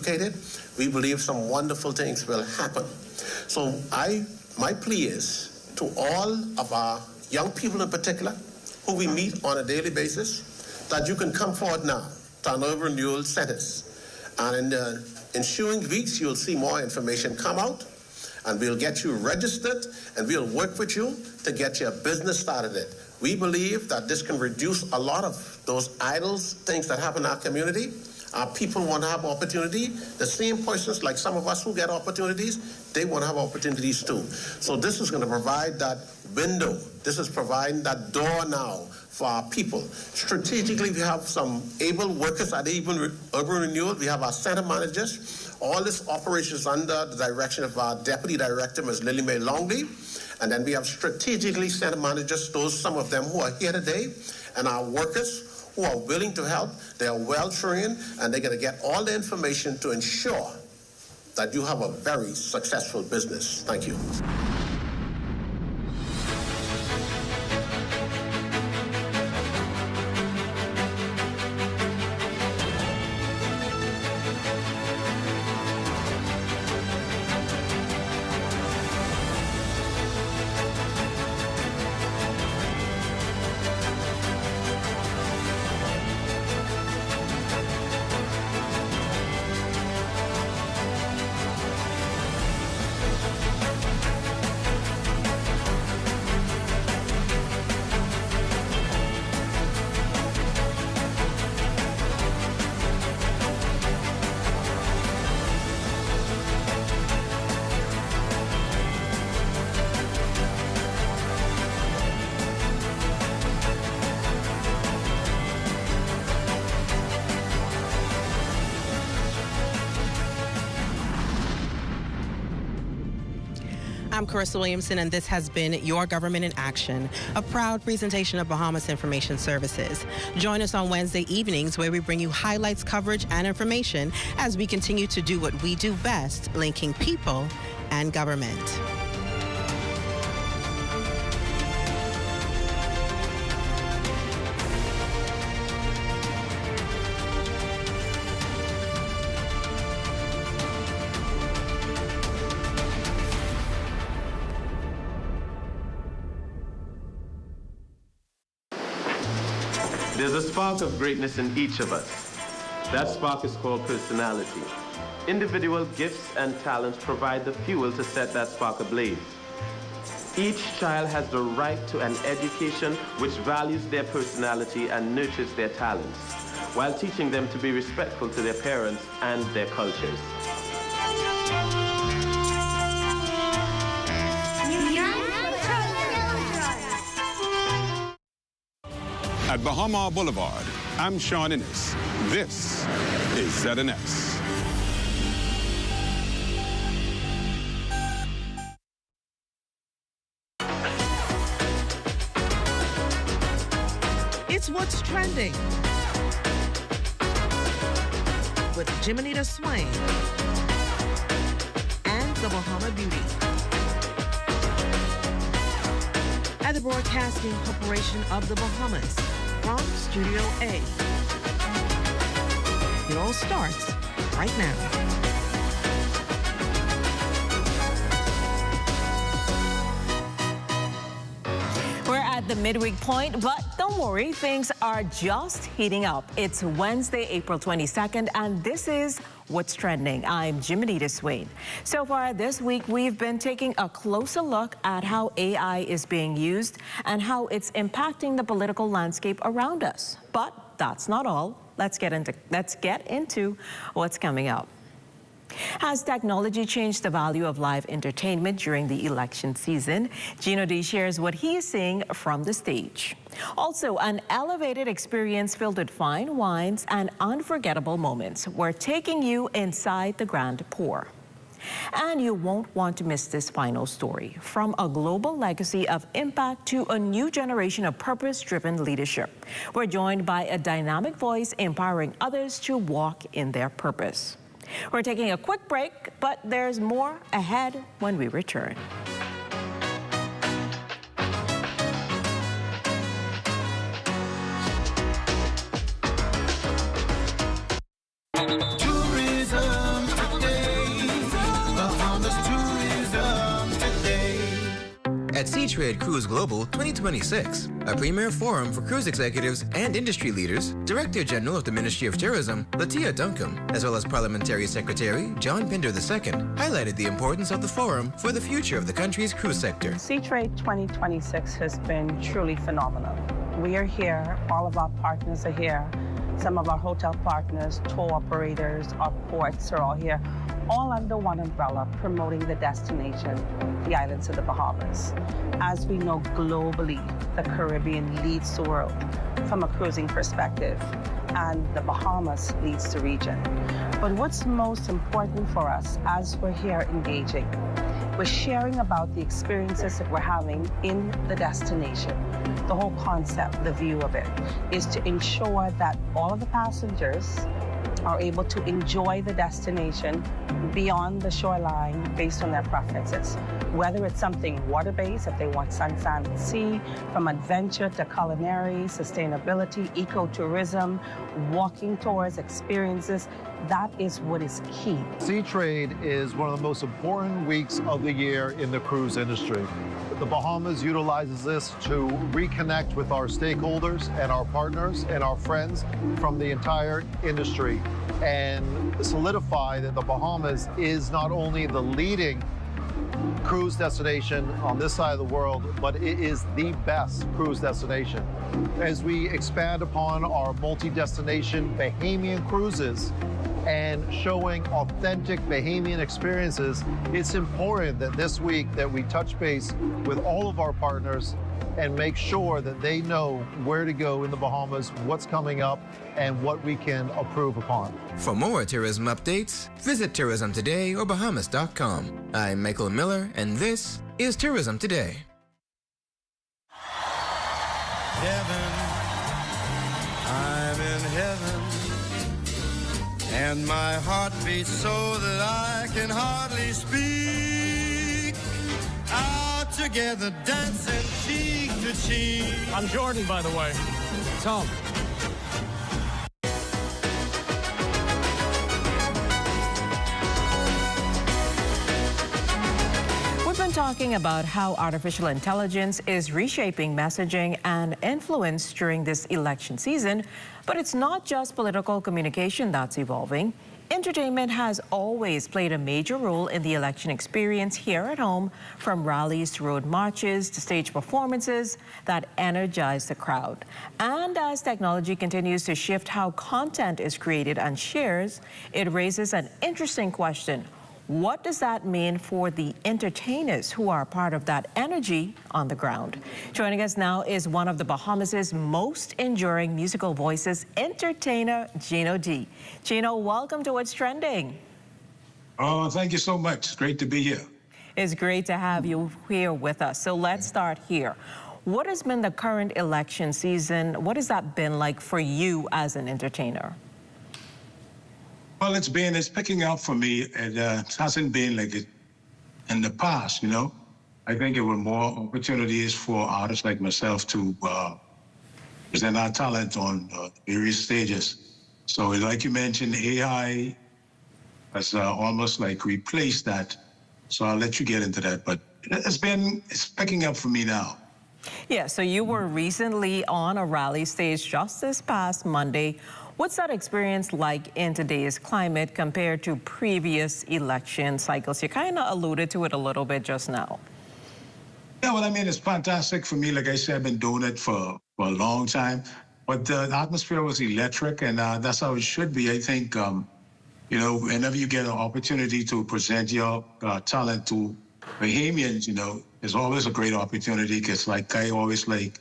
educated, we believe some wonderful things will happen. So my plea is to all of our young people in particular, who we meet on a daily basis, that you can come forward now to an urban renewal centers. And in the ensuing weeks, you'll see more information come out, and we'll get you registered, and we'll work with you to get your business started. We believe that this can reduce a lot of those idle things that happen in our community. Our people want to have opportunity. The same persons, like some of us who get opportunities, they want to have opportunities too. So this is going to provide that window. This is providing that door now for our people. Strategically, we have some able workers at Urban Renewal. We have our center managers. All this operation is under the direction of our Deputy Director, Ms. Lily Mae Longley. And then we have strategically center managers, some of them who are here today, and our workers who are willing to help. They are well trained, and they're going to get all the information to ensure that you have a very successful business. Thank you. I'm Carissa Williamson, and this has been Your Government in Action, a proud presentation of Bahamas Information Services. Join us on Wednesday evenings where we bring you highlights, coverage, and information as we continue to do what we do best, linking people and government. There's a spark of greatness in each of us. That spark is called personality. Individual gifts and talents provide the fuel to set that spark ablaze. Each child has the right to an education which values their personality and nurtures their talents, while teaching them to be respectful to their parents and their cultures. At Bahama Boulevard, I'm Sean Innes. This is ZNS. It's What's Trending with Jiminita Swain and the Bahama Beauty at the Broadcasting Corporation of the Bahamas from Studio A. It all starts right now. We're at the midweek point, but don't worry, things are just heating up. It's Wednesday, April 22nd, and this is What's Trending. I'm Jiminita Swain. So far this week, we've been taking a closer look at how AI is being used and how it's impacting the political landscape around us. But that's not all. Let's get into what's coming up. Has technology changed the value of live entertainment during the election season? Gino D shares what he is seeing from the stage. Also, an elevated experience filled with fine wines and unforgettable moments. We're taking you inside the Grand Bahama. And you won't want to miss this final story. From a global legacy of impact to a new generation of purpose-driven leadership. We're joined by a dynamic voice empowering others to walk in their purpose. We're taking a quick break, but there's more ahead when we return. Tourism at SeaTrade Cruise Global 2026, a premier forum for cruise executives and industry leaders. Director General of the Ministry of Tourism, Latia Duncombe, as well as Parliamentary Secretary John Pinder II, highlighted the importance of the forum for the future of the country's cruise sector. SeaTrade 2026 has been truly phenomenal. We are here, all of our partners are here. Some of our hotel partners, tour operators, our ports are all here, all under one umbrella, promoting the destination, the islands of the Bahamas. As we know globally, the Caribbean leads the world from a cruising perspective, and the Bahamas leads the region. But what's most important for us as we're here engaging, we're sharing about the experiences that we're having in the destination. The whole concept, the view of it, is to ensure that all of the passengers are able to enjoy the destination beyond the shoreline based on their preferences. Whether it's something water-based, if they want sun, sand, and sea, from adventure to culinary, sustainability, ecotourism, walking tours, experiences, that is what is key. SeaTrade is one of the most important weeks of the year in the cruise industry. The Bahamas utilizes this to reconnect with our stakeholders and our partners and our friends from the entire industry and solidify that the Bahamas is not only the leading cruise destination on this side of the world, but it is the best cruise destination. As we expand upon our multi-destination Bohemian cruises and showing authentic Bohemian experiences, it's important that this week that we touch base with all of our partners and make sure that they know where to go in the Bahamas, what's coming up, and what we can approve upon. For more tourism updates, visit Tourism Today or Bahamas.com. I'm Michael Miller, and this is Tourism Today. Heaven, I'm in heaven, and my heart beats so that I can hardly speak. Out together, dancing cheek to cheek. I'm Jordan, by the way. Tom. We've been talking about how artificial intelligence is reshaping messaging and influence during this election season, but it's not just political communication that's evolving. Entertainment has always played a major role in the election experience here at home, from rallies to road marches to stage performances that energize the crowd. And as technology continues to shift how content is created and shared, it raises an interesting question. What does that mean for the entertainers who are part of that energy on the ground? Joining us now is one of the Bahamas' most enduring musical voices, entertainer Gino D. Gino, welcome to What's Trending. Oh, thank you so much. It's great to be here. It's great to have you here with us. So let's start here. What has been the current election season? What has that been like for you as an entertainer? Well, it's picking up for me. It hasn't been like it in the past, you know. I think there were more opportunities for artists like myself to present our talent on various stages. So like you mentioned, AI has almost like replaced that. So I'll let you get into that, but it's picking up for me now. Yeah, so you were recently on a rally stage just this past Monday. What's that experience like in today's climate compared to previous election cycles? You kind of alluded to it a little bit just now. Yeah, well, I mean, it's fantastic for me. Like I said, I've been doing it for a long time. But the atmosphere was electric, and that's how it should be. I think, you know, whenever you get an opportunity to present your talent to Bohemians, you know, it's always a great opportunity because, like I always like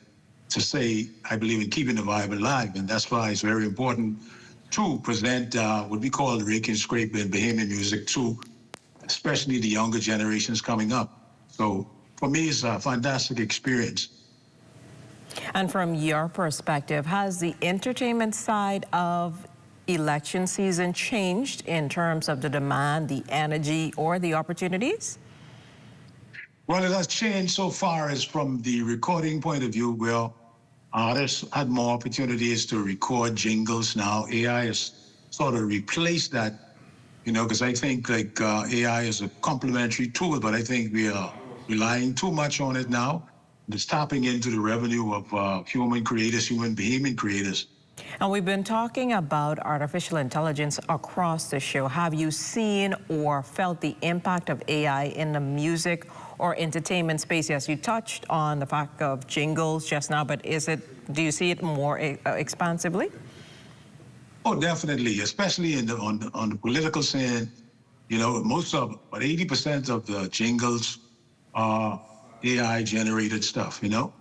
to say, I believe in keeping the vibe alive, and that's why it's very important to present what we call rake and scrape in Bohemian music to especially the younger generations coming up. So for me, it's a fantastic experience. And from your perspective, has the entertainment side of election season changed in terms of the demand, the energy, or the opportunities? Well, it has changed so far as from the recording point of view, where artists had more opportunities to record jingles. Now AI has sort of replaced that, you know, because I think like AI is a complementary tool, but I think we are relying too much on it now. It's tapping into the revenue of human creators, human Bohemian creators. And we've been talking about artificial intelligence across the show. Have you seen or felt the impact of AI in the music or entertainment space? Yes, you touched on the fact of jingles just now, but do you see it more expansively? Oh, definitely, especially on the political scene. You know, about 80% of the jingles are AI generated stuff, you know?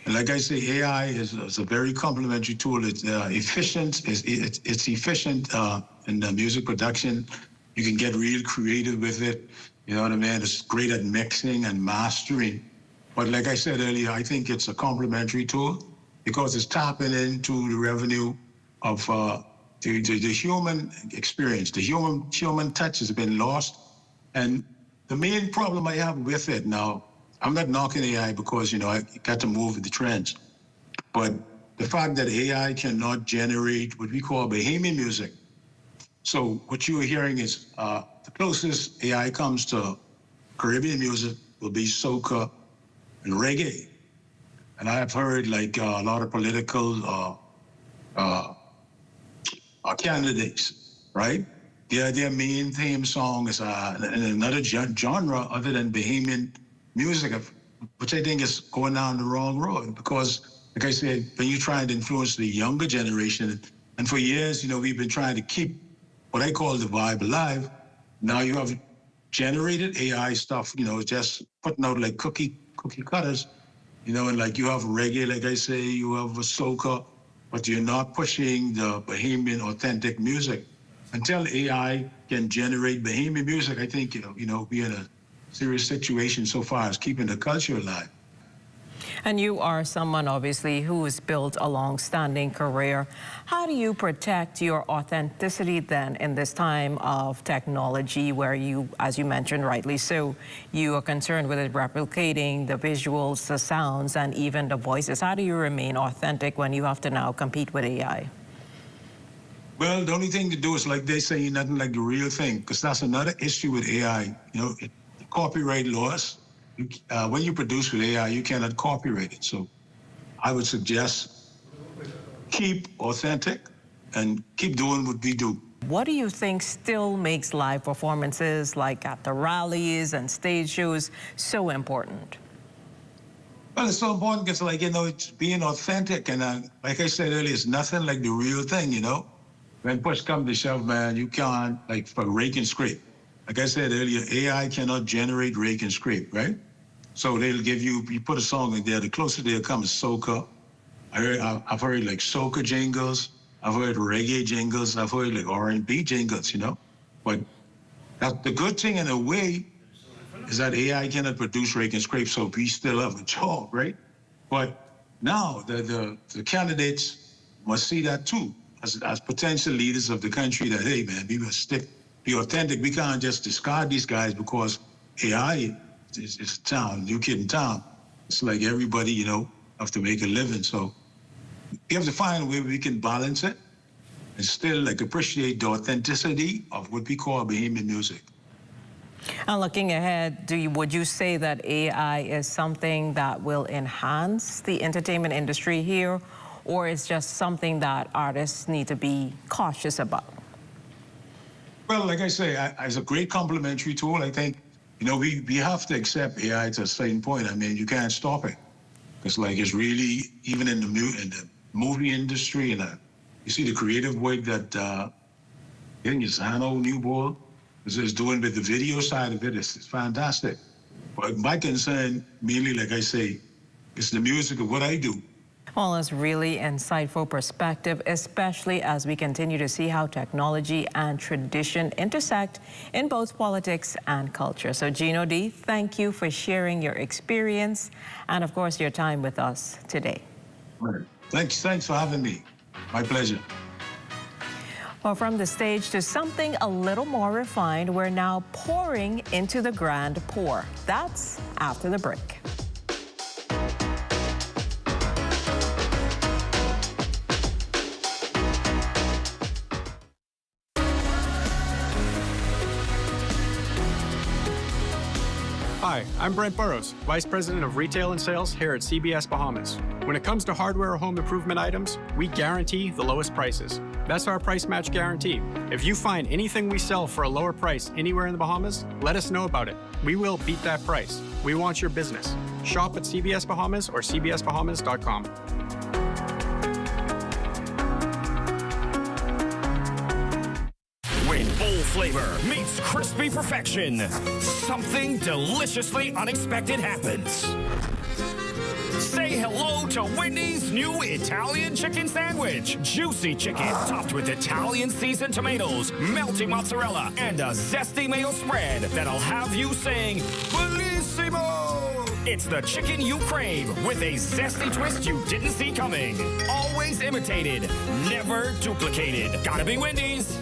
And like I say, AI is a very complementary tool. It's efficient. It's efficient in the music production. You can get real creative with it. You know what I mean? It's great at mixing and mastering. But like I said earlier, I think it's a complementary tool because it's tapping into the revenue of the human experience. The human touch has been lost. And the main problem I have with it now, I'm not knocking AI because, you know, I got to move with the trends. But the fact that AI cannot generate what we call Bohemian music. So what you are hearing is the closest AI comes to Caribbean music will be soca and reggae. And I've heard like a lot of political candidates, right? Their main theme song is in another genre other than Bohemian music, which I think is going down the wrong road because, like I said, when you try to influence the younger generation, and for years, you know, we've been trying to keep what I call the vibe alive. Now you have generated AI stuff, you know, just putting out like cookie cutters, you know, and like you have reggae, like I say, you have a soca, but you're not pushing the Bohemian authentic music. Until AI can generate Bohemian music, I think, you know, we're in a serious situation so far as keeping the culture alive. And you are someone, obviously, who has built a long-standing career. How do you protect your authenticity then in this time of technology where you, as you mentioned rightly so, you are concerned with it replicating the visuals, the sounds, and even the voices? How do you remain authentic when you have to now compete with AI? Well, the only thing to do is, like they say, nothing like the real thing, because that's another issue with AI. You know, copyright laws. When you produce with AI, you cannot copyright it. So I would suggest keep authentic and keep doing what we do. What do you think still makes live performances like at the rallies and stage shows so important? Well, it's so important because, like, you know, it's being authentic. And like I said earlier, it's nothing like the real thing, you know? When push comes to shove, man, you can't, like, for rake and scrape. Like I said earlier, AI cannot generate rake and scrape, right? So they'll give you put a song in there, the closer they'll come is soca. I've heard like soca jingles, I've heard reggae jingles, I've heard like R&B jingles, you know? But the good thing in a way is that AI cannot produce rake and scrape, so we still have a job, right? But now the candidates must see that too, as potential leaders of the country, that, hey man, we must be authentic. We can't just discard these guys because AI is town, new kid in town. It's like everybody, you know, have to make a living. So we have to find a way we can balance it and still like appreciate the authenticity of what we call Bohemian music. And looking ahead, would you say that AI is something that will enhance the entertainment industry here, or is just something that artists need to be cautious about? Well, like I say, as a great complementary tool, I think, you know, we have to accept AI to a certain point. I mean, you can't stop it. It's like, it's really, even in the movie industry, and you see the creative work that I think it's Hanno Newbold is doing with the video side of it. It's fantastic. But my concern, mainly, like I say, is the music of what I do. Well, it's really insightful perspective, especially as we continue to see how technology and tradition intersect in both politics and culture. So Gino D, thank you for sharing your experience and, of course, your time with us today. Thanks for having me. My pleasure. Well, from the stage to something a little more refined, we're now pouring into the grand pour. That's after the break. Hi, I'm Brent Burrows, Vice President of Retail and Sales here at CBS Bahamas. When it comes to hardware or home improvement items, we guarantee the lowest prices. That's our price match guarantee. If you find anything we sell for a lower price anywhere in the Bahamas, let us know about it. We will beat that price. We want your business. Shop at CBS Bahamas or cbsbahamas.com. When bold flavor meets crispy perfection, something deliciously unexpected happens. Say hello to Wendy's new Italian chicken sandwich. Juicy chicken topped with Italian seasoned tomatoes, melty mozzarella, and a zesty mayo spread that'll have you saying, Bellissimo! It's the chicken you crave with a zesty twist you didn't see coming. Always imitated, never duplicated. Gotta be Wendy's.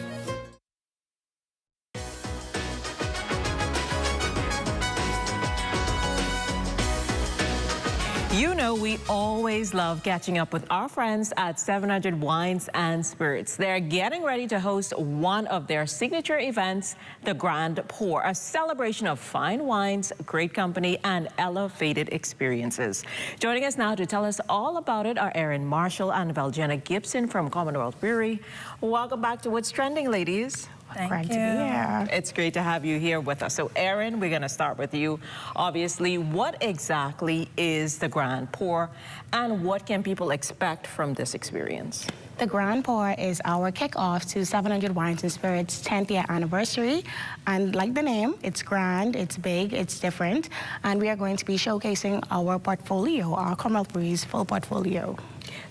You know, we always love catching up with our friends at 700 Wines and Spirits. They're getting ready to host one of their signature events, the Grand Pour, a celebration of fine wines, great company, and elevated experiences. Joining us now to tell us all about it are Erin Marshall and Valjena Gibson from Commonwealth Brewery. Welcome back to What's Trending, ladies. Thank you. It's great to have you here with us. So, Erin, we're going to start with you. Obviously, what exactly is the Grand Pour, and what can people expect from this experience? The Grand Pour is our kickoff to 700 Wines and Spirits 10th year anniversary. And like the name, it's grand, it's big, it's different. And we are going to be showcasing our portfolio, our Commonwealth Brewery's full portfolio.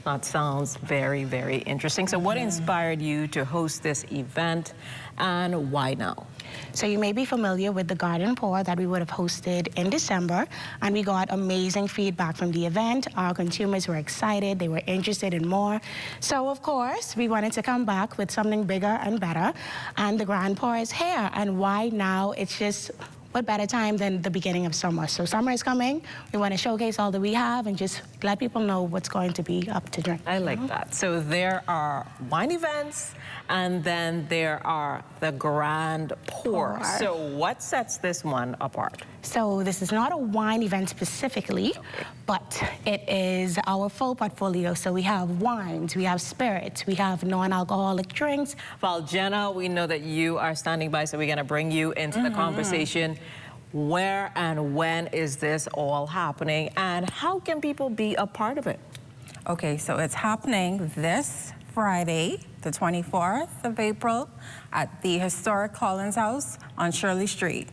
That sounds very, very interesting. So what inspired you to host this event, and why now? So you may be familiar with the Garden Pour that we would have hosted in December, and we got amazing feedback from the event. Our consumers were excited, they were interested in more. So of course, we wanted to come back with something bigger and better, and the Grand Pour is here. And why now? It's just, what better time than the beginning of summer? So summer is coming. We want to showcase all that we have and just let people know what's going to be up to drink. I like that. So there are wine events, and then there are the Grand Pour. So what sets this one apart? So this is not a wine event specifically, but it is our full portfolio. So we have wines, we have spirits, we have non-alcoholic drinks. Valjena, we know that you are standing by, so we're going to bring you into the conversation. Where and when is this all happening, and how can people be a part of it? Okay, so it's happening this Friday, the 24th of April, at the historic Collins House on Shirley Street.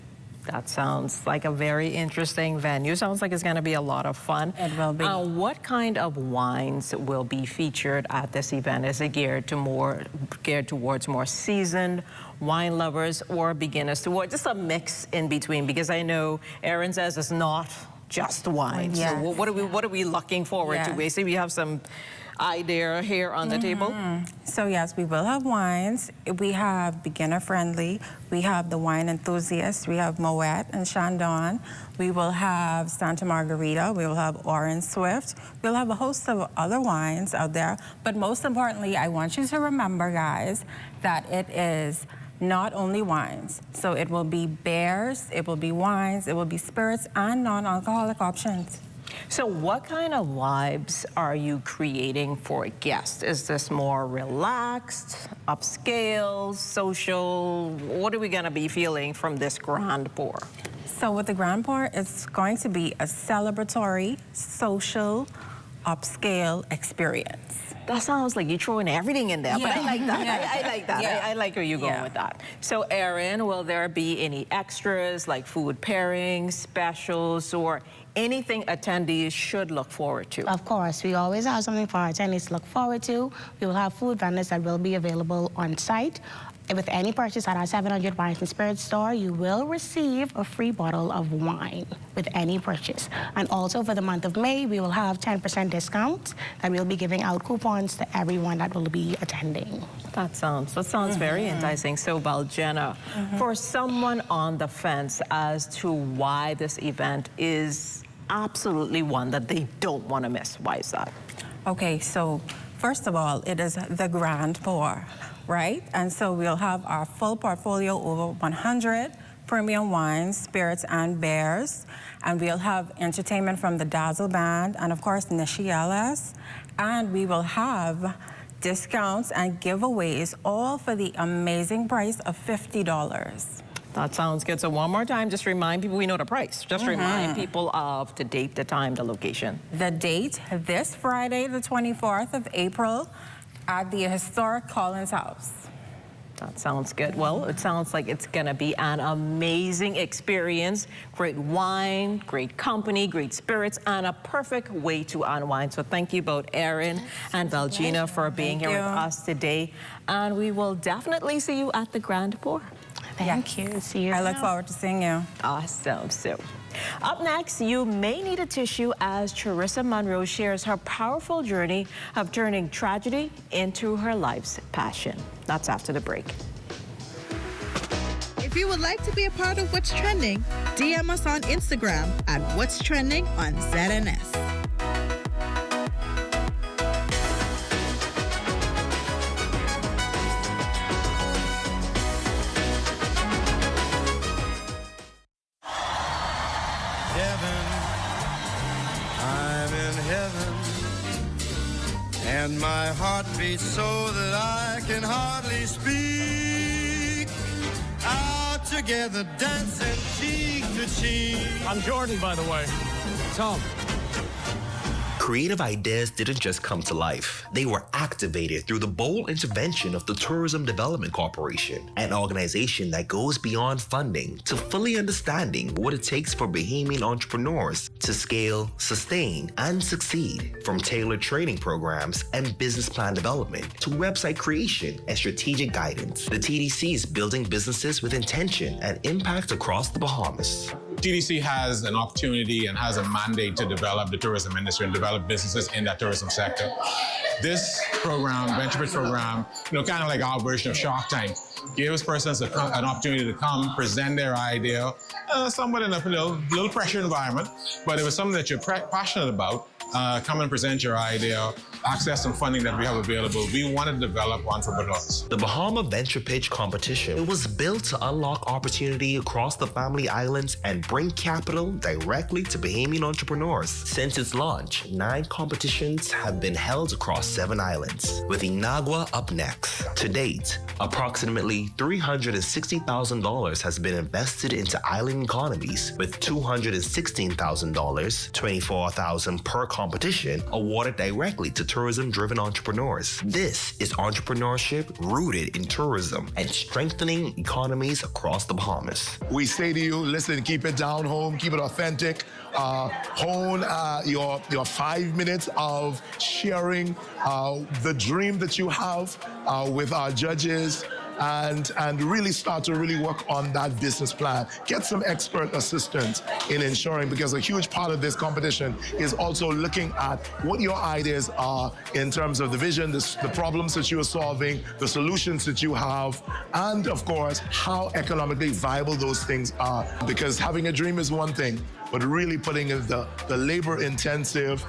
That sounds like a very interesting venue. Sounds like it's going to be a lot of fun. It will be. What kind of wines will be featured at this event? Is it geared towards more seasoned wine lovers or beginners, or just a mix in between? Because I know Erin says it's not just wine. Yes. So what are we looking forward to? Basically, we have some idea here on the table. So yes, we will have wines. We have beginner friendly. We have the wine enthusiasts. We have Moet and Chandon. We will have Santa Margarita. We will have Orange Swift. We'll have a host of other wines out there. But most importantly, I want you to remember, guys, that it is not only wines. So it will be beers, it will be wines, it will be spirits, and non-alcoholic options. So what kind of vibes are you creating for guests? Is this more relaxed, upscale, social? What are we going to be feeling from this Grand Pour? So with the Grand Pour, it's going to be a celebratory, social, upscale experience. That sounds like you're throwing everything in there, but I like that. I like that. Yeah. I like where you're going with that. So, Erin, will there be any extras like food pairings, specials, or anything attendees should look forward to? Of course, we always have something for our attendees to look forward to. We will have food vendors that will be available on site. With any purchase at our 700 Wines and Spirits store, you will receive a free bottle of wine with any purchase. And also for the month of May, we will have 10% discounts, and we'll be giving out coupons to everyone that will be attending. That sounds very enticing. So, Valjena, for someone on the fence as to why this event is absolutely one that they don't want to miss, why is that? Okay, so first of all, it is the Grand Pour, right? And so we'll have our full portfolio, over 100 premium wines, spirits, and beers. And we'll have entertainment from the Dazzle Band and, of course, Nishialas. And we will have discounts and giveaways, all for the amazing price of $50. That sounds good. So one more time, just remind people we know the price. Just remind people of the date, the time, the location. The date, this Friday, the 24th of April, at the historic Collins House. That sounds good. Well, it sounds like it's going to be an amazing experience. Great wine, great company, great spirits, and a perfect way to unwind. So thank you both, Erin and Valgina, for being here with us today. And we will definitely see you at the Grand Bahama. Thank you. See you. I look forward to seeing you. Awesome. So, up next, you may need a tissue as Teresa Monroe shares her powerful journey of turning tragedy into her life's passion. That's after the break. If you would like to be a part of What's Trending, DM us on Instagram at What's Trending on ZNS. And my heart beats so that I can hardly speak. Out together, dancing cheek to cheek. I'm Jordan, by the way. Tom. Creative ideas didn't just come to life. They were activated through the bold intervention of the Tourism Development Corporation, an organization that goes beyond funding to fully understanding what it takes for Bahamian entrepreneurs to scale, sustain, and succeed. From tailored training programs and business plan development to website creation and strategic guidance, the TDC is building businesses with intention and impact across the Bahamas. TDC has an opportunity and has a mandate to develop the tourism industry and develop businesses in that tourism sector. This program, Venture Pitch program, kind of like our version of Shark Tank, gives persons an opportunity to come, present their idea, somewhat in a little pressure environment, but if it's something that you're passionate about, come and present your idea, access some funding that we have available. We want to develop entrepreneurs. The Bahama Venture Pitch Competition was built to unlock opportunity across the Family Islands and bring capital directly to Bahamian entrepreneurs. Since its launch, 9 competitions have been held across 7 islands, with Inagua up next. To date, approximately $360,000 has been invested into island economies, with $216,000, $24,000 per competition, awarded directly to tourism-driven entrepreneurs. This is entrepreneurship rooted in tourism and strengthening economies across the Bahamas. We say to you, listen, keep it down home, keep it authentic, hone your 5 minutes of sharing the dream that you have with our judges, and really start to really work on that business plan. Get some expert assistance in ensuring, because a huge part of this competition is also looking at what your ideas are in terms of the vision, the problems that you are solving, the solutions that you have, and of course, how economically viable those things are. Because having a dream is one thing, but really putting in the labor-intensive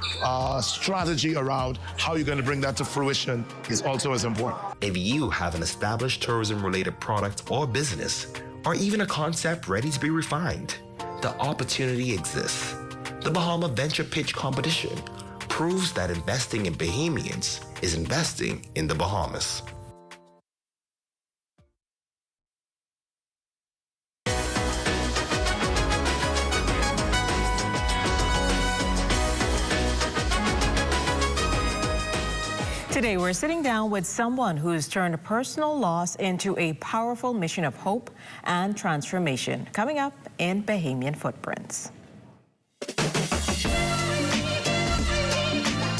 strategy around how you're going to bring that to fruition is also as important. If you have an established tourism-related product or business, or even a concept ready to be refined, the opportunity exists. The Bahama Venture Pitch Competition proves that investing in Bahamians is investing in the Bahamas. Today, we're sitting down with someone who's turned personal loss into a powerful mission of hope and transformation. Coming up in Bahamian Footprints.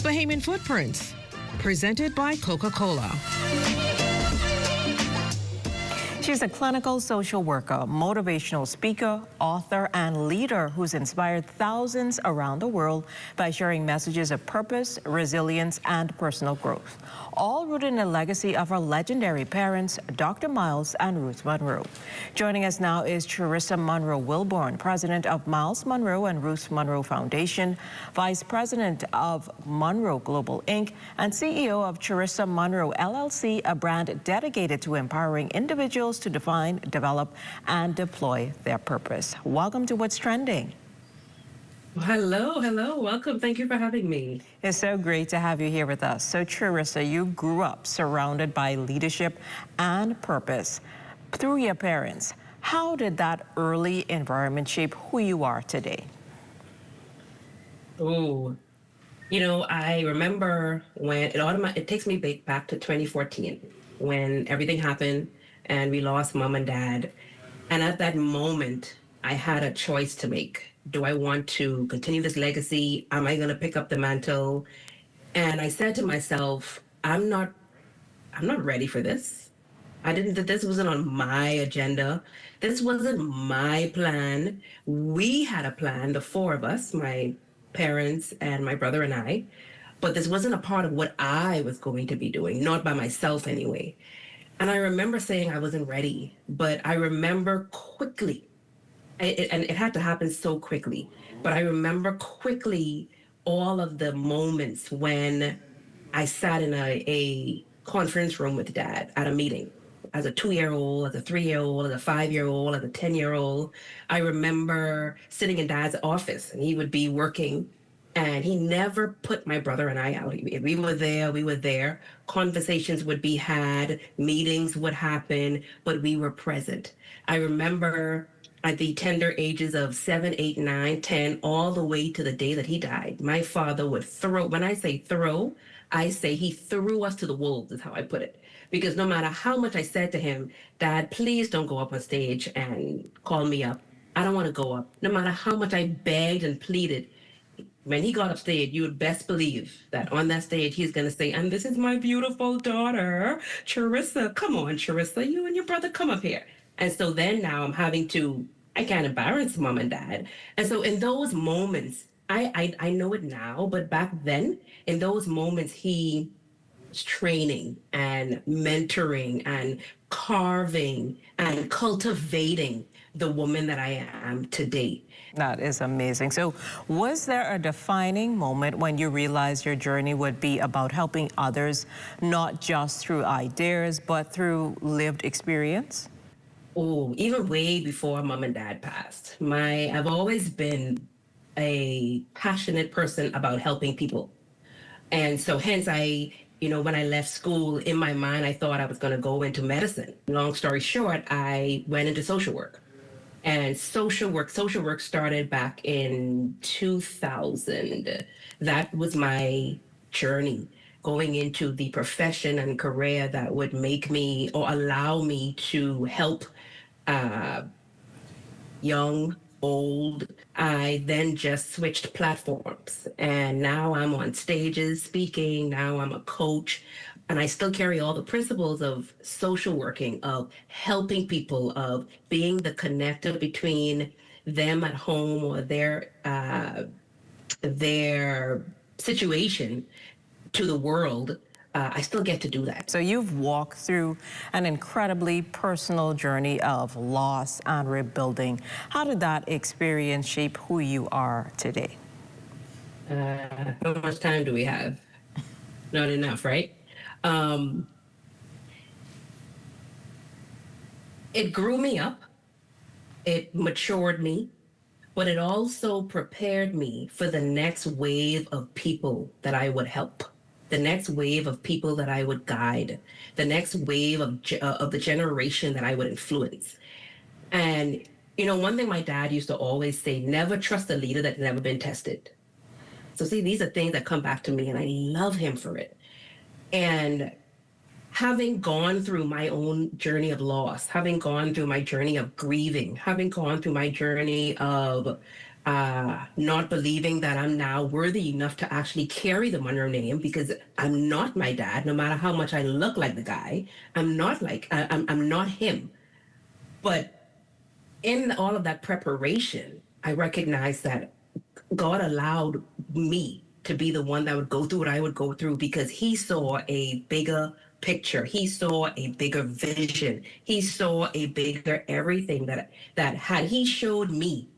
Bahamian Footprints, presented by Coca-Cola. She's a clinical social worker, motivational speaker, author, and leader who's inspired thousands around the world by sharing messages of purpose, resilience, and personal growth, all rooted in the legacy of her legendary parents, Dr. Miles and Ruth Monroe. Joining us now is Teresa Monroe Wilborn, president of Miles Monroe and Ruth Monroe Foundation, vice president of Monroe Global Inc., and CEO of Teresa Monroe LLC, a brand dedicated to empowering individuals tools to define, develop, and deploy their purpose. Welcome to What's Trending. Hello, hello, welcome. Thank you for having me. It's so great to have you here with us. So Teresa, you grew up surrounded by leadership and purpose through your parents. How did that early environment shape who you are today? Oh, you know, I remember when it takes me back to 2014 when everything happened and we lost mom and dad. And at that moment, I had a choice to make. Do I want to continue this legacy? Am I going to pick up the mantle? And I said to myself, I'm not ready for this. This wasn't on my agenda. This wasn't my plan. We had a plan, the four of us, my parents and my brother and I, but this wasn't a part of what I was going to be doing, not by myself anyway. And I remember saying I wasn't ready, but I remember quickly, and it had to happen so quickly, but I remember quickly all of the moments when I sat in a conference room with Dad at a meeting. As a 2-year-old, as a 3-year-old, as a 5-year-old, as a 10-year-old. I remember sitting in Dad's office and he would be working and he never put my brother and I out. If we were there. Conversations would be had, meetings would happen, but we were present. I remember at the tender ages of 7, 8, 9, 10, all the way to the day that he died, my father would throw, when I say throw, I say he threw us to the wolves, is how I put it. Because no matter how much I said to him, Dad, please don't go up on stage and call me up. I don't want to go up. No matter how much I begged and pleaded, when he got up stage, you would best believe that on that stage, he's going to say, and this is my beautiful daughter, Teresa. Come on, Teresa, you and your brother, come up here. And so then now I can't embarrass mom and dad. And so in those moments, I know it now, but back then, in those moments, he was training and mentoring and carving and cultivating the woman that I am today. That is amazing. So was there a defining moment when you realized your journey would be about helping others, not just through ideas, but through lived experience? Oh, even way before mom and dad passed. I've always been a passionate person about helping people. And so hence when I left school, in my mind, I thought I was going to go into medicine. Long story short, I went into social work. And social work started back in 2000. That was my journey, going into the profession and career that would make me or allow me to help young, old. I then just switched platforms and now I'm on stages speaking. Now I'm a coach and I still carry all the principles of social working, of helping people, of being the connector between them at home or their situation to the world. I still get to do that. So you've walked through an incredibly personal journey of loss and rebuilding. How did that experience shape who you are today? How much time do we have? Not enough, right? It grew me up. It matured me, but it also prepared me for the next wave of people that I would help. The next wave of people that I would guide, the next wave of the generation that I would influence. And, one thing my dad used to always say, never trust a leader that's never been tested. So see, these are things that come back to me and I love him for it. And having gone through my own journey of loss, having gone through my journey of grieving, having gone through my journey of not believing that I'm now worthy enough to actually carry the Monroe name because I'm not my dad, no matter how much I look like the guy. I'm not him. But in all of that preparation, I recognized that God allowed me to be the one that would go through what I would go through because he saw a bigger picture. He saw a bigger vision. He saw a bigger everything that had he showed me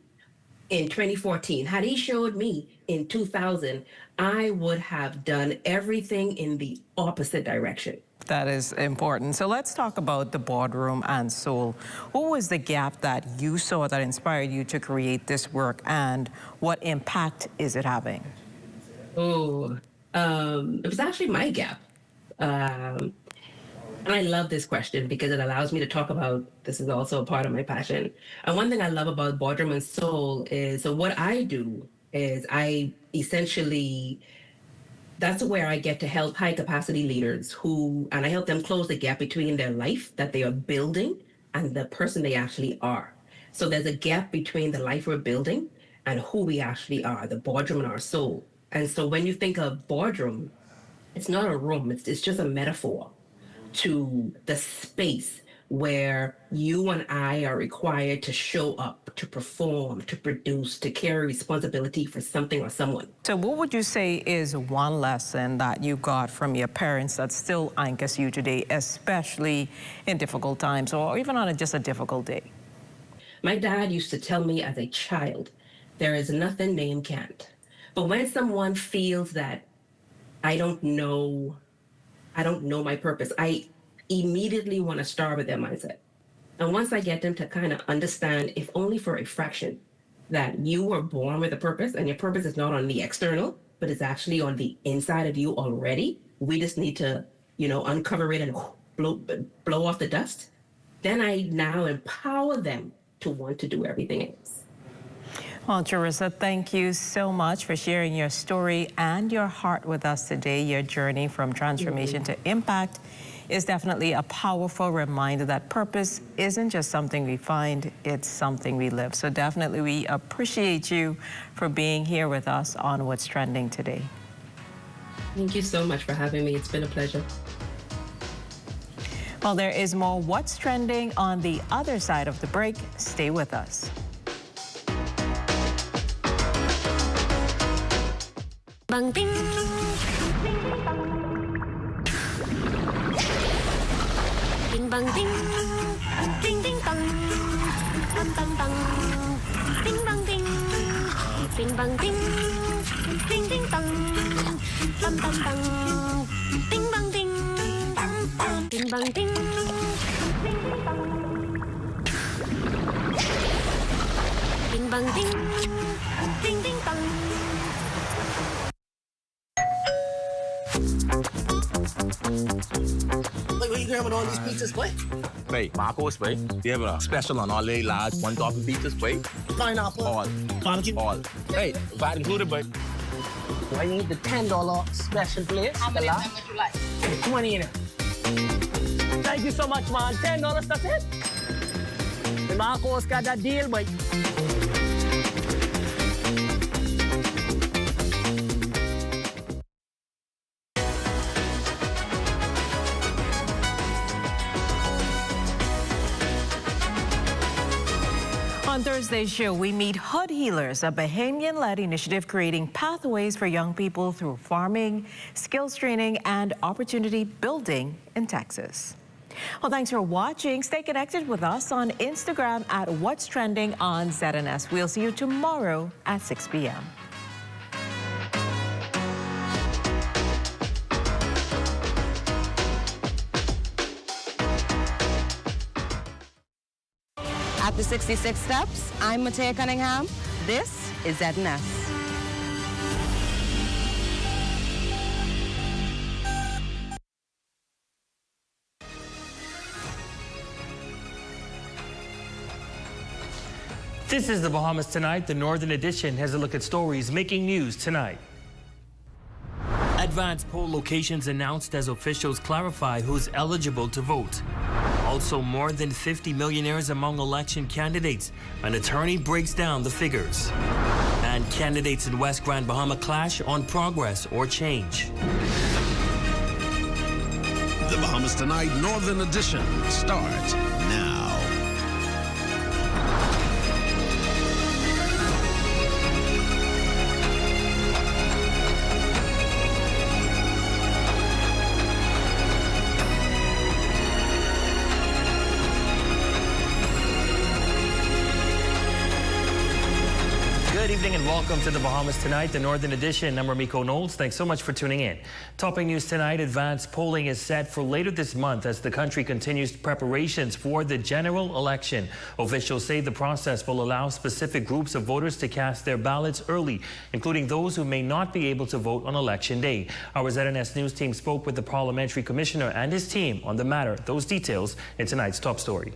in 2014, had he showed me in 2000, I would have done everything in the opposite direction. That is important. So let's talk about the boardroom and soul. What was the gap that you saw that inspired you to create this work, and what impact is it having? Oh, it was actually my gap. And I love this question because it allows me to talk about, this is also a part of my passion. And one thing I love about Boardroom and Soul is, so what I do is I essentially, that's where I get to help high capacity leaders and I help them close the gap between their life that they are building and the person they actually are. So there's a gap between the life we're building and who we actually are, the boardroom and our soul. And so when you think of boardroom, it's not a room, it's just a metaphor to the space where you and I are required to show up, to perform, to produce, to carry responsibility for something or someone. So what would you say is one lesson that you got from your parents that still anchors you today, especially in difficult times or even on just a difficult day? My dad used to tell me as a child, there is nothing name can't. But when someone feels that I don't know my purpose, I immediately want to start with their mindset. And once I get them to kind of understand, if only for a fraction, that you were born with a purpose and your purpose is not on the external, but it's actually on the inside of you already. We just need to, uncover it and blow off the dust. Then I now empower them to want to do everything else. Well, Teresa, thank you so much for sharing your story and your heart with us today. Your journey from transformation to impact is definitely a powerful reminder that purpose isn't just something we find, it's something we live. So definitely we appreciate you for being here with us on What's Trending today. Thank you so much for having me. It's been a pleasure. Well, there is more What's Trending on the other side of the break. Stay with us. Bang ding. Ding bang ding. Ding ding dong. Bang bang bang. Ding bang ding. Ding bang ding. Ding ding dong. Bang bang bang. Ding bang ding. Ding bang ding. Ding bang ding. Ding ding dong. What you grabbing all these pizzas, boy? Wait, Marcos, wait. We have a special on all the large 1 topping pizzas, wait. Pineapple. All. Barbecue. All. Hey, VAT included, but I need the $10 special please. How many would you like? 20 in it. Thank you so much, man. $10, that's it. The Marcos got that deal, boy. On Thursday's show, we meet Hood Healers, a Bohemian-led initiative creating pathways for young people through farming, skills training, and opportunity building in Texas. Well, thanks for watching. Stay connected with us on Instagram at What's Trending on ZNS. We'll see you tomorrow at 6 p.m. At the 66 Steps, I'm Matea Cunningham. This is ZNS. This is the Bahamas Tonight. The Northern Edition has a look at stories making news tonight. Advanced poll locations announced as officials clarify who's eligible to vote. Also, more than 50 millionaires among election candidates. An attorney breaks down the figures. And candidates in West Grand Bahama clash on progress or change. The Bahamas Tonight Northern Edition starts now. Good evening and welcome to the Bahamas Tonight, the Northern Edition. I'm Ramiko Knowles. Thanks so much for tuning in. Topping news tonight, advanced polling is set for later this month as the country continues preparations for the general election. Officials say the process will allow specific groups of voters to cast their ballots early, including those who may not be able to vote on Election Day. Our ZNS News team spoke with the Parliamentary Commissioner and his team on the matter. Those details in tonight's top story.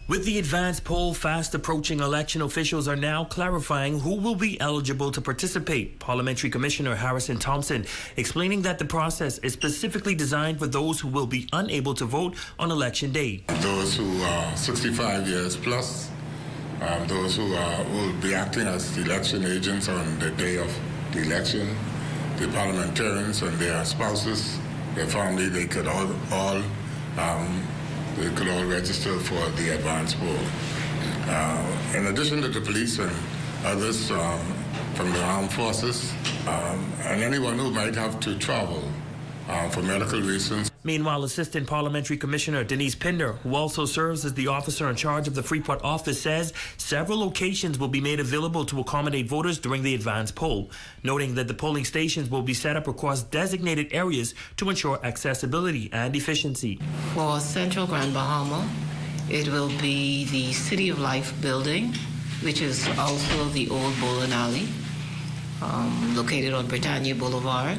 With the advanced poll fast approaching, election officials are now clarifying who will be eligible to participate. Parliamentary Commissioner Harrison Thompson explaining that the process is specifically designed for those who will be unable to vote on Election Day. Those who are 65 years plus, those who will be acting as election agents on the day of the election, the parliamentarians and their spouses, their family, they could all register for the advance poll. In addition to the police and others from the armed forces, and anyone who might have to travel for medical reasons. Meanwhile, Assistant Parliamentary Commissioner Denise Pinder, who also serves as the officer in charge of the Freeport office, says several locations will be made available to accommodate voters during the advance poll, noting that the polling stations will be set up across designated areas to ensure accessibility and efficiency. For Central Grand Bahama, it will be the City of Life building, which is also the old bowling alley, located on Britannia Boulevard.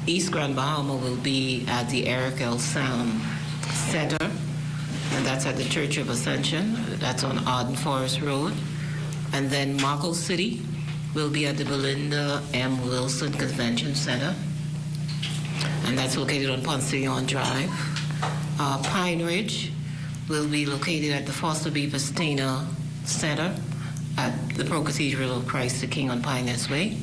East Grand Bahama will be at the Eric L. Sam Center, and that's at the Church of Ascension. That's on Arden Forest Road. And then Marco City will be at the Belinda M. Wilson Convention Center, and that's located on Poncillon Drive. Pine Ridge will be located at the Foster B. Pastina Center at the Pro Cathedral of Christ the King on Pinehurst Way.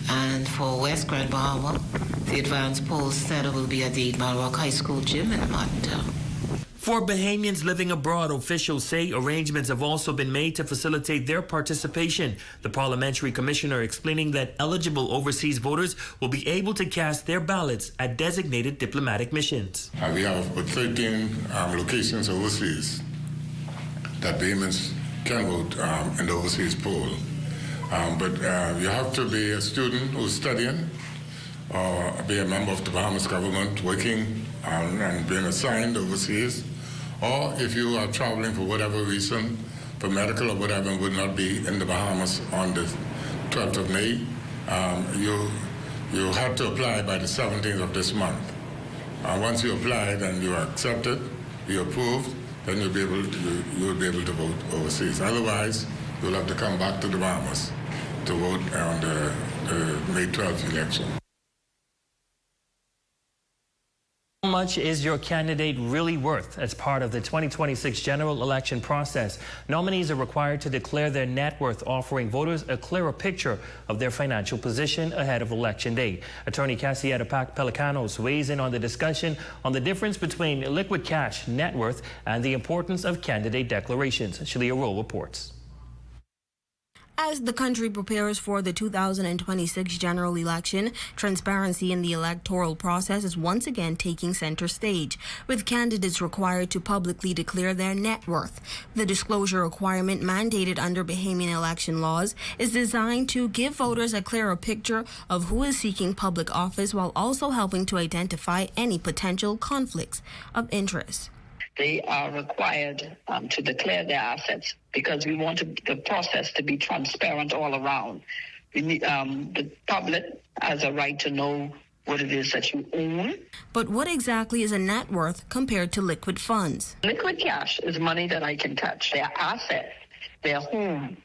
And for West Grand Bahama, the Advanced Poll Center will be at the 8 Mile Rock High School gym in Martin. For Bahamians living abroad, officials say arrangements have also been made to facilitate their participation. The Parliamentary Commissioner explaining that eligible overseas voters will be able to cast their ballots at designated diplomatic missions. We have 13 locations overseas that Bahamians can vote in the overseas poll. But you have to be a student who's studying or be a member of the Bahamas government working and being assigned overseas, or if you are traveling for whatever reason, for medical or whatever, and would not be in the Bahamas on the 12th of May, you have to apply by the 17th of this month. Once you applied and you are accepted, you're approved, then you'll be able to vote overseas. Otherwise, you'll have to come back to the Bahamas to vote on the May 12th election. How much is your candidate really worth as part of the 2026 general election process? Nominees are required to declare their net worth, offering voters a clearer picture of their financial position ahead of Election Day. Attorney Cassietta Pelicanos weighs in on the discussion on the difference between liquid cash, net worth, and the importance of candidate declarations. Shalia Rowe reports. As the country prepares for the 2026 general election, transparency in the electoral process is once again taking center stage, with candidates required to publicly declare their net worth. The disclosure requirement mandated under Bahamian election laws is designed to give voters a clearer picture of who is seeking public office while also helping to identify any potential conflicts of interest. They are required to declare their assets because we want the process to be transparent all around. We need, the public has a right to know what it is that you own. But what exactly is a net worth compared to liquid funds? Liquid cash is money that I can touch. Their assets, their home,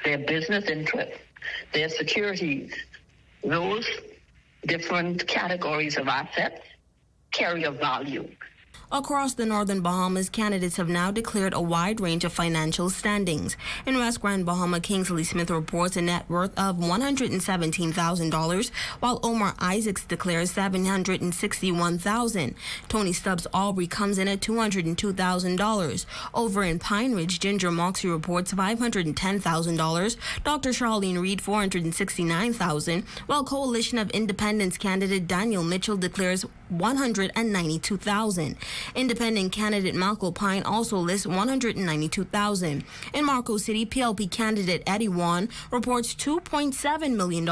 their business interests, their securities. Those different categories of assets carry a value. Across the Northern Bahamas, candidates have now declared a wide range of financial standings. In West Grand Bahama, Kingsley Smith reports a net worth of $117,000, while Omar Isaacs declares $761,000. Tony Stubbs Aubrey comes in at $202,000. Over in Pine Ridge, Ginger Moxie reports $510,000. Dr. Charlene Reed, $469,000, while Coalition of Independents candidate Daniel Mitchell declares $192,000. Independent candidate Malcolm Pine also lists $192,000. In Marco City, PLP candidate Eddie Wan reports $2.7 million.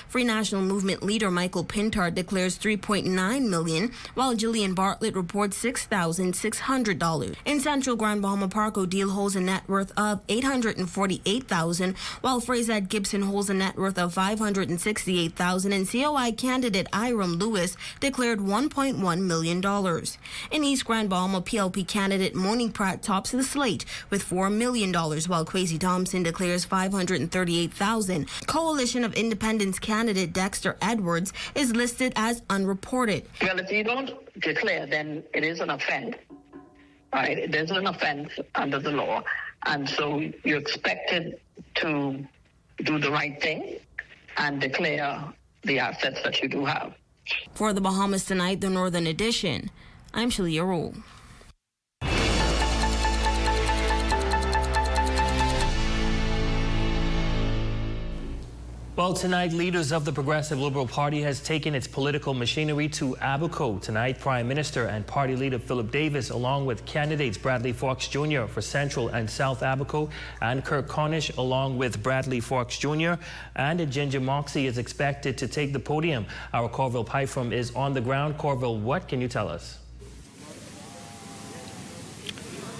Free National Movement leader Michael Pintard declares $3.9 million, while Jillian Bartlett reports $6,600. In Central Grand Bahama, Park O'Deal holds a net worth of $848,000, while Fraser Gibson holds a net worth of $568,000, and COI candidate Iram Lewis declared $1.1 million. In East Grand Bahama, PLP candidate Monique Pratt tops the slate with $4 million, while Kwesi Thompson declares $538,000. Coalition of Independence candidate Dexter Edwards is listed as unreported. Well, if you don't declare, then it is an offense. Right? It is an offense under the law. And so you're expected to do the right thing and declare the assets that you do have. For the Bahamas Tonight, the Northern Edition, I'm Shalia Rule. Well, tonight, leaders of the Progressive Liberal Party has taken its political machinery to Abaco. Tonight, Prime Minister and Party Leader Philip Davis, along with candidates Bradley Fox Jr. for Central and South Abaco and Kirk Cornish, along with Bradley Fox Jr. and Ginger Moxie, is expected to take the podium. Our Corville Pyfrom is on the ground. Corville, what can you tell us?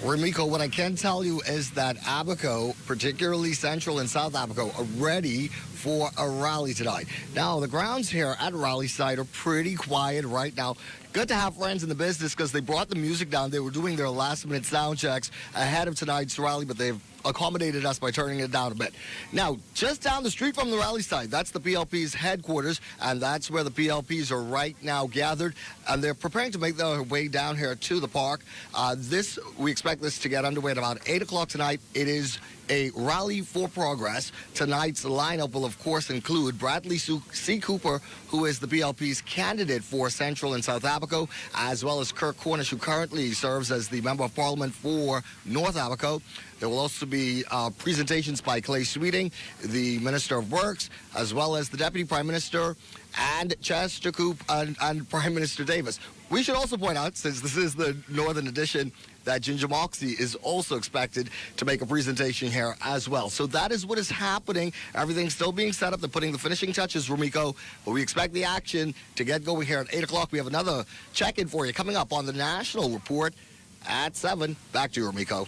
Remiko, what I can tell you is that Abaco, particularly Central and South Abaco, are ready for a rally tonight. Now, the grounds here at Rally Site are pretty quiet right now. Good to have friends in the business because they brought the music down. They were doing their last-minute sound checks ahead of tonight's rally, but they've accommodated us by turning it down a bit. Now, just down the street from the rally site, that's the PLP's headquarters, and that's where the PLPs are right now gathered, and they're preparing to make their way down here to the park. We expect this to get underway at about 8 o'clock tonight. It is a rally for progress. Tonight's lineup will, of course, include Bradley C. Cooper, who is the PLP's candidate for Central and South Abaco, as well as Kirk Cornish, who currently serves as the Member of Parliament for North Abaco. There will also be presentations by Clay Sweeting, the Minister of Works, as well as the Deputy Prime Minister and Chester Coop and Prime Minister Davis. We should also point out, since this is the Northern Edition, that Ginger Moxie is also expected to make a presentation here as well. So that is what is happening. Everything's still being set up. They're putting the finishing touches, Rumiko, but we expect the action to get going here at 8 o'clock. We have another check-in for you coming up on the National Report at 7. Back to you, Rumiko.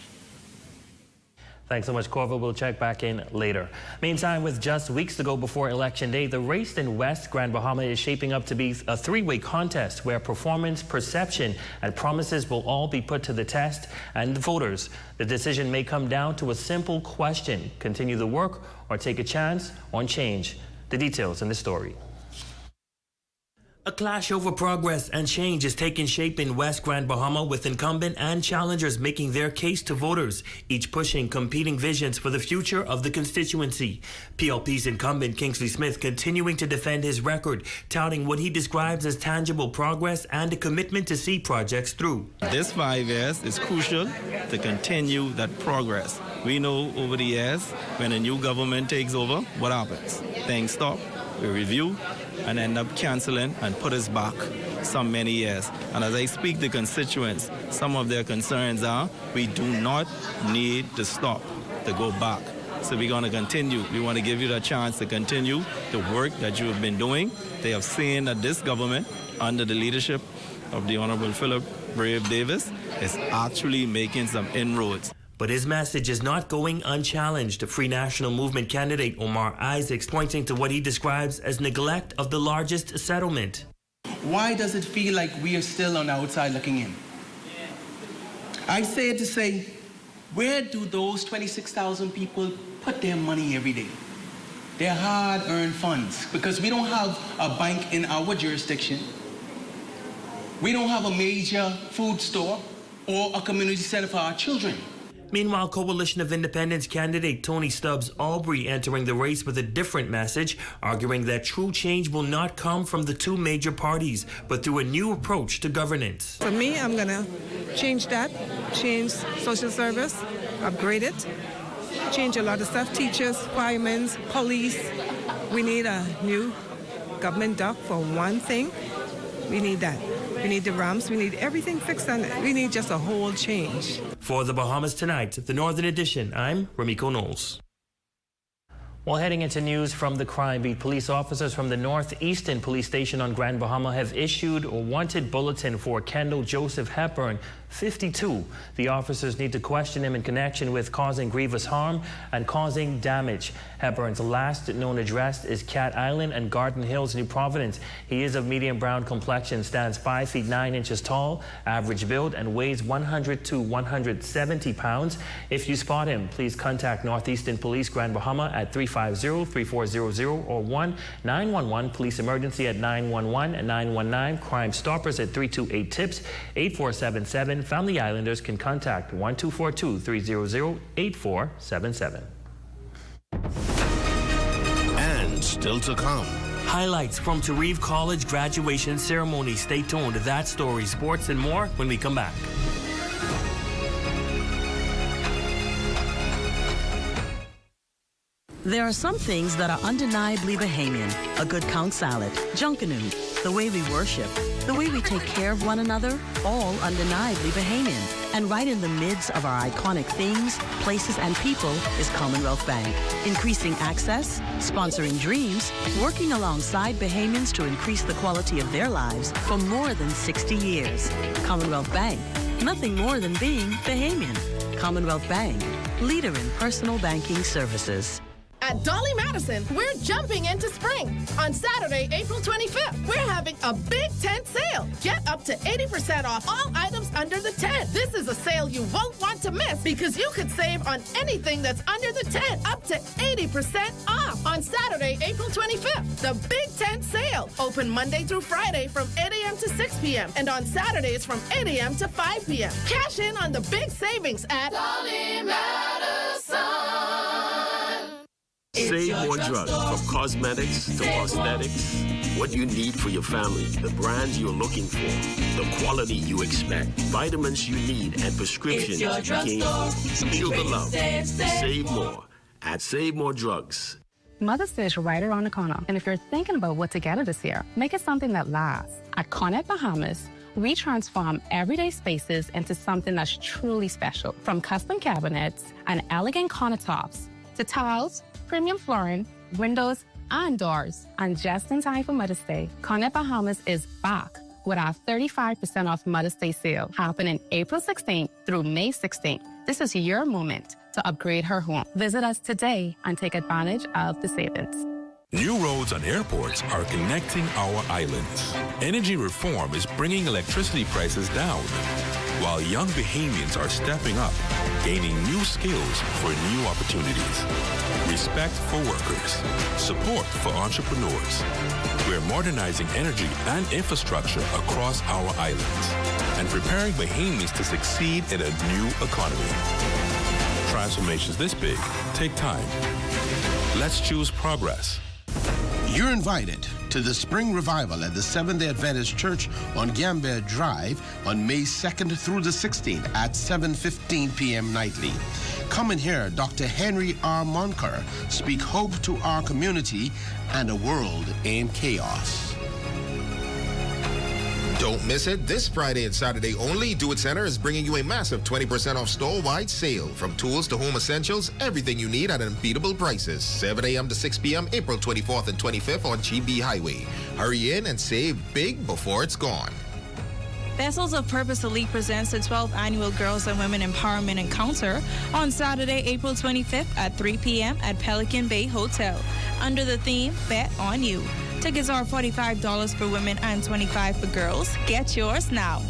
Thanks so much, Corville. We'll check back in later. Meantime, with just weeks to go before Election Day, the race in West Grand Bahama is shaping up to be a three-way contest where performance, perception, and promises will all be put to the test. And the voters, the decision may come down to a simple question: continue the work or take a chance on change. The details in the story. A clash over progress and change is taking shape in West Grand Bahama, with incumbent and challengers making their case to voters, each pushing competing visions for the future of the constituency. PLP's incumbent Kingsley Smith continuing to defend his record, touting what he describes as tangible progress and a commitment to see projects through. This 5 years is crucial to continue that progress. We know over the years, when a new government takes over, what happens? Things stop, we review, and end up cancelling and put us back some many years. And as I speak to constituents, some of their concerns are we do not need to stop, to go back. So we're going to continue. We want to give you the chance to continue the work that you have been doing. They have seen that this government, under the leadership of the Honorable Philip Brave Davis, is actually making some inroads. But his message is not going unchallenged. Free National Movement candidate Omar Isaacs pointing to what he describes as neglect of the largest settlement. Why does it feel like we are still on the outside looking in? I say it to say, where do those 26,000 people put their money every day? Their hard-earned funds, because we don't have a bank in our jurisdiction. We don't have a major food store or a community center for our children. Meanwhile, Coalition of Independence candidate Tony Stubbs Aubrey entering the race with a different message, arguing that true change will not come from the two major parties, but through a new approach to governance. For me, I'm going to change that, change social service, upgrade it, change a lot of stuff, teachers, firemen, police. We need a new government doc for one thing. We need that. We need the ramps. We need everything fixed, and we need just a whole change. For the Bahamas Tonight, the Northern Edition, I'm Ramiko Knowles. Well, heading into news from the crime beat, police officers from the Northeastern Police Station on Grand Bahama have issued a wanted bulletin for Kendall Joseph Hepburn, 52. The officers need to question him in connection with causing grievous harm and causing damage. Hepburn's last known address is Cat Island and Garden Hills, New Providence. He is of medium brown complexion, stands 5 feet 9 inches tall, average build, and weighs 100 to 170 pounds. If you spot him, please contact Northeastern Police Grand Bahama at 350-3400 or 1-911, police emergency at 911 and 919, Crime Stoppers at 328-TIPS, 8477. Family Islanders can contact 1242-300-8477. And still to come. Highlights from Tariv College graduation ceremony. Stay tuned to that story, sports, and more when we come back. There are some things that are undeniably Bahamian. A good count salad, junkanoo, the way we worship, the way we take care of one another, all undeniably Bahamian. And right in the midst of our iconic things, places, and people is Commonwealth Bank. Increasing access, sponsoring dreams, working alongside Bahamians to increase the quality of their lives for more than 60 years. Commonwealth Bank, nothing more than being Bahamian. Commonwealth Bank, leader in personal banking services. At Dolly Madison, we're jumping into spring. On Saturday, April 25th, we're having a big tent sale. Get up to 80% off all items under the tent. This is a sale you won't want to miss because you could save on anything that's under the tent, up to 80% off. On Saturday, April 25th, the big tent sale. Open Monday through Friday from 8 a.m. to 6 p.m. and on Saturdays from 8 a.m. to 5 p.m. Cash in on the big savings at Dolly Madison. Save more drugs, from cosmetics to prosthetics. What you need for your family, the brands you're looking for, the quality you expect, vitamins you need, and prescriptions you gain. Feel the love. Save more at Save More Drugs. Mother's Day is right around the corner, and if you're thinking about what to get her this year, make it something that lasts. At Grand Bahamas, we transform everyday spaces into something that's truly special. From custom cabinets and elegant countertops to tiles, premium flooring, windows, and doors. And just in time for Mother's Day, Grand Bahamas is back with our 35% off Mother's Day sale happening April 16th through May 16th. This is your moment to upgrade her home. Visit us today and take advantage of the savings. New roads and airports are connecting our islands. Energy reform is bringing electricity prices down, while young Bahamians are stepping up, gaining new skills for new opportunities. Respect for workers, support for entrepreneurs. We're modernizing energy and infrastructure across our islands and preparing Bahamians to succeed in a new economy. Transformations this big take time. Let's choose progress. You're invited to the Spring Revival at the Seventh-day Adventist Church on Gambia Drive on May 2nd through the 16th at 7:15 p.m. nightly. Come and hear Dr. Henry R. Monker speak hope to our community and a world in chaos. Don't miss it. This Friday and Saturday only, Do It Center is bringing you a massive 20% off store-wide sale. From tools to home essentials, everything you need at unbeatable prices. 7 a.m. to 6 p.m. April 24th and 25th on GB Highway. Hurry in and save big before it's gone. Vessels of Purpose Elite presents the 12th Annual Girls and Women Empowerment Encounter on Saturday, April 25th at 3 p.m. at Pelican Bay Hotel under the theme, Bet on You. Tickets are $45 for women and $25 for girls. Get yours now.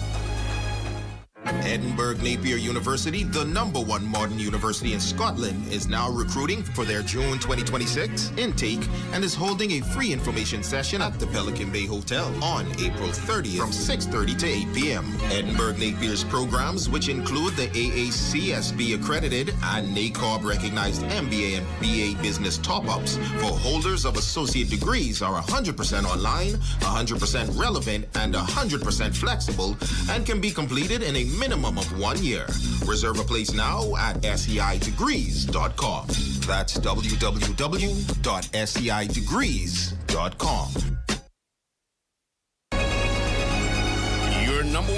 Edinburgh Napier University, the #1 modern university in Scotland, is now recruiting for their June 2026 intake and is holding a free information session at the Pelican Bay Hotel on April 30th from 6:30 to 8 p.m. Edinburgh Napier's programs, which include the AACSB accredited and NACOB recognized MBA and BA business top-ups for holders of associate degrees, are 100% online, 100% relevant, and 100% flexible, and can be completed in a minimum of 1 year. Reserve a place now at seidegrees.com. That's www.seidegrees.com.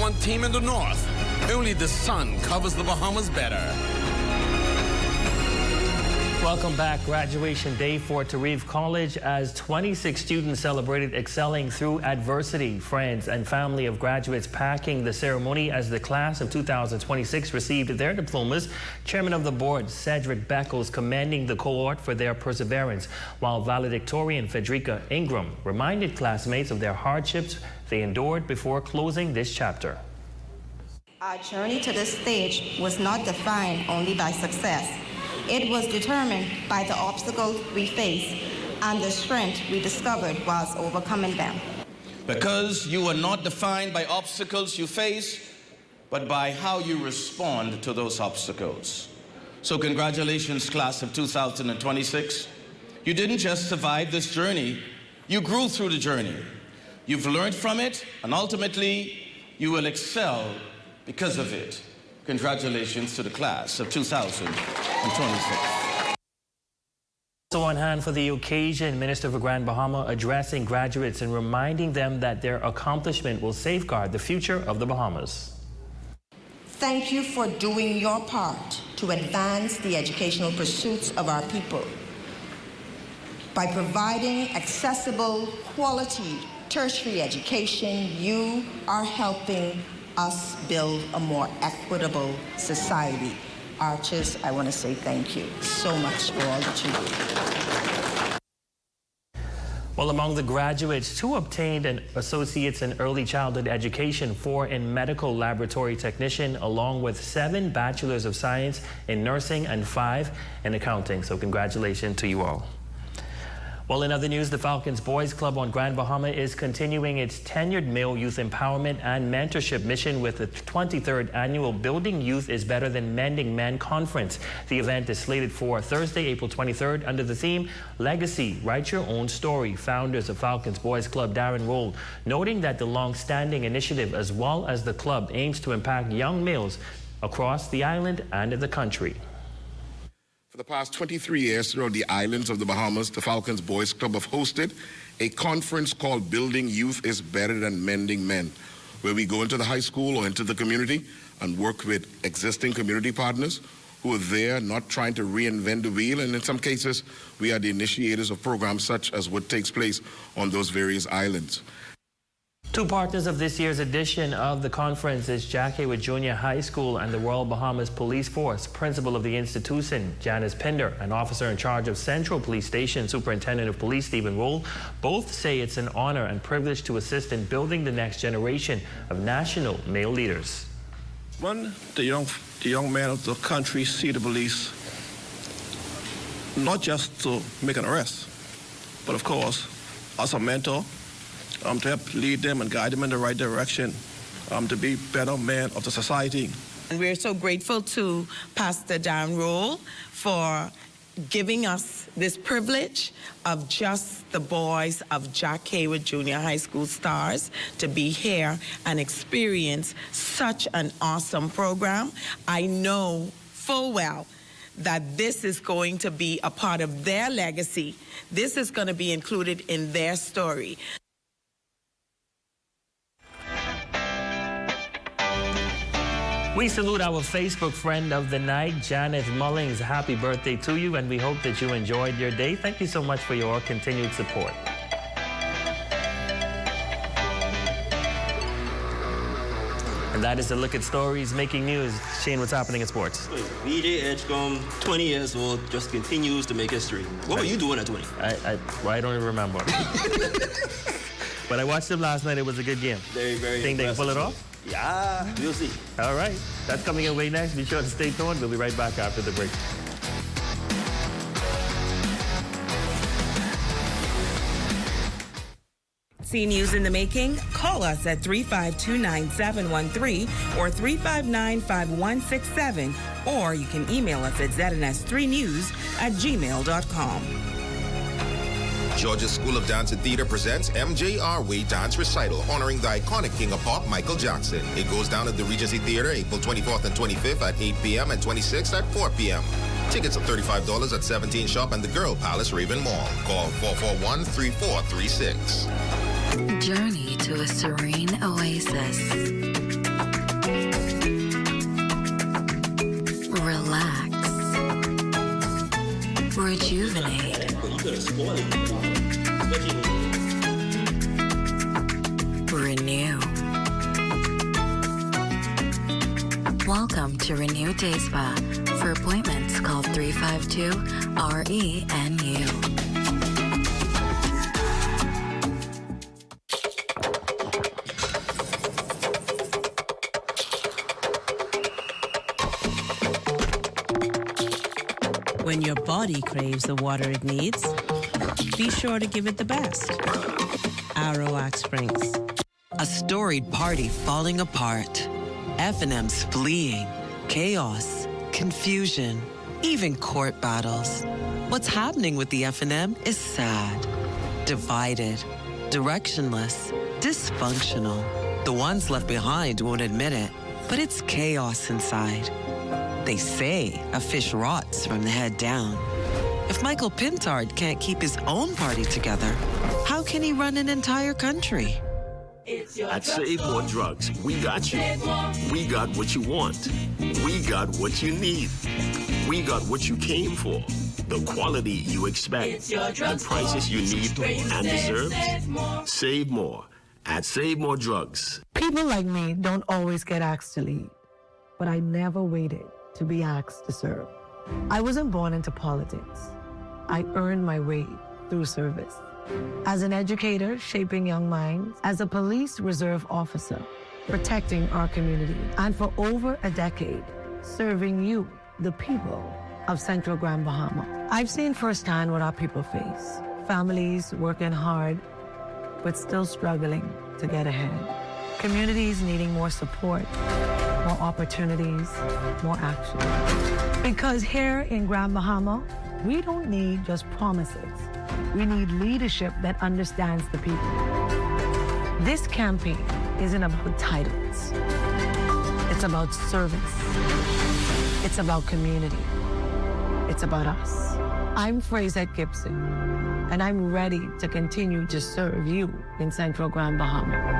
#1 team in the North. Only the sun covers the Bahamas better. Welcome back. Graduation day for Tariv College as 26 students celebrated excelling through adversity. Friends and family of graduates packing the ceremony as the class of 2026 received their diplomas. Chairman of the board, Cedric Beckles, commending the cohort for their perseverance, while valedictorian Federica Ingram reminded classmates of their hardships they endured before closing this chapter. Our journey to this stage was not defined only by success. It was determined by the obstacles we faced and the strength we discovered whilst overcoming them. Because you are not defined by obstacles you face, but by how you respond to those obstacles. So congratulations, class of 2026. You didn't just survive this journey, you grew through the journey. You've learned from it, and ultimately, you will excel because of it. Congratulations to the class of 2026. So on hand for the occasion, Minister for Grand Bahama addressing graduates and reminding them that their accomplishment will safeguard the future of the Bahamas. Thank you for doing your part to advance the educational pursuits of our people. By providing accessible, quality tertiary education, you are helping us build a more equitable society. Archers, I want to say thank you so much for all that you do. Well, among the graduates, 2 obtained an associate's in early childhood education, 4 in medical laboratory technician, along with 7 bachelors of science in nursing and 5 in accounting. So congratulations to you all. Well, in other news, the Falcons Boys Club on Grand Bahama is continuing its tenured male youth empowerment and mentorship mission with the 23rd annual Building Youth is Better Than Mending Men Conference. The event is slated for Thursday, April 23rd under the theme Legacy, Write Your Own Story. Founders of Falcons Boys Club, Darren Roll, noting that the long-standing initiative as well as the club aims to impact young males across the island and in the country. For the past 23 years throughout the islands of the Bahamas, the Falcons Boys Club have hosted a conference called Building Youth is Better Than Mending Men, where we go into the high school or into the community and work with existing community partners who are there not trying to reinvent the wheel. And in some cases, we are the initiators of programs such as what takes place on those various islands. 2 partners of this year's edition of the conference is Jack Hayward Junior High School and the Royal Bahamas Police Force. Principal of the institution, Janice Pinder, and officer in charge of Central Police Station, Superintendent of Police Stephen Roll, both say it's an honor and privilege to assist in building the next generation of national male leaders. When the young men of the country see the police, not just to make an arrest, but of course, as a mentor, to help lead them and guide them in the right direction, to be better men of the society. And we're so grateful to Pastor Darren Roll for giving us this privilege of just the boys of Jack Hayward Junior High School stars to be here and experience such an awesome program. I know full well that this is going to be a part of their legacy. This is going to be included in their story. We salute our Facebook friend of the night, Janet Mullings. Happy birthday to you, and we hope that you enjoyed your day. Thank you so much for your continued support. And that is a look at stories making news. Shane, what's happening in sports? VJ Edgecombe, 20 years old, just continues to make history. What were you doing at 20? I don't even remember. But I watched him last night. It was a good game. Very, very Think they can pull it off? Yeah, we'll see. All right. That's coming your way next. Be sure to stay tuned. We'll be right back after the break. See news in the making? Call us at 352-9713 or 359-5167, or you can email us at zns3news@gmail.com. Georgia School of Dance and Theater presents MJR Way Dance Recital, honoring the iconic King of Pop, Michael Jackson. It goes down at the Regency Theater April 24th and 25th at 8 p.m. and 26th at 4 p.m. Tickets are $35 at 17 Shop and the Girl Palace Raven Mall. Call 441-3436. Journey to a serene oasis. rejuvenate, renew. Welcome to Renew Day Spa. For appointments, call 352-RENU. When your body craves the water it needs, be sure to give it the best. Aroac Springs. A storied party falling apart. F&M's fleeing. Chaos. Confusion. Even court battles. What's happening with the F&M is sad. Divided. Directionless. Dysfunctional. The ones left behind won't admit it, but it's chaos inside. They say a fish rots from the head down. If Michael Pintard can't keep his own party together, how can he run an entire country? At Save More Drugs, we got you. We got what you want. We got what you need. We got what you came for. The quality you expect. The prices you need and deserve. Save more at Save More Drugs. People like me don't always get asked to lead, but I never waited to be asked to serve. I wasn't born into politics. I earned my way through service. As an educator, shaping young minds, as a police reserve officer, protecting our community, and for over a decade, serving you, the people of Central Grand Bahama. I've seen firsthand what our people face. Families working hard, but still struggling to get ahead. Communities needing more support, more opportunities, more action. Because here in Grand Bahama, we don't need just promises. We need leadership that understands the people. This campaign isn't about titles. It's about service. It's about community. It's about us. I'm Fraser Gibson, and I'm ready to continue to serve you in Central Grand Bahama.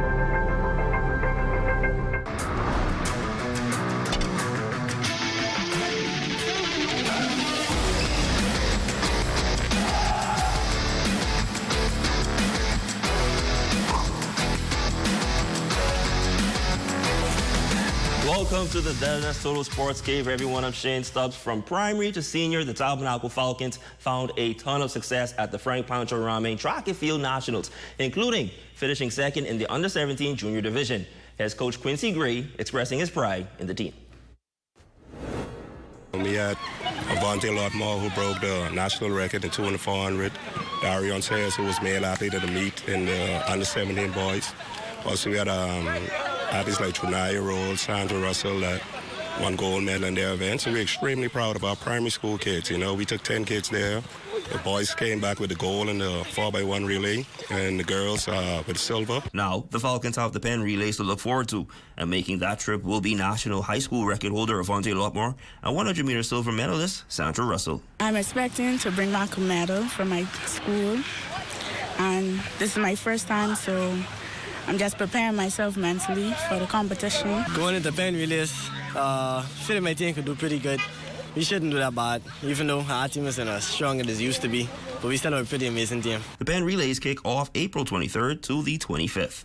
Welcome to the ZNS Total Sports Cave, everyone. I'm Shane Stubbs. From primary to senior, the Tabernacle Falcons found a ton of success at the Frank Pancho Ramen Track and Field Nationals, including finishing second in the Under-17 Junior Division. Head coach Quincy Gray expressing his pride in the team. We had Avante Lotmore, who broke the national record in 2 and 400. Darion Sayers, who was male athlete of the meet in the Under-17 boys. Also, we had athletes like Trunaya Roll, Sandra Russell that won gold medal in their events. And we're extremely proud of our primary school kids. You know, we took 10 kids there. The boys came back with the gold in the 4x1 relay, and the girls with silver. Now, the Falcons have the pen relays to look forward to, and making that trip will be national high school record holder Avante Lotmore and 100-meter silver medalist Sandra Russell. I'm expecting to bring back a medal from my school, and this is my first time, so I'm just preparing myself mentally for the competition. Going into pen relays, feeling my team could do pretty good. We shouldn't do that bad, even though our team isn't as strong as it used to be, but we still have a pretty amazing team. The pen relays kick off April 23rd to the 25th.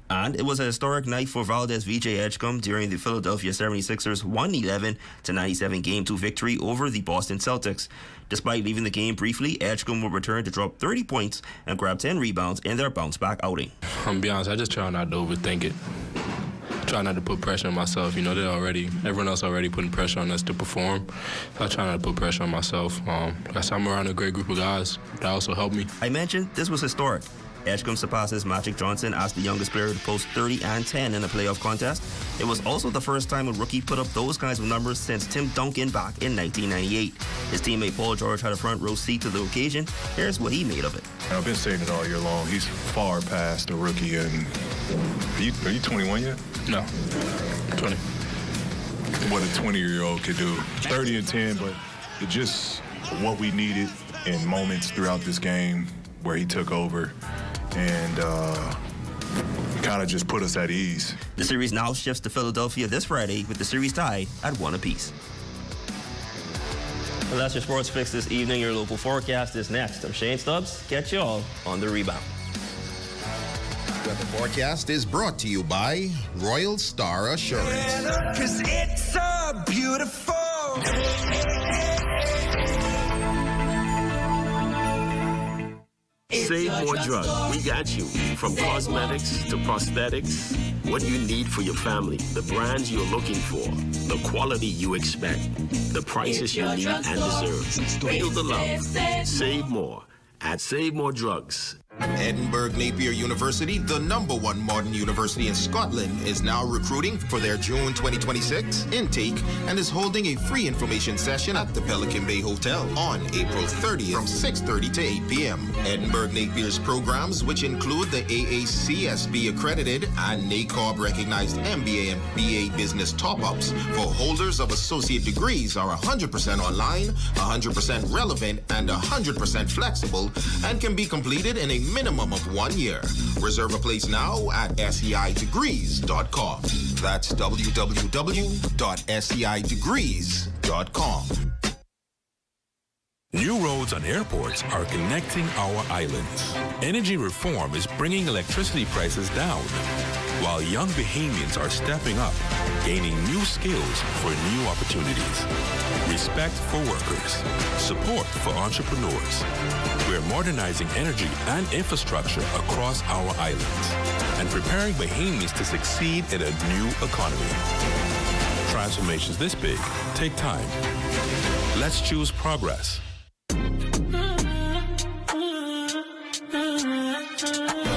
And it was a historic night for Valdez VJ Edgecombe during the Philadelphia 76ers 111-97 Game 2 victory over the Boston Celtics. Despite leaving the game briefly, Edgecombe will return to drop 30 points and grab 10 rebounds in their bounce-back outing. I'm gonna be honest, I just try not to overthink it. Try not to put pressure on myself. You know, everyone else already putting pressure on us to perform. So I try not to put pressure on myself. I'm around a great group of guys that also helped me. I mentioned this was historic. Edgecombe surpasses Magic Johnson as the youngest player to post 30 and 10 in a playoff contest. It was also the first time a rookie put up those kinds of numbers since Tim Duncan back in 1998. His teammate Paul George had a front row seat to the occasion. Here's what he made of it. I've been saying it all year long. He's far past a rookie. And are you 21 yet? No, 20. What a 20-year-old could do. 30 and 10, but just what we needed in moments throughout this game where he took over and kind of just put us at ease. The series now shifts to Philadelphia this Friday with the series tied at 1 apiece. Well, that's your sports fix this evening. Your local forecast is next. I'm Shane Stubbs. Catch you all on the rebound. The forecast is brought to you by Royal Star Assurance. 'Cause it's so beautiful. Save more drugs. We got you. From cosmetics to prosthetics. What you need for your family. The brands you're looking for. The quality you expect. The prices you need and deserve. Feel the love. Save more at Save More Drugs. Edinburgh Napier University, the #1 modern university in Scotland, is now recruiting for their June 2026 intake and is holding a free information session at the Pelican Bay Hotel on April 30th from 6:30 to 8 p.m. Edinburgh Napier's programs, which include the AACSB accredited and NACOB recognized MBA and BA business top-ups for holders of associate degrees, are 100% online, 100% relevant, and 100% flexible, and can be completed in a minimum of 1 year. Reserve a place now at seidegrees.com. That's www.seidegrees.com. New roads and airports are connecting our islands. Energy reform is bringing electricity prices down, while young Bahamians are stepping up, gaining new skills for new opportunities. Respect for workers. Support for entrepreneurs. We're modernizing energy and infrastructure across our islands and preparing Bahamians to succeed in a new economy. Transformations this big take time. Let's choose progress.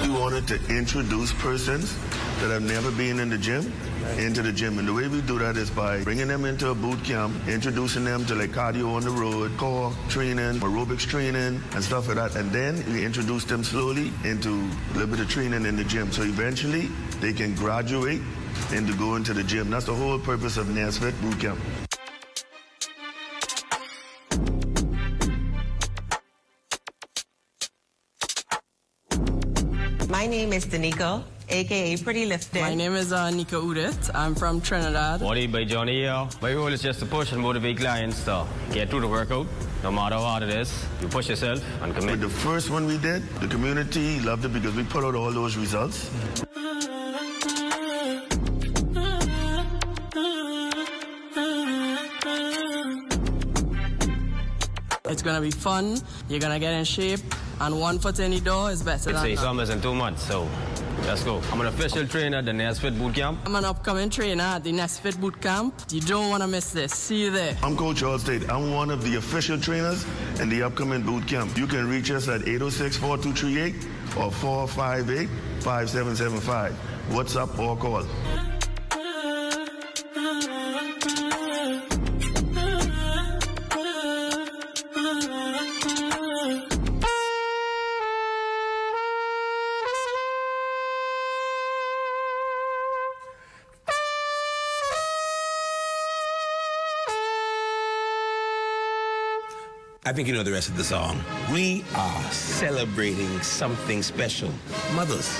We wanted to introduce persons that have never been in the gym into the gym. And the way we do that is by bringing them into a boot camp, introducing them to like cardio on the road, core training, aerobics training, and stuff like that. And then we introduce them slowly into a little bit of training in the gym. So eventually they can graduate into going to the gym. That's the whole purpose of NASFIT boot camp. My name is Danica, a.k.a. Pretty Lifted. My name is Nika Udit. I'm from Trinidad. Body by Johnny here. My role is just to push and motivate clients to get through the workout. No matter how hard it is, you push yourself and commit. With the first one we did, the community loved it because we put out all those results. It's going to be fun. You're going to get in shape. And 1 foot in the door is better than It's summers in 2 months, so let's go. I'm an official trainer at the NASFIT Boot Camp. I'm an upcoming trainer at the NASFIT Boot Camp. You don't want to miss this. See you there. I'm Coach Allstate. I'm one of the official trainers in the upcoming boot camp. You can reach us at 806-4238 or 458-5775. WhatsApp or call. I think you know the rest of the song. We are celebrating something special. Mothers.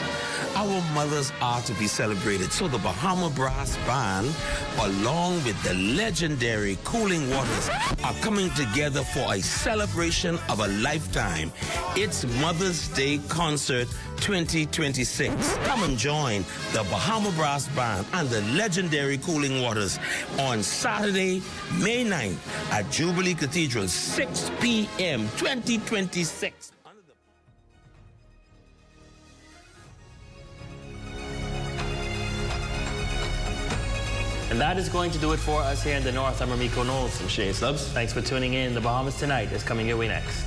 Our mothers are to be celebrated. So the Bahama Brass Band, along with the legendary Cooling Waters, are coming together for a celebration of a lifetime. It's Mother's Day Concert 2026. Come and join the Bahama Brass Band and the legendary Cooling Waters on Saturday, May 9th at Jubilee Cathedral, 6 p.m. 2026. And that is going to do it for us here in the North. I'm Ramiko Knowles from Shane Stubbs. Thanks for tuning in. The Bahamas Tonight is coming your way next.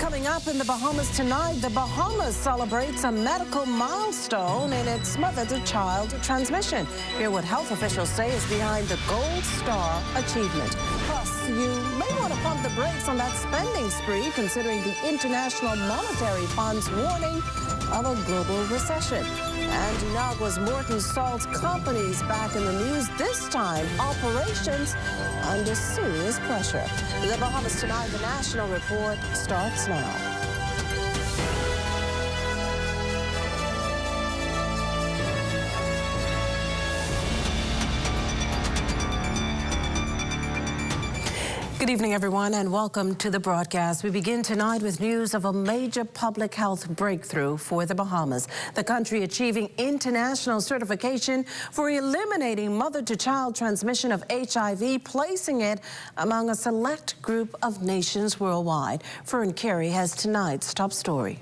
Coming up in the Bahamas tonight, the Bahamas celebrates a medical milestone in its mother-to-child transmission. Hear what health officials say is behind the Gold Star achievement. Plus, you may want to pump the brakes on that spending spree, considering the International Monetary Fund's warning of a global recession. And Inagua's Morton Salt Company's back in the news, this time operations under serious pressure. The Bahamas Tonight, the National Report starts now. Good evening, everyone, and welcome to the broadcast. We begin tonight with news of a major public health breakthrough for the Bahamas. The country achieving international certification for eliminating mother-to-child transmission of HIV, placing it among a select group of nations worldwide. Fern Carey has tonight's top story.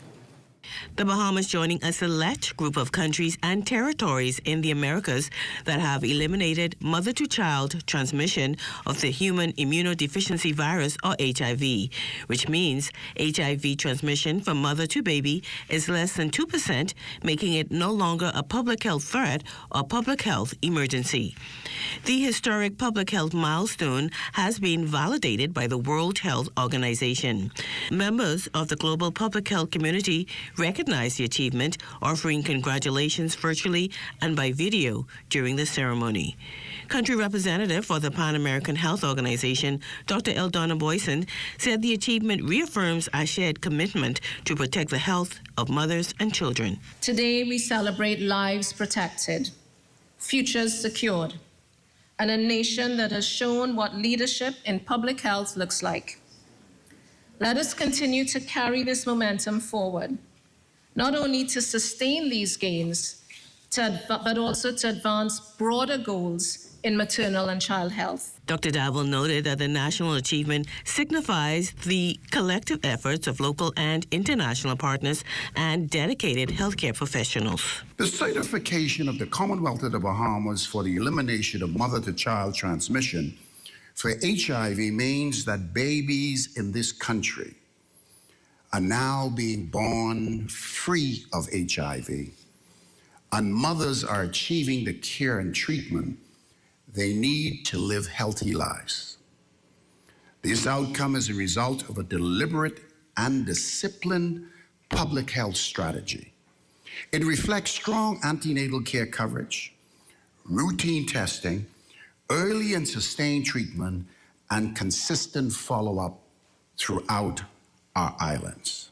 The Bahamas joining a select group of countries and territories in the Americas that have eliminated mother-to-child transmission of the human immunodeficiency virus, or HIV, which means HIV transmission from mother to baby is less than 2%, making it no longer a public health threat or public health emergency. The historic public health milestone has been validated by the World Health Organization. Members of the global public health community recognized the achievement, offering congratulations virtually and by video during the ceremony. Country representative for the Pan American Health Organization, Dr. Eldona Boyson, said the achievement reaffirms our shared commitment to protect the health of mothers and children. Today we celebrate lives protected, futures secured, and a nation that has shown what leadership in public health looks like. Let us continue to carry this momentum forward, not only to sustain these gains, but also to advance broader goals in maternal and child health. Dr. Davil noted that the national achievement signifies the collective efforts of local and international partners and dedicated healthcare professionals. The certification of the Commonwealth of the Bahamas for the elimination of mother-to-child transmission for HIV means that babies in this country are now being born free of HIV, and mothers are achieving the care and treatment they need to live healthy lives. This outcome is a result of a deliberate and disciplined public health strategy. It reflects strong antenatal care coverage, routine testing, early and sustained treatment, and consistent follow-up throughout our islands.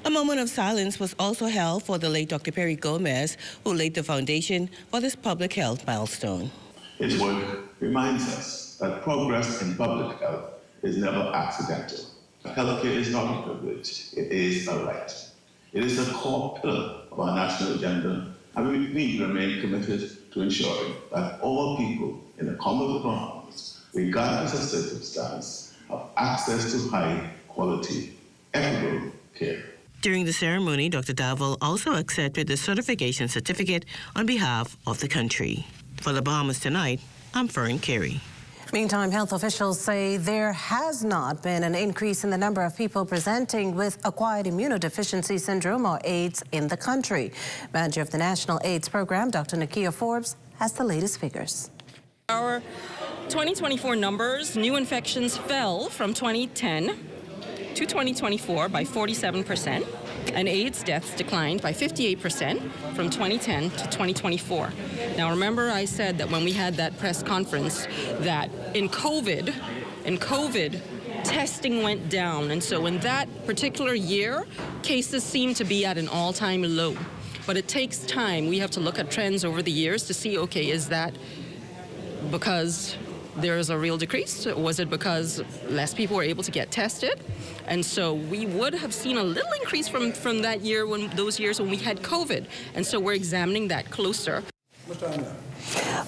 A moment of silence was also held for the late Dr. Perry Gomez, who laid the foundation for this public health milestone. His work reminds us that progress in public health is never accidental. Healthcare is not a privilege, it is a right. It is a core pillar of our national agenda, and we remain committed to ensuring that all people in the Commonwealth of the Bahamas, regardless of circumstance, have access to high-quality, equitable care. During the ceremony, Dr. Davil also accepted the certification certificate on behalf of the country. For the Bahamas Tonight, I'm Fern Carey. Meantime, health officials say there has not been an increase in the number of people presenting with acquired immunodeficiency syndrome, or AIDS, in the country. Manager of the National AIDS Program, Dr. Nakia Forbes, has the latest figures. Our 2024 numbers, new infections fell from 2010 to 2024 by 47%, and AIDS deaths declined by 58% from 2010 to 2024. Now remember, I said that when we had that press conference that in COVID, testing went down, and so in that particular year, cases seemed to be at an all-time low. But it takes time. We have to look at trends over the years to see, okay, is that because there is a real decrease? Was it because less people were able to get tested? And so we would have seen a little increase from that year, those years when we had COVID. And so we're examining that closer.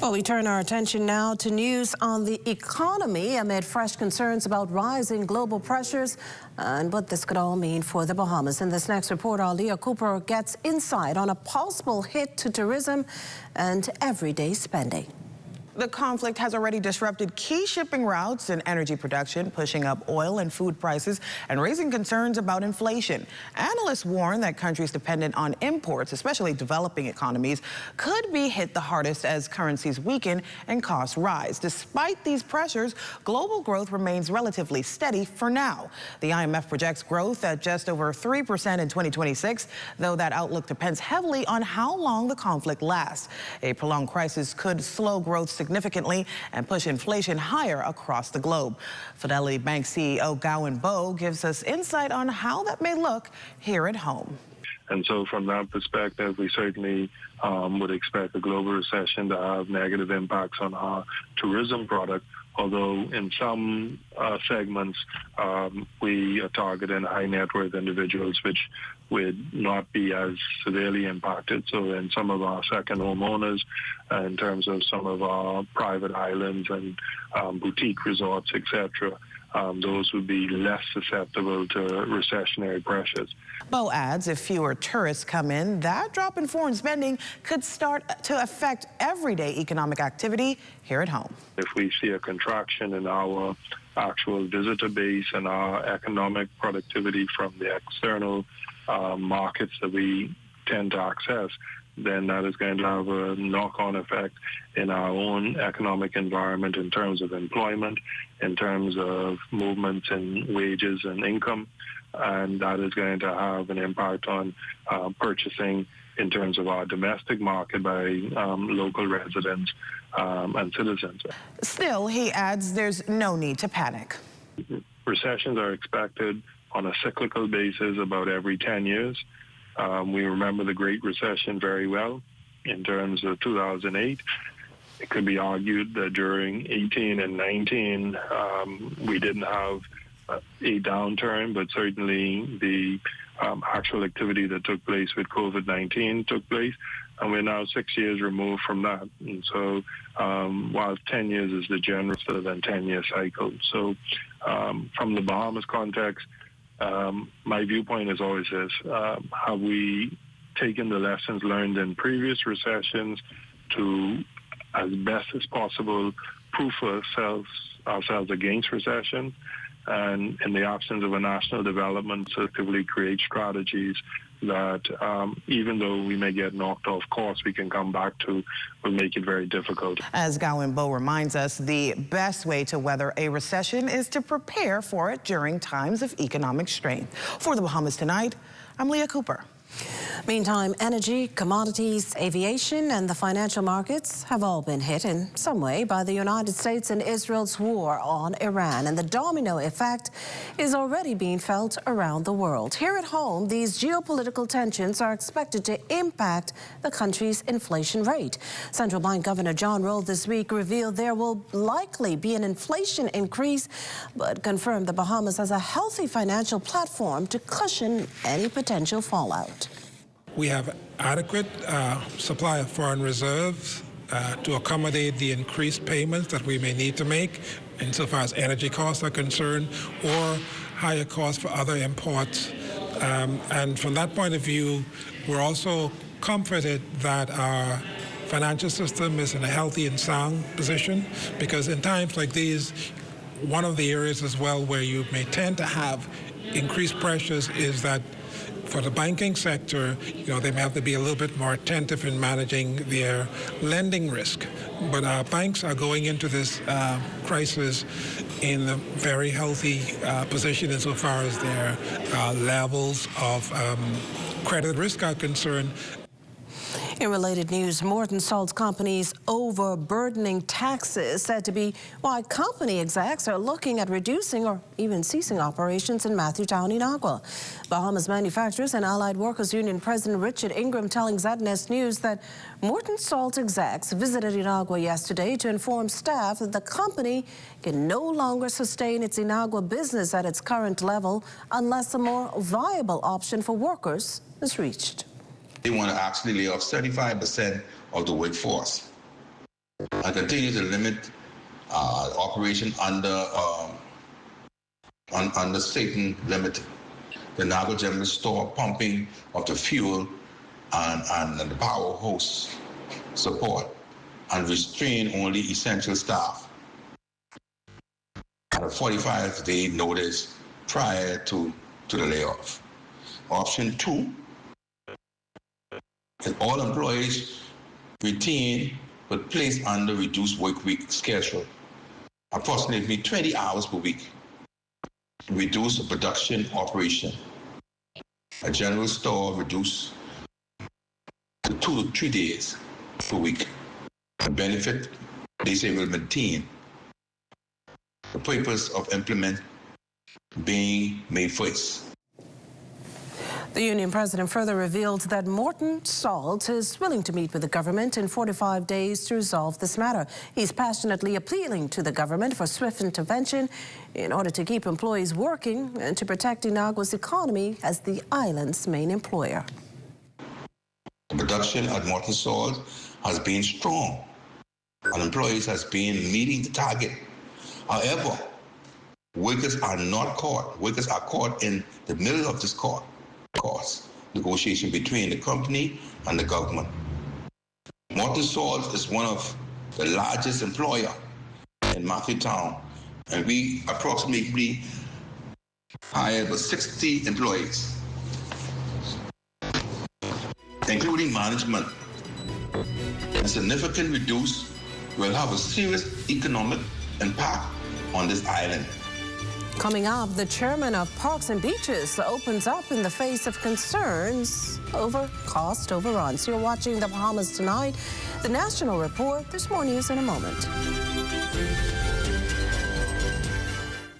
Well, we turn our attention now to news on the economy amid fresh concerns about rising global pressures and what this could all mean for the Bahamas. In this next report, our Leah Cooper gets insight on a possible hit to tourism and everyday spending. The conflict has already disrupted key shipping routes and energy production, pushing up oil and food prices and raising concerns about inflation. Analysts warn that countries dependent on imports, especially developing economies, could be hit the hardest as currencies weaken and costs rise. Despite these pressures, global growth remains relatively steady for now. The IMF projects growth at just over 3% in 2026, though that outlook depends heavily on how long the conflict lasts. A prolonged crisis could slow growth significantly and push inflation higher across the globe. Fidelity Bank CEO Gowan Bowe gives us insight on how that may look here at home. And so from that perspective, we certainly would expect the global recession to have negative impacts on our tourism product although in some segments we are targeting high net worth individuals, which would not be as severely impacted. So in some of our second homeowners, in terms of some of our private islands and boutique resorts, etc., those would be less susceptible to recessionary pressures. Bo adds if fewer tourists come in, that drop in foreign spending could start to affect everyday economic activity here at home. If we see a contraction in our actual visitor base and our economic productivity from the external markets that we tend to access, then that is going to have a knock-on effect in our own economic environment in terms of employment, in terms of movements in wages and income, and that is going to have an impact on purchasing in terms of our domestic market by local residents and citizens. Still, he adds there's no need to panic. Recessions are expected on a cyclical basis about every 10 years. We remember the Great Recession very well in terms of 2008. It could be argued that during 18 and 19, we didn't have a downturn, but certainly the actual activity that took place with COVID-19 took place, and we're now 6 years removed from that. And so while 10 years is the general sort of 10-year cycle. So from the Bahamas context, my viewpoint is always this: have we taken the lessons learned in previous recessions to, as best as possible, proof ourselves against recession, and in the absence of a national development, actively create strategies that even though we may get knocked off course, we can come back to, will make it very difficult. As Gowan Bo reminds us, the best way to weather a recession is to prepare for it during times of economic strain. For the Bahamas Tonight, I'm Leah Cooper. Meantime, energy, commodities, aviation, and the financial markets have all been hit in some way by the United States and Israel's war on Iran, and the domino effect is already being felt around the world. Here at home, these geopolitical tensions are expected to impact the country's inflation rate. Central Bank Governor John Roll this week revealed there will likely be an inflation increase, but confirmed the Bahamas has a healthy financial platform to cushion any potential fallout. We have adequate supply of foreign reserves to accommodate the increased payments that we may need to make insofar as energy costs are concerned, or higher costs for other imports. And from that point of view, we're also comforted that our financial system is in a healthy and sound position, because in times like these, one of the areas as well where you may tend to have increased pressures is that for the banking sector, they may have to be a little bit more attentive in managing their lending risk. But our banks are going into this crisis in a very healthy position insofar as their levels of credit risk are concerned. In related news, Morton Salt Company's overburdening taxes said to be why company execs are looking at reducing or even ceasing operations in Matthewtown, Inagua. Bahamas Manufacturers and Allied Workers Union President Richard Ingram telling ZNS News that Morton Salt execs visited Inagua yesterday to inform staff that the company can no longer sustain its Inagua business at its current level unless a more viable option for workers is reached. They want to actually lay off 35% of the workforce and continue to limit operation under certain limit. The Nago General Store pumping of the fuel and the power hose support, and restrain only essential staff at a 45-day notice prior to the layoff. Option 2, that all employees retained but placed under reduced work week schedule, approximately 20 hours per week, reduce the production operation. A general store reduced to 2 to 3 days per week. The benefit, they say, will maintain. The purpose of implement being made first. The union president further revealed that Morton Salt is willing to meet with the government in 45 days to resolve this matter. He's passionately appealing to the government for swift intervention in order to keep employees working and to protect Inagua's economy as the island's main employer. The production at Morton Salt has been strong, and employees has been meeting the target. However, workers are not caught. Workers are caught in the middle of this course negotiation between the company and the government. Morton Salt is one of the largest employer in Matthewtown, and we approximately hired 60 employees, including management. A significant reduce will have a serious economic impact on this island. Coming up, the chairman of Parks and Beaches opens up in the face of concerns over cost overruns. You're watching the Bahamas Tonight, the National Report. There's more news in a moment.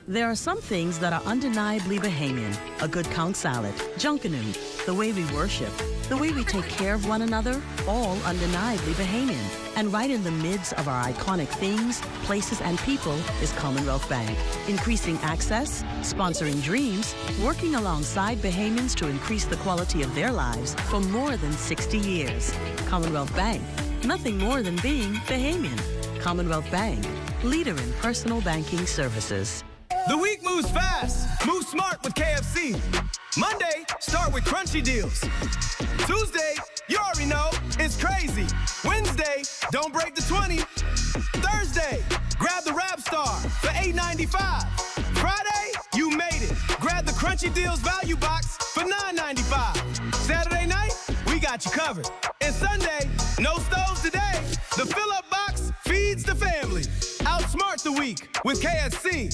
There are some things that are undeniably Bahamian. A good count salad, junkanoo, the way we worship, the way we take care of one another, all undeniably Bahamian. And right in the midst of our iconic things, places, and people is Commonwealth Bank. Increasing access, sponsoring dreams, working alongside Bahamians to increase the quality of their lives for more than 60 years. Commonwealth Bank, nothing more than being Bahamian. Commonwealth Bank, leader in personal banking services. The week moves fast. Move smart with KFC. Monday, start with crunchy deals. Tuesday, you already know, it's crazy. Wednesday, don't break the 20. Thursday, grab the Rap Star for $8.95. Friday, you made it. Grab the Crunchy Deals Value Box for $9.95. Saturday night, we got you covered. And Sunday, no stoves today. The fill-up box feeds the family. Outsmart the week with KFC.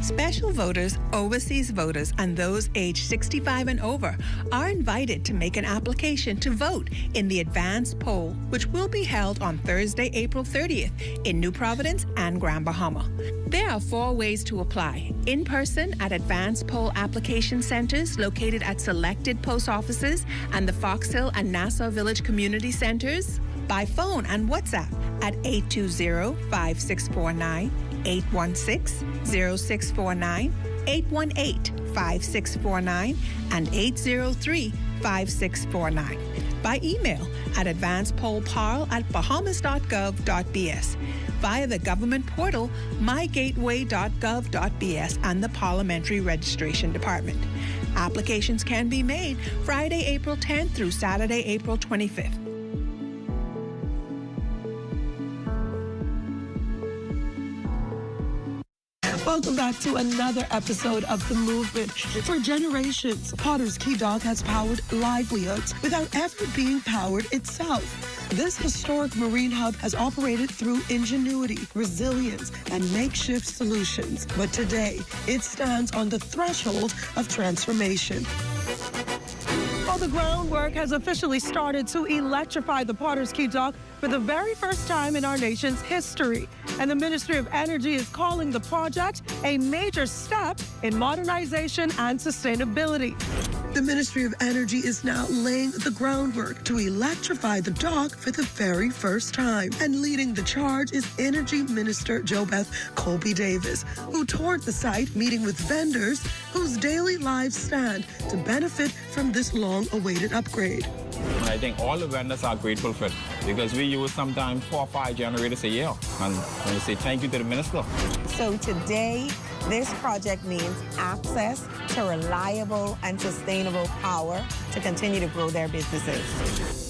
Special voters, overseas voters, and those aged 65 and over are invited to make an application to vote in the advanced poll, which will be held on Thursday, April 30th in New Providence and Grand Bahama. There are 4 ways to apply: in person at advanced poll application centers located at selected post offices and the Fox Hill and Nassau Village community centers, by phone and WhatsApp at 820-5649, 816-0649, 818-5649, and 803-5649. By email at advancepollparl@bahamas.gov.bs, via the government portal mygateway.gov.bs and the Parliamentary Registration Department. Applications can be made Friday, April 10th through Saturday, April 25th. Welcome back to another episode of The Movement. For generations, Potter's Key Dock has powered livelihoods without ever being powered itself. This historic marine hub has operated through ingenuity, resilience, and makeshift solutions. But today, it stands on the threshold of transformation. Well, the groundwork has officially started to electrify the Potter's Key Dock for the very first time in our nation's history. And the Ministry of Energy is calling the project a major step in modernization and sustainability. The Ministry of Energy is now laying the groundwork to electrify the dock for the very first time. And leading the charge is Energy Minister JoBeth Colby Davis, who toured the site, meeting with vendors whose daily lives stand to benefit from this long-awaited upgrade. I think all the vendors are grateful for it because we use sometimes 4 or 5 generators a year. And we say thank you to the minister. So today, this project means access to reliable and sustainable power to continue to grow their businesses.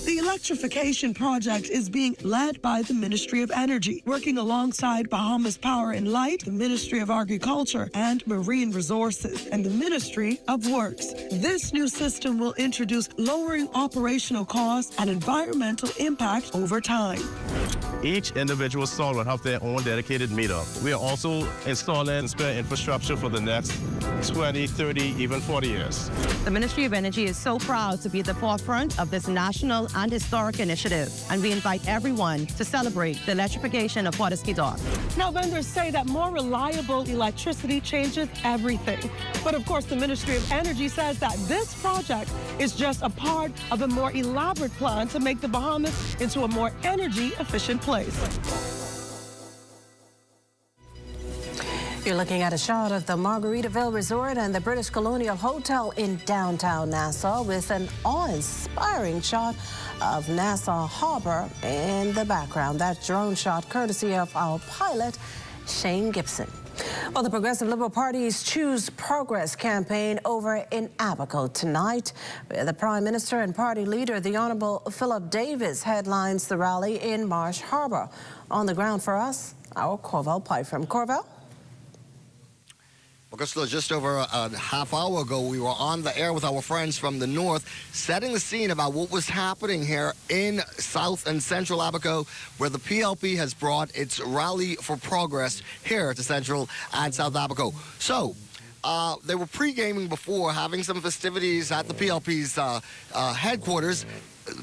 The electrification project is being led by the Ministry of Energy, working alongside Bahamas Power and Light, the Ministry of Agriculture and Marine Resources, and the Ministry of Works. This new system will introduce lowering operational costs and environmental impact over time. Each individual stall will have their own dedicated meter. We are also installing spare infrastructure for the next 20, 30, even 40 years. The Ministry of Energy is so proud to be at the forefront of this national and historic initiative, and we invite everyone to celebrate the electrification of Fortescue Dock. Now, vendors say that more reliable electricity changes everything. But of course, the Ministry of Energy says that this project is just a part of a more elaborate plan to make the Bahamas into a more energy-efficient place. You're looking at a shot of the Margaritaville Resort and the British Colonial Hotel in downtown Nassau with an awe-inspiring shot of Nassau Harbor in the background. That drone shot courtesy of our pilot, Shane Gibson. Well, the Progressive Liberal Party's Choose Progress campaign over in Abaco tonight, where the Prime Minister and party leader, the Honourable Philip Davis, headlines the rally in Marsh Harbour. On the ground for us, our Corval Pye from Corval. Well, just over a half hour ago, we were on the air with our friends from the north, setting the scene about what was happening here in South and Central Abaco, where the PLP has brought its Rally for Progress here to Central and South Abaco. So, they were pre-gaming before, having some festivities at the PLP's headquarters.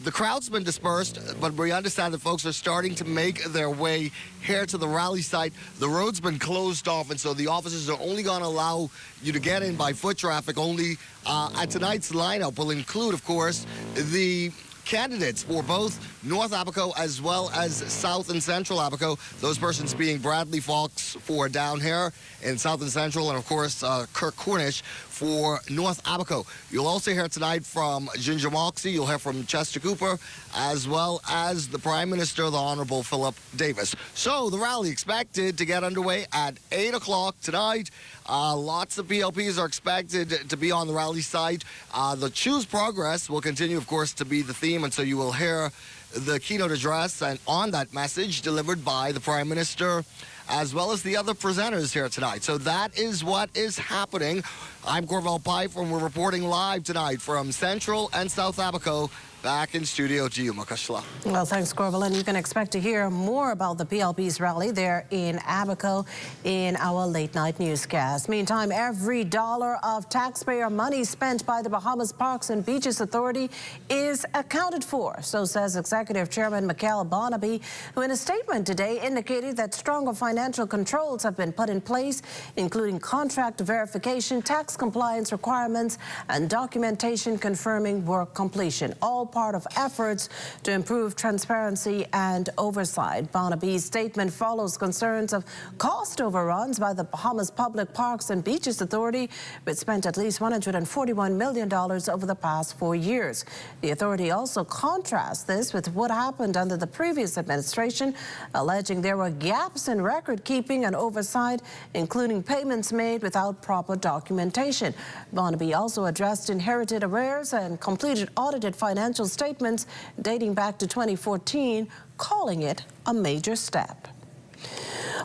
The crowd's been dispersed, but we understand that folks are starting to make their way here to the rally site. The road's been closed off, and so the officers are only going to allow you to get in by foot traffic only. And tonight's lineup will include, of course, the candidates for both North Abaco as well as South and Central Abaco. Those persons being Bradley Fox for down here in South and Central, and of course Kirk Cornish for North Abaco. You'll also hear tonight from Ginger Moxie. You'll hear from Chester Cooper, as well as the Prime Minister, the Honourable Philip Davis. So the rally expected to get underway at 8 o'clock tonight. Lots of PLPs are expected to be on the rally site. The Choose Progress will continue, of course, to be the theme, and so you will hear the keynote address and on that message delivered by the Prime Minister, as well as the other presenters here tonight. So that is what is happening. I'm Corval Pye, and we're reporting live tonight from Central and South Abaco. Back in studio to you, Makashla. Well, thanks, Corval. And you can expect to hear more about the PLP's rally there in Abaco in our late-night newscast. Meantime, every dollar of taxpayer money spent by the Bahamas Parks and Beaches Authority is accounted for, so says Executive Chairman Michael Barnaby, who in a statement today indicated that stronger financial controls have been put in place, including contract verification, tax compliance requirements, and documentation confirming work completion. All part of efforts to improve transparency and oversight. Barnaby's statement follows concerns of cost overruns by the Bahamas Public Parks and Beaches Authority, which spent at least $141 million over the past 4 years. The authority also contrasts this with what happened under the previous administration, alleging there were gaps in record keeping and oversight, including payments made without proper documentation. Barnaby also addressed inherited arrears and completed audited financial statements dating back to 2014, calling it a major step.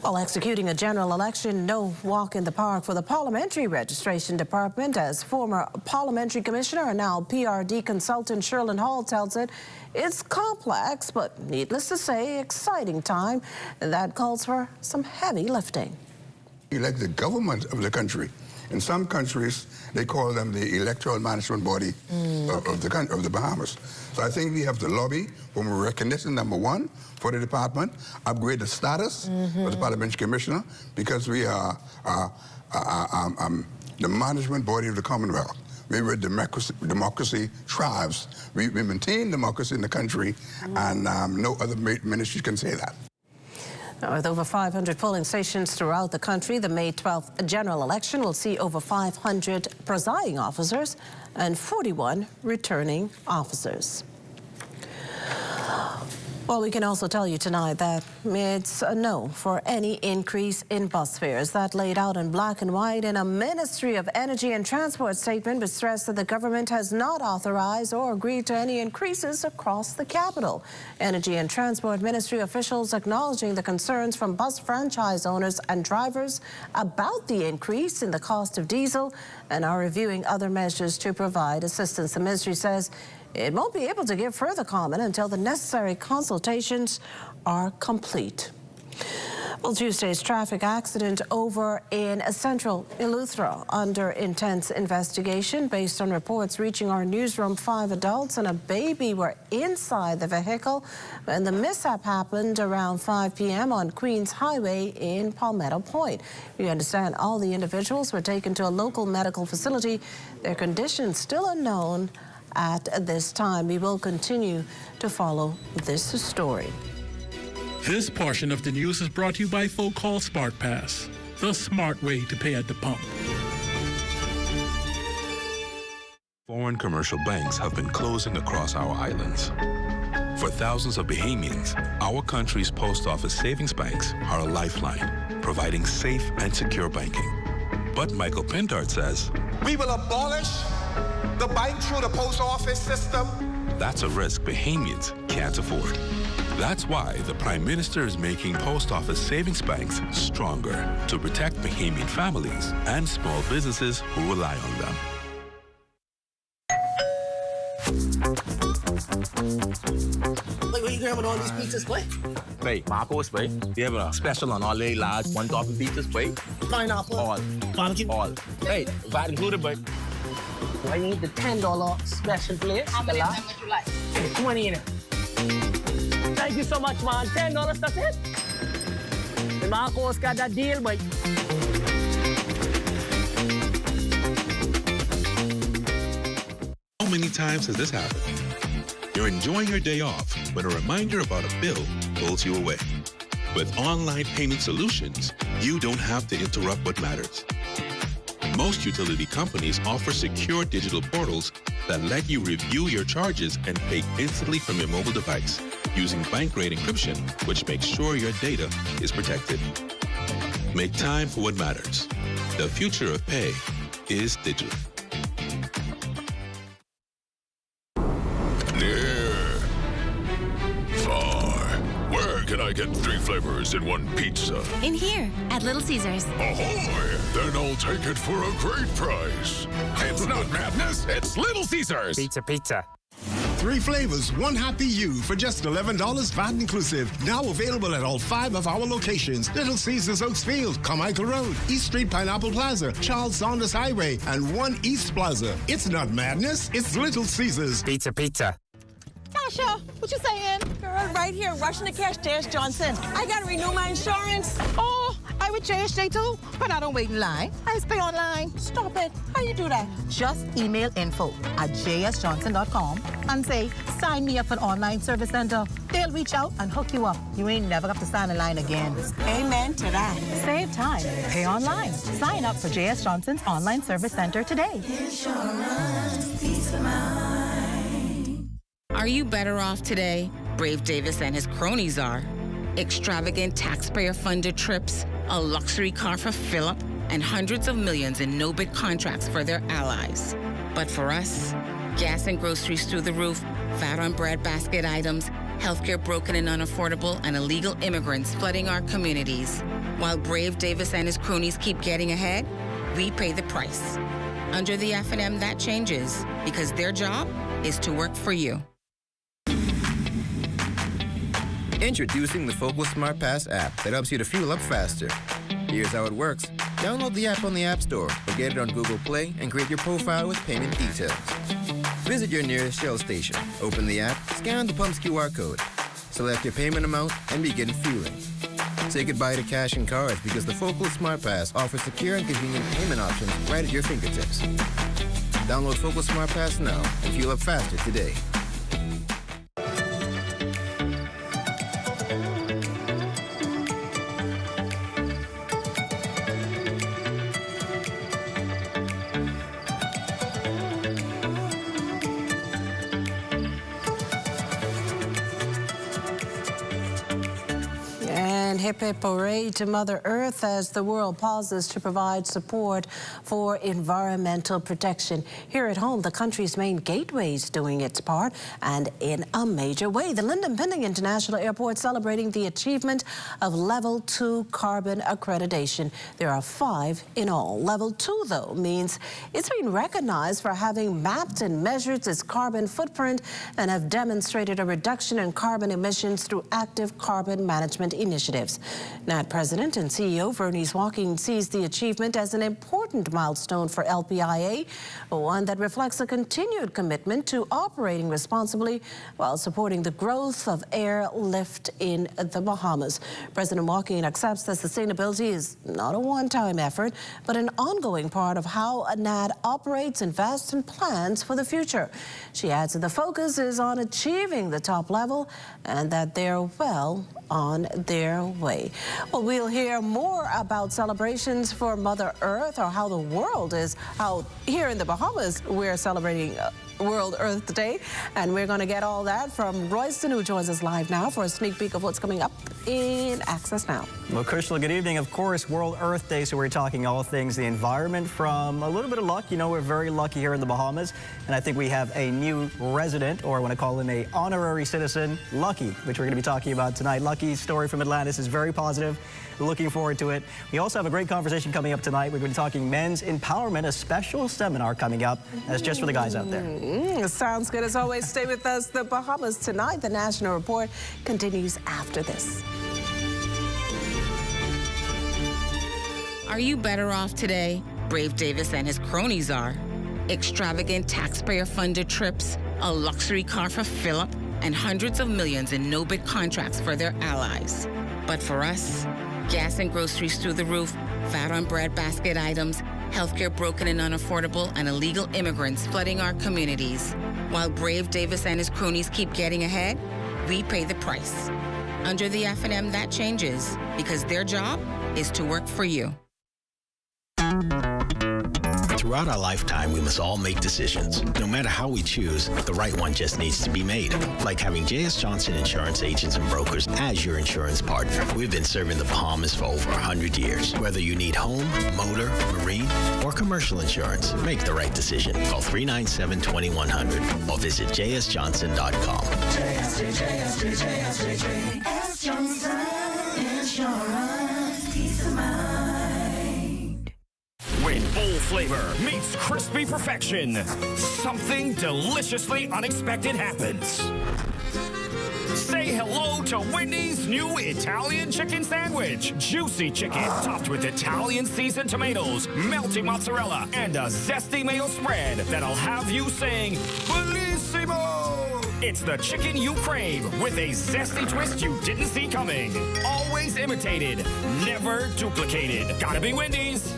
While executing a general election, no walk in the park for the Parliamentary Registration Department, as former Parliamentary Commissioner and now PRD consultant Sherlyn Hall tells it. It's complex, but needless to say, exciting time that calls for some heavy lifting. Elect the government of the country. In some countries, they call them the electoral management body of the Bahamas. So I think we have to lobby for more recognition, number one, for the department, upgrade the status of the Parliamentary Commissioner, because we are the management body of the Commonwealth. Where democracy thrives. We maintain democracy in the country, and no other ministry can say that. With over 500 polling stations throughout the country, the May 12th general election will see over 500 presiding officers and 41 returning officers. Well, we can also tell you tonight that it's a no for any increase in bus fares. That laid out in black and white in a Ministry of Energy and Transport statement, which stressed that the government has not authorized or agreed to any increases across the capital. Energy and Transport Ministry officials acknowledging the concerns from bus franchise owners and drivers about the increase in the cost of diesel and are reviewing other measures to provide assistance. The ministry says it won't be able to give further comment until the necessary consultations are complete. Well, Tuesday's traffic accident over in central Eleuthera under intense investigation. Based on reports reaching our newsroom, 5 adults and a baby were inside the vehicle when the mishap happened around 5 p.m. on Queens Highway in Palmetto Point. We understand all the individuals were taken to a local medical facility. Their conditions still unknown at this time. We will continue to follow this story. This portion of the news is brought to you by Folk Call Smart Pass, the smart way to pay at the pump. Foreign commercial banks have been closing across our islands. For thousands of Bahamians, our country's post office savings banks are a lifeline, providing safe and secure banking. But Michael Pintard says, we will abolish the bank through the post office system. That's a risk Bahamians can't afford. That's why the Prime Minister is making post office savings banks stronger to protect Bahamian families and small businesses who rely on them. Wait, where you grabbing all these pizzas, boy? Wait, Marcos, wait. We have a special on all the large 1 topping pizzas, wait. Pineapple. All. Barbecue. All. Hey, that included, boy. I need the $10 special plate. How many would you like? 20 in it. Thank you so much, man. $10, that's it. The Marcos got that deal, boy. How many times has this happened? You're enjoying your day off, but a reminder about a bill pulls you away. With online payment solutions, you don't have to interrupt what matters. Most utility companies offer secure digital portals that let you review your charges and pay instantly from your mobile device using bank-grade encryption, which makes sure your data is protected. Make time for what matters. The future of pay is digital. Near. Far. Where can I get 3 flavors in one pizza? In here, at Little Caesars. Ahoy! Then I'll take it for a great price. It's not madness, it's Little Caesars. Pizza, pizza. 3 flavors, 1 happy you for just $11 VAT inclusive. Now available at all 5 of our locations. Little Caesars Oaksfield, Carmichael Road, East Street Pineapple Plaza, Charles Saunders Highway, and 1 East Plaza. It's not madness, it's Little Caesars. Pizza, pizza. Tasha, what you saying? Girl, right here, rushing the cash, J.S. Johnson. I gotta renew my insurance. Oh, I with JSJ too, but I don't wait in line. I just pay online. Stop it. How you do that? Just email info@jsjohnson.com and say, sign me up for an online service center. They'll reach out and hook you up. You ain't never got to stand in line again. Amen to that. Save time. Pay online. Sign up for J.S. Johnson's online service center today. Insurance, peace of mind. Are you better off today? Brave Davis and his cronies are. Extravagant taxpayer-funded trips, a luxury car for Philip, and hundreds of millions in no-bid contracts for their allies. But for us, gas and groceries through the roof, VAT on bread basket items, healthcare broken and unaffordable, and illegal immigrants flooding our communities. While Brave Davis and his cronies keep getting ahead, we pay the price. Under the F&M, that changes, because their job is to work for you. Introducing the Focal Smart Pass app that helps you to fuel up faster. Here's how it works. Download the app on the App Store or get it on Google Play and create your profile with payment details. Visit your nearest Shell station, open the app, scan the pump's QR code, select your payment amount, and begin fueling. Say goodbye to cash and cards because the Focal Smart Pass offers secure and convenient payment options right at your fingertips. Download Focal Smart Pass now and fuel up faster today. Hip hip hooray to Mother Earth as the world pauses to provide support for environmental protection. Here at home, the country's main gateway is doing its part, and in a major way. The Lyndon Pinning International Airport celebrating the achievement of Level 2 carbon accreditation. There are 5 in all. Level 2, though, means it's been recognized for having mapped and measured its carbon footprint and have demonstrated a reduction in carbon emissions through active carbon management initiatives. initiatives. NAD President and CEO Vernice Walking sees the achievement as an important milestone for LPIA, one that reflects a continued commitment to operating responsibly while supporting the growth of airlift in the Bahamas. President Walking accepts that sustainability is not a one-time effort, but an ongoing part of how NAD operates, invests, and plans for the future. She adds that the focus is on achieving the top level and that they're well on their way. Well, we'll hear more about celebrations for Mother Earth, or how the world is, how here in the Bahamas we're celebrating World Earth Day, and we're going to get all that from Royston, who joins us live now for a sneak peek of what's coming up in Access Now. Well, Crystal, good evening. Of course, World Earth Day, so we're talking all things the environment, from a little bit of luck. You know, we're very lucky here in the Bahamas, and I think we have a new resident, or I want to call him a honorary citizen, Lucky, which we're going to be talking about tonight. Lucky's story from Atlantis is very positive. Looking forward to it. We also have a great conversation coming up tonight. We're going to be talking men's empowerment, a special seminar coming up. That's just for the guys out there. Sounds good. As always, stay with us. The Bahamas Tonight, the National Report, continues after this. Are you better off today? Brave Davis and his cronies are. Extravagant taxpayer-funded trips, a luxury car for Philip, and hundreds of millions in no-bid contracts for their allies. But for us, gas and groceries through the roof, fat on bread basket items, healthcare broken and unaffordable, and illegal immigrants flooding our communities. While Brave Davis and his cronies keep getting ahead, we pay the price. Under the F&M, that changes, because their job is to work for you. Throughout our lifetime, we must all make decisions. No matter how we choose, the right one just needs to be made. Like having J.S. Johnson Insurance Agents and Brokers as your insurance partner. We've been serving the Bahamas for over 100 years. Whether you need home, motor, marine, or commercial insurance, make the right decision. Call 397-2100 or visit jsjohnson.com. JS Johnson Insurance, peace of mind. When bold flavor meets crispy perfection, something deliciously unexpected happens. Say hello to Wendy's new Italian chicken sandwich. Juicy chicken topped with Italian seasoned tomatoes, melty mozzarella, and a zesty mayo spread that'll have you saying, Bellissimo! It's the chicken you crave with a zesty twist you didn't see coming. Always imitated, never duplicated. Gotta be Wendy's.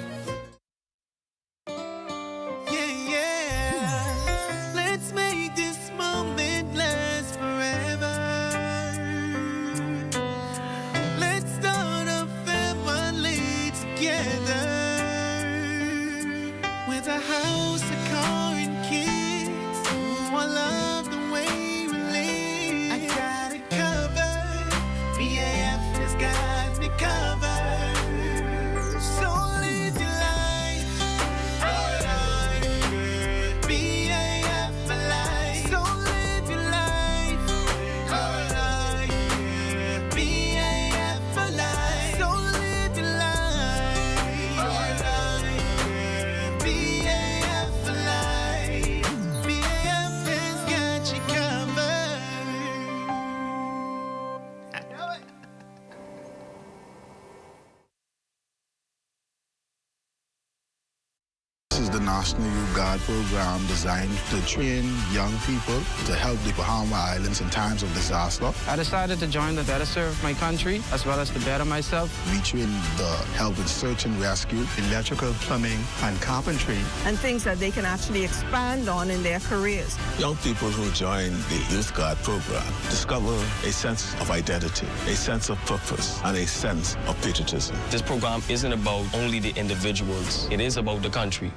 National Youth Guard program designed to train young people to help the Bahama Islands in times of disaster. I decided to join to better serve my country as well as to better myself. We train the help in search and rescue, electrical, plumbing, and carpentry. And things that they can actually expand on in their careers. Young people who join the Youth Guard program discover a sense of identity, a sense of purpose, and a sense of patriotism. This program isn't about only the individuals. It is about the country.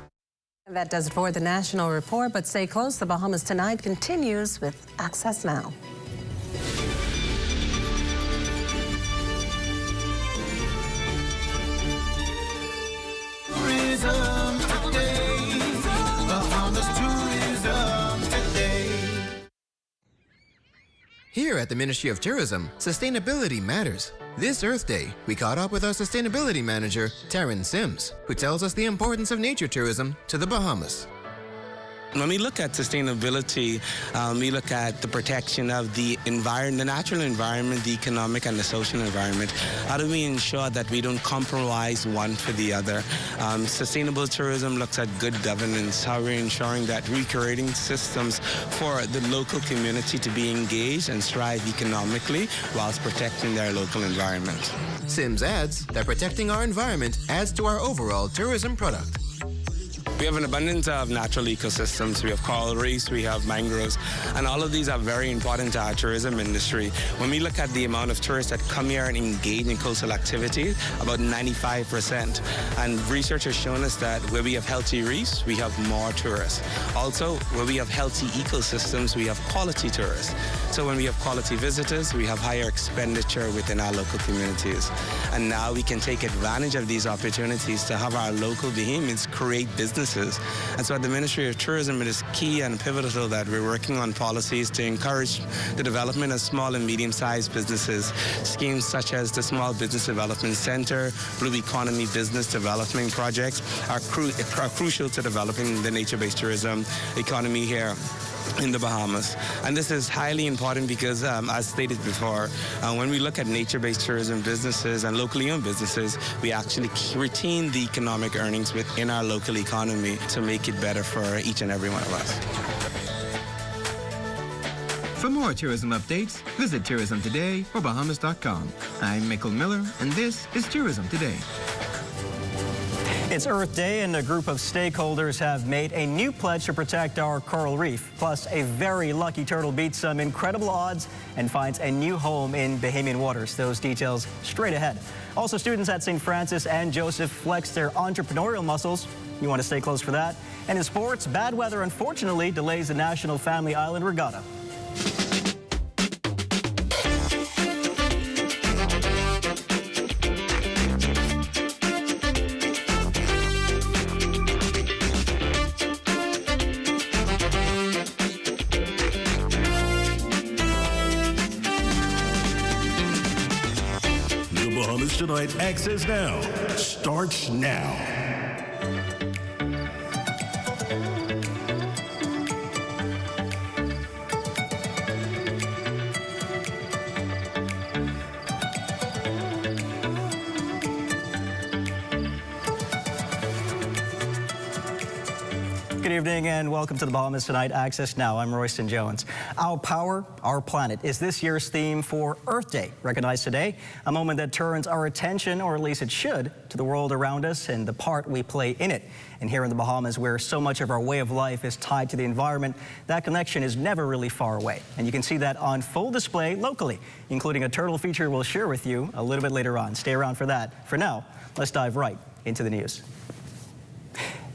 That does it for the National Report, but stay close. The Bahamas Tonight continues with Access Now. Tourism today. Bahamas tourism today. Here at the Ministry of Tourism, sustainability matters. This Earth Day, we caught up with our sustainability manager, Taryn Sims, who tells us the importance of nature tourism to the Bahamas. When we look at sustainability, we look at the protection of the environment, the natural environment, the economic and the social environment. How do we ensure that we don't compromise one for the other? Sustainable tourism looks at good governance, how we're ensuring that we're creating systems for the local community to be engaged and strive economically whilst protecting their local environment. Sims adds that protecting our environment adds to our overall tourism product. We have an abundance of natural ecosystems. We have coral reefs, we have mangroves, and all of these are very important to our tourism industry. When we look at the amount of tourists that come here and engage in coastal activity, about 95%. And research has shown us that where we have healthy reefs, we have more tourists. Also, where we have healthy ecosystems, we have quality tourists. So when we have quality visitors, we have higher expenditure within our local communities. And now we can take advantage of these opportunities to have our local Bahamians create businesses. And so at the Ministry of Tourism, it is key and pivotal that we're working on policies to encourage the development of small and medium-sized businesses. Schemes such as the Small Business Development Center, Blue Economy Business Development projects are crucial to developing the nature-based tourism economy here in the Bahamas. And this is highly important because, as stated before, when we look at nature-based tourism businesses and locally owned businesses, we actually retain the economic earnings within our local economy to make it better for each and every one of us. For more tourism updates, visit Tourism Today or Bahamas.com. I'm Michael Miller, and this is Tourism Today. It's Earth Day, and a group of stakeholders have made a new pledge to protect our coral reef. Plus, a very lucky turtle beats some incredible odds and finds a new home in Bahamian waters. Those details straight ahead. Also, students at St. Francis and Joseph flex their entrepreneurial muscles. You want to stay close for that. And in sports, bad weather unfortunately delays the National Family Island Regatta. Bahamas Tonight Access Now starts now. Good evening and welcome to the Bahamas Tonight Access Now. I'm Royston Jones. Our power, our planet is this year's theme for Earth Day, recognized today, a moment that turns our attention, or at least it should, to the world around us and the part we play in it. And here in the Bahamas, where so much of our way of life is tied to the environment, that connection is never really far away. And you can see that on full display locally, including a turtle feature we'll share with you a little bit later on. Stay around for that. For now, let's dive right into the news.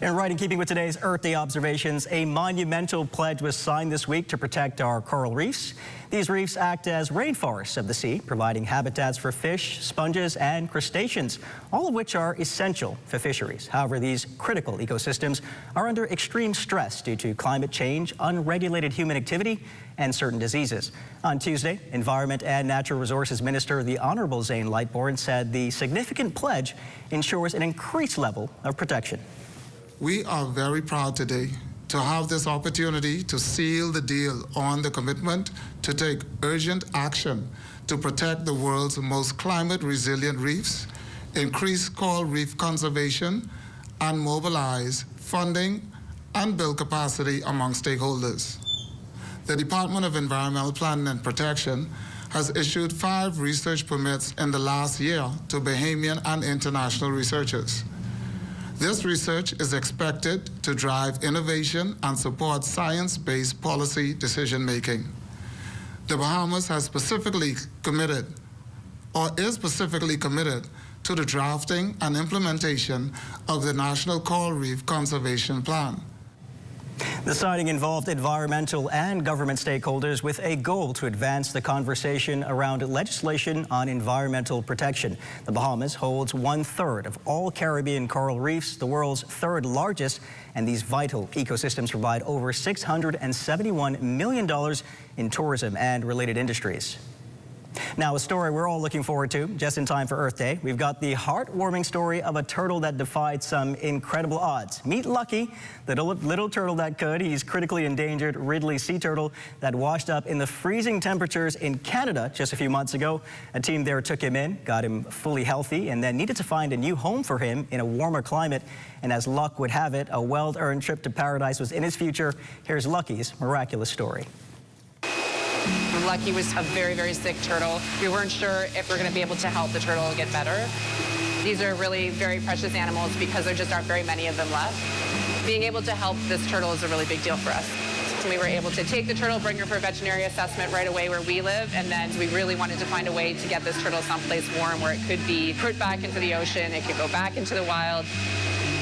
And right in keeping with today's Earth Day observations, a monumental pledge was signed this week to protect our coral reefs. These reefs act as rainforests of the sea, providing habitats for fish, sponges, and crustaceans, all of which are essential for fisheries. However, these critical ecosystems are under extreme stress due to climate change, unregulated human activity, and certain diseases. On Tuesday, Environment and Natural Resources Minister, the Honorable Zane Lightbourne, said the significant pledge ensures an increased level of protection. We are very proud today to have this opportunity to seal the deal on the commitment to take urgent action to protect the world's most climate-resilient reefs, increase coral reef conservation, and mobilize funding and build capacity among stakeholders. The Department of Environmental Planning and Protection has issued 5 research permits in the last year to Bahamian and international researchers. This research is expected to drive innovation and support science-based policy decision-making. The Bahamas has specifically committed, or is specifically committed, to the drafting and implementation of the National Coral Reef Conservation Plan. The signing involved environmental and government stakeholders with a goal to advance the conversation around legislation on environmental protection. The Bahamas holds 1/3 of all Caribbean coral reefs, the world's 3rd largest, and these vital ecosystems provide over $671 million in tourism and related industries. Now, a story we're all looking forward to, just in time for Earth Day. We've got the heartwarming story of a turtle that defied some incredible odds. Meet Lucky, the little turtle that could. He's critically endangered Ridley sea turtle that washed up in the freezing temperatures in Canada just a few months ago. A team there took him in, got him fully healthy, and then needed to find a new home for him in a warmer climate. And as luck would have it, a well-earned trip to paradise was in his future. Here's Lucky's miraculous story. Lucky was a very, very sick turtle. We weren't sure if we're going to be able to help the turtle get better. These are really very precious animals because there just aren't very many of them left. Being able to help this turtle is a really big deal for us. And we were able to take the turtle, bring her for a veterinary assessment right away where we live, and then we really wanted to find a way to get this turtle someplace warm where it could be put back into the ocean, it could go back into the wild.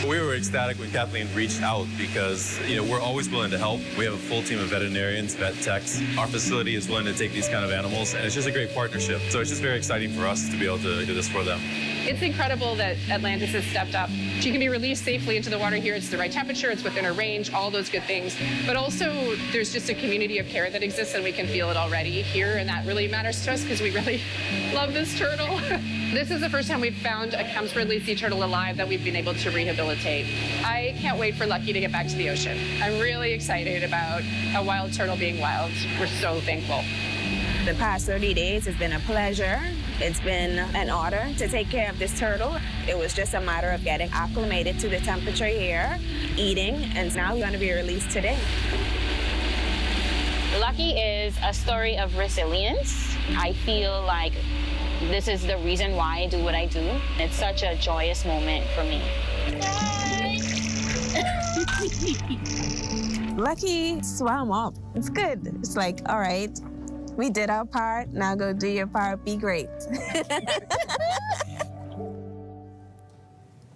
We were ecstatic when Kathleen reached out because, we're always willing to help. We have a full team of veterinarians, vet techs. Our facility is willing to take these kind of animals, and it's just a great partnership. So it's just very exciting for us to be able to do this for them. It's incredible that Atlantis has stepped up. She can be released safely into the water here. It's the right temperature, it's within her range, all those good things. But also, there's just a community of care that exists, and we can feel it already here, and that really matters to us because we really love this turtle. This is the first time we've found a Kemp's Ridley sea turtle alive that we've been able to rehabilitate. I can't wait for Lucky to get back to the ocean. I'm really excited about a wild turtle being wild. We're so thankful. The past 30 days has been a pleasure. It's been an honor to take care of this turtle. It was just a matter of getting acclimated to the temperature here, eating, and now we're going to be released today. Lucky is a story of resilience. I feel like this is the reason why I do what I do. It's such a joyous moment for me. Lucky swam up. It's good. It's like, all right, we did our part. Now go do your part. Be great.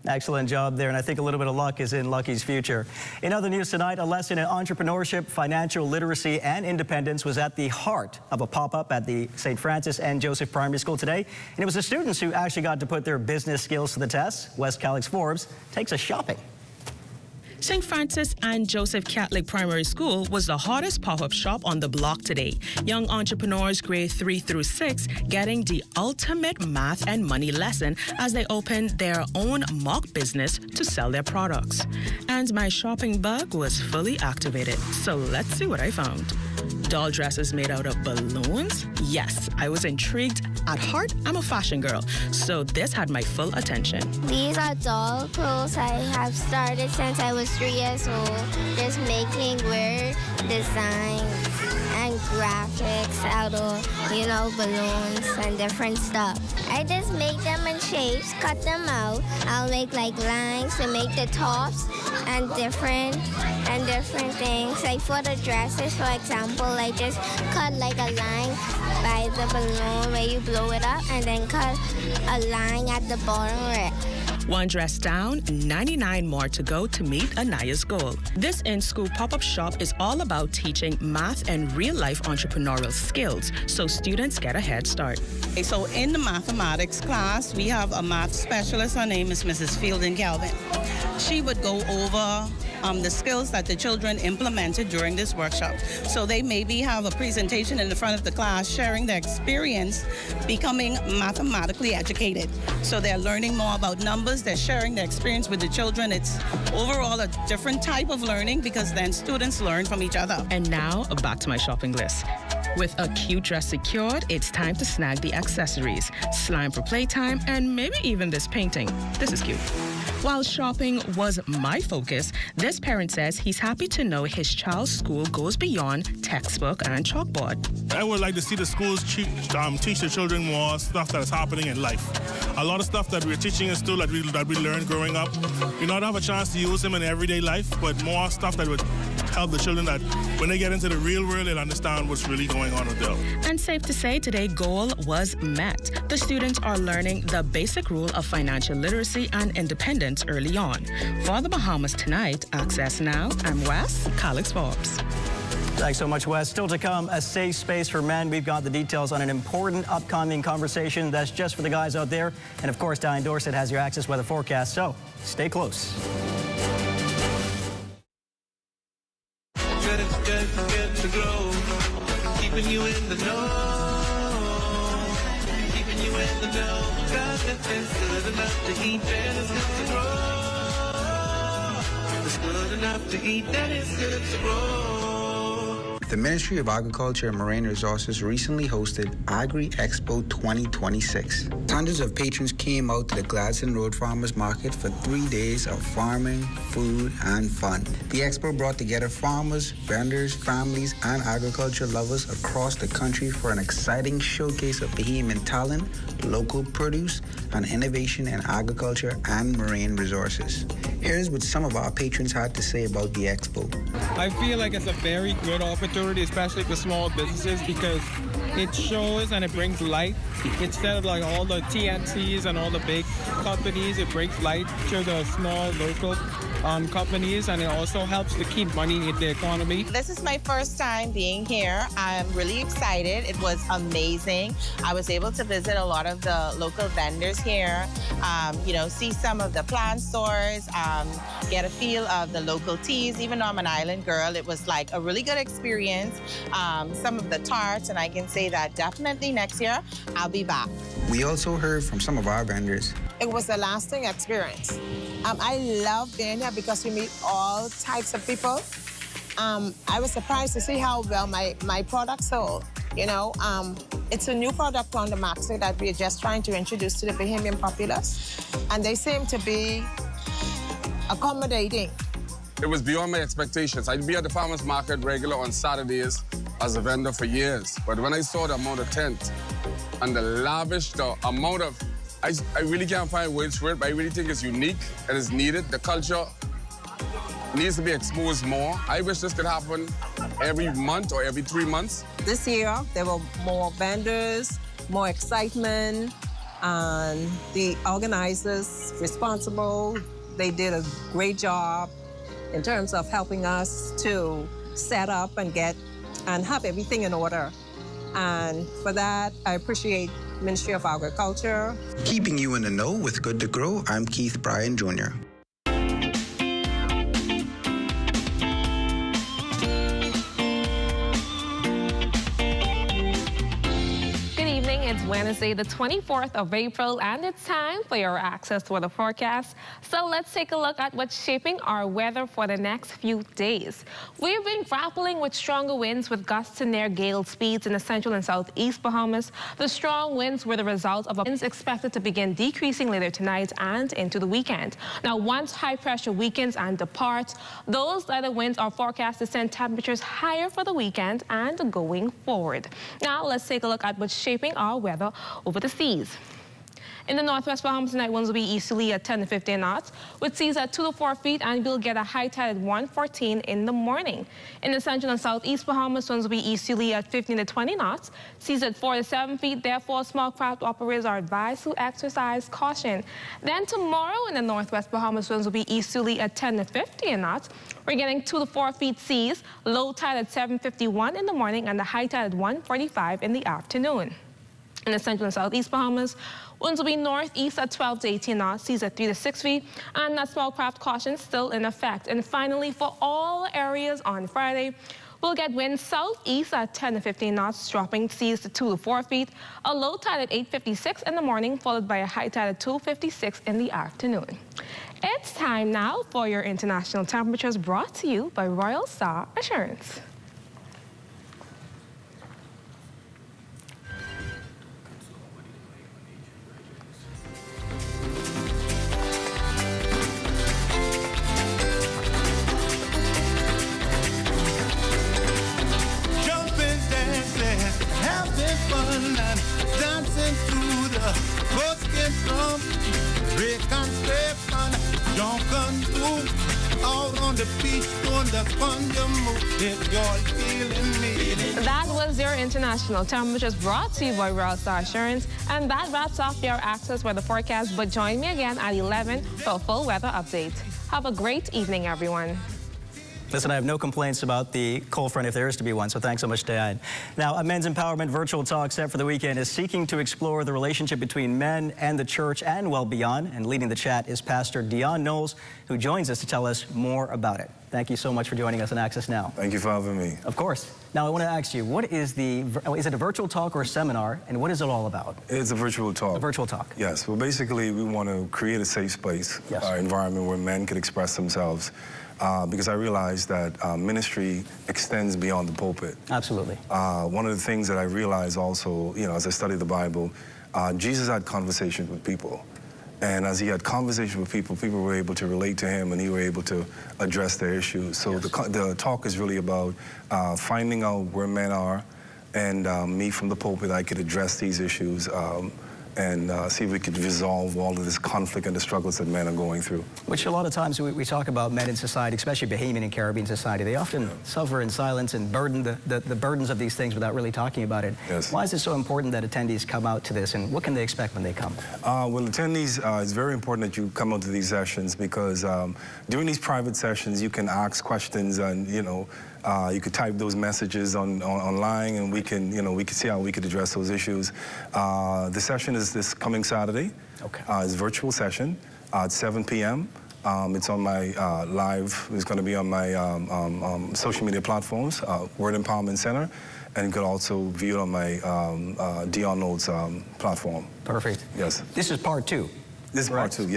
Excellent job there, and I think a little bit of luck is in Lucky's future. In other news tonight, a lesson in entrepreneurship, financial literacy, and independence was at the heart of a pop-up at the St. Francis and Joseph Primary School today. And it was the students who actually got to put their business skills to the test. West Calix Forbes takes us shopping. St. Francis and Joseph Catholic Primary School was the hottest pop-up shop on the block today. Young entrepreneurs grade 3 through 6 getting the ultimate math and money lesson as they opened their own mock business to sell their products. And my shopping bug was fully activated, so let's see what I found. Doll dresses made out of balloons? Yes, I was intrigued. At heart, I'm a fashion girl, so this had my full attention. These are doll clothes I have started since I was 3 years old, just making weird designs and graphics out of, balloons and different stuff. I just make them in shapes, cut them out. I'll make like lines to make the tops and different things. Like for the dresses, for example, I just cut like a line by the balloon where you blow it up and then cut a line at the bottom where One dress down, 99 more to go to meet Anaya's goal. This in-school pop-up shop is all about teaching math and real-life entrepreneurial skills so students get a head start. So in the mathematics class, we have a math specialist. Her name is Mrs. Fielding Calvin. She would go over the skills that the children implemented during this workshop. So they maybe have a presentation in the front of the class sharing their experience becoming mathematically educated. So they're learning more about numbers, they're sharing their experience with the children. It's overall a different type of learning because then students learn from each other. And now, back to my shopping list. With a cute dress secured, it's time to snag the accessories, slime for playtime, and maybe even this painting. This is cute. While shopping was my focus, this parent says he's happy to know his child's school goes beyond textbook and chalkboard. I would like to see the schools teach the children more stuff that is happening in life. A lot of stuff that we're teaching in school that we learned growing up, we not have a chance to use them in everyday life, but more stuff that would help the children that when they get into the real world, they'll understand what's really going on with them. And safe to say, today's goal was met. The students are learning the basic rule of financial literacy and independence early on. For the Bahamas Tonight, Access Now, I'm Wes Calix Forbes. Thanks so much, Wes. Still to come, a safe space for men. We've got the details on an important upcoming conversation that's just for the guys out there. And of course, Diane Dorsett has your Access weather forecast, so stay close. Get to glow, keeping you in the know. to know. God, it's good enough to eat, then it's good to grow. It's good enough to eat, then it's good to grow. The Ministry of Agriculture and Marine Resources recently hosted Agri Expo 2026. Hundreds of patrons came out to the Gladstone Road Farmers Market for 3 days of farming, food, and fun. The expo brought together farmers, vendors, families, and agriculture lovers across the country for an exciting showcase of Bohemian talent, local produce, and innovation in agriculture and marine resources. Here's what some of our patrons had to say about the expo. I feel like it's a very good opportunity, especially for small businesses, because it shows and it brings light. Instead of like all the TNCs and all the big companies, it brings light to the small local companies, and it also helps to keep money in the economy. This is my first time being here. I'm really excited. It was amazing. I was able to visit a lot of the local vendors here, see some of the plant stores, get a feel of the local teas. Even though I'm an island girl, it was like a really good experience. Some of the tarts, and I can say that definitely next year I'll be back. We also heard from some of our vendors. It was a lasting experience. I love being here because we meet all types of people. I was surprised to see how well my product sold. It's a new product on the market that we're just trying to introduce to the Bohemian populace, and they seem to be accommodating. It was beyond my expectations. I'd be at the farmers market regular on Saturdays as a vendor for years, but when I saw the amount of tent and the amount of, I really can't find words for it, but I really think it's unique and it's needed. The culture needs to be exposed more. I wish this could happen every month or every 3 months. This year, there were more vendors, more excitement, and the organizers responsible, they did a great job in terms of helping us to set up and have everything in order. And for that, I appreciate Ministry of Agriculture. Keeping you in the know with Good to Grow, I'm Keith Bryan Jr. It's Wednesday, the 24th of April, and it's time for your access to the forecast. So let's take a look at what's shaping our weather for the next few days. We've been grappling with stronger winds with gusts to near gale speeds in the central and southeast Bahamas. The strong winds were the result of winds expected to begin decreasing later tonight and into the weekend. Now, once high pressure weakens and departs, those lighter winds are forecast to send temperatures higher for the weekend and going forward. Now, let's take a look at what's shaping our weather over the seas. In the northwest Bahamas tonight, winds will be easterly at 10 to 15 knots, with seas at 2 to 4 feet, and we'll get a high tide at 1:14 in the morning. In the central and southeast Bahamas, winds will be easterly at 15 to 20 knots, seas at 4 to 7 feet. Therefore, small craft operators are advised to exercise caution. Then tomorrow in the northwest Bahamas, winds will be easterly at 10 to 15 knots. We're getting 2 to 4 feet seas, low tide at 7:51 in the morning, and the high tide at 1:45 in the afternoon. In the central and southeast Bahamas, winds will be northeast at 12 to 18 knots, seas at 3 to 6 feet, and that small craft caution still in effect. And finally, for all areas on Friday, we'll get winds southeast at 10 to 15 knots, dropping seas to 2 to 4 feet, a low tide at 8:56 in the morning, followed by a high tide at 2:56 in the afternoon. It's time now for your international temperatures, brought to you by Royal Star Assurance. Dancing through the buckskin drum, break and step and jump and move. Out on the beach, doing the fun you move. If you're feeling me. That was your international temperatures, brought to you by Royal Star Assurance. And that wraps up your access weather forecast. But join me again at 11 for a full weather update. Have a great evening, everyone. Listen, I have no complaints about the cold front if there is to be one, so thanks so much, Diane. Now, a men's empowerment virtual talk set for the weekend is seeking to explore the relationship between men and the church and well beyond. And leading the chat is Pastor Dion Knowles, who joins us to tell us more about it. Thank you so much for joining us on Access Now. Thank you for having me. Of course. Now, I want to ask you, what is is it a virtual talk or a seminar, and what is it all about? It's a virtual talk. A virtual talk. Yes. Well, basically, we want to create a safe space, environment where men can express themselves. Because I realized that ministry extends beyond the pulpit. Absolutely. One of the things that I realized also, as I studied the Bible, Jesus had conversations with people. And as he had conversations with people, people were able to relate to him and he were able to address their issues. So the talk is really about finding out where men are, and me from the pulpit, I could address these issues and see if we could resolve all of this conflict and the struggles that men are going through. Which a lot of times we talk about men in society, especially Bohemian and Caribbean society, they often suffer in silence and burden the burdens of these things without really talking about it. Yes. Why is it so important that attendees come out to this, and what can they expect when they come? Well, attendees, it's very important that you come out to these sessions because during these private sessions, you can ask questions and, you could type those messages online, and we can see how we could address those issues. The session is this coming Saturday. Okay. It's a virtual session at 7 p.m. It's on my it's going to be on my social media platforms, Word Empowerment Center, and you could also view it on my Dion Knowles platform. Perfect. Yes. This is part 2. This is part 2, yes.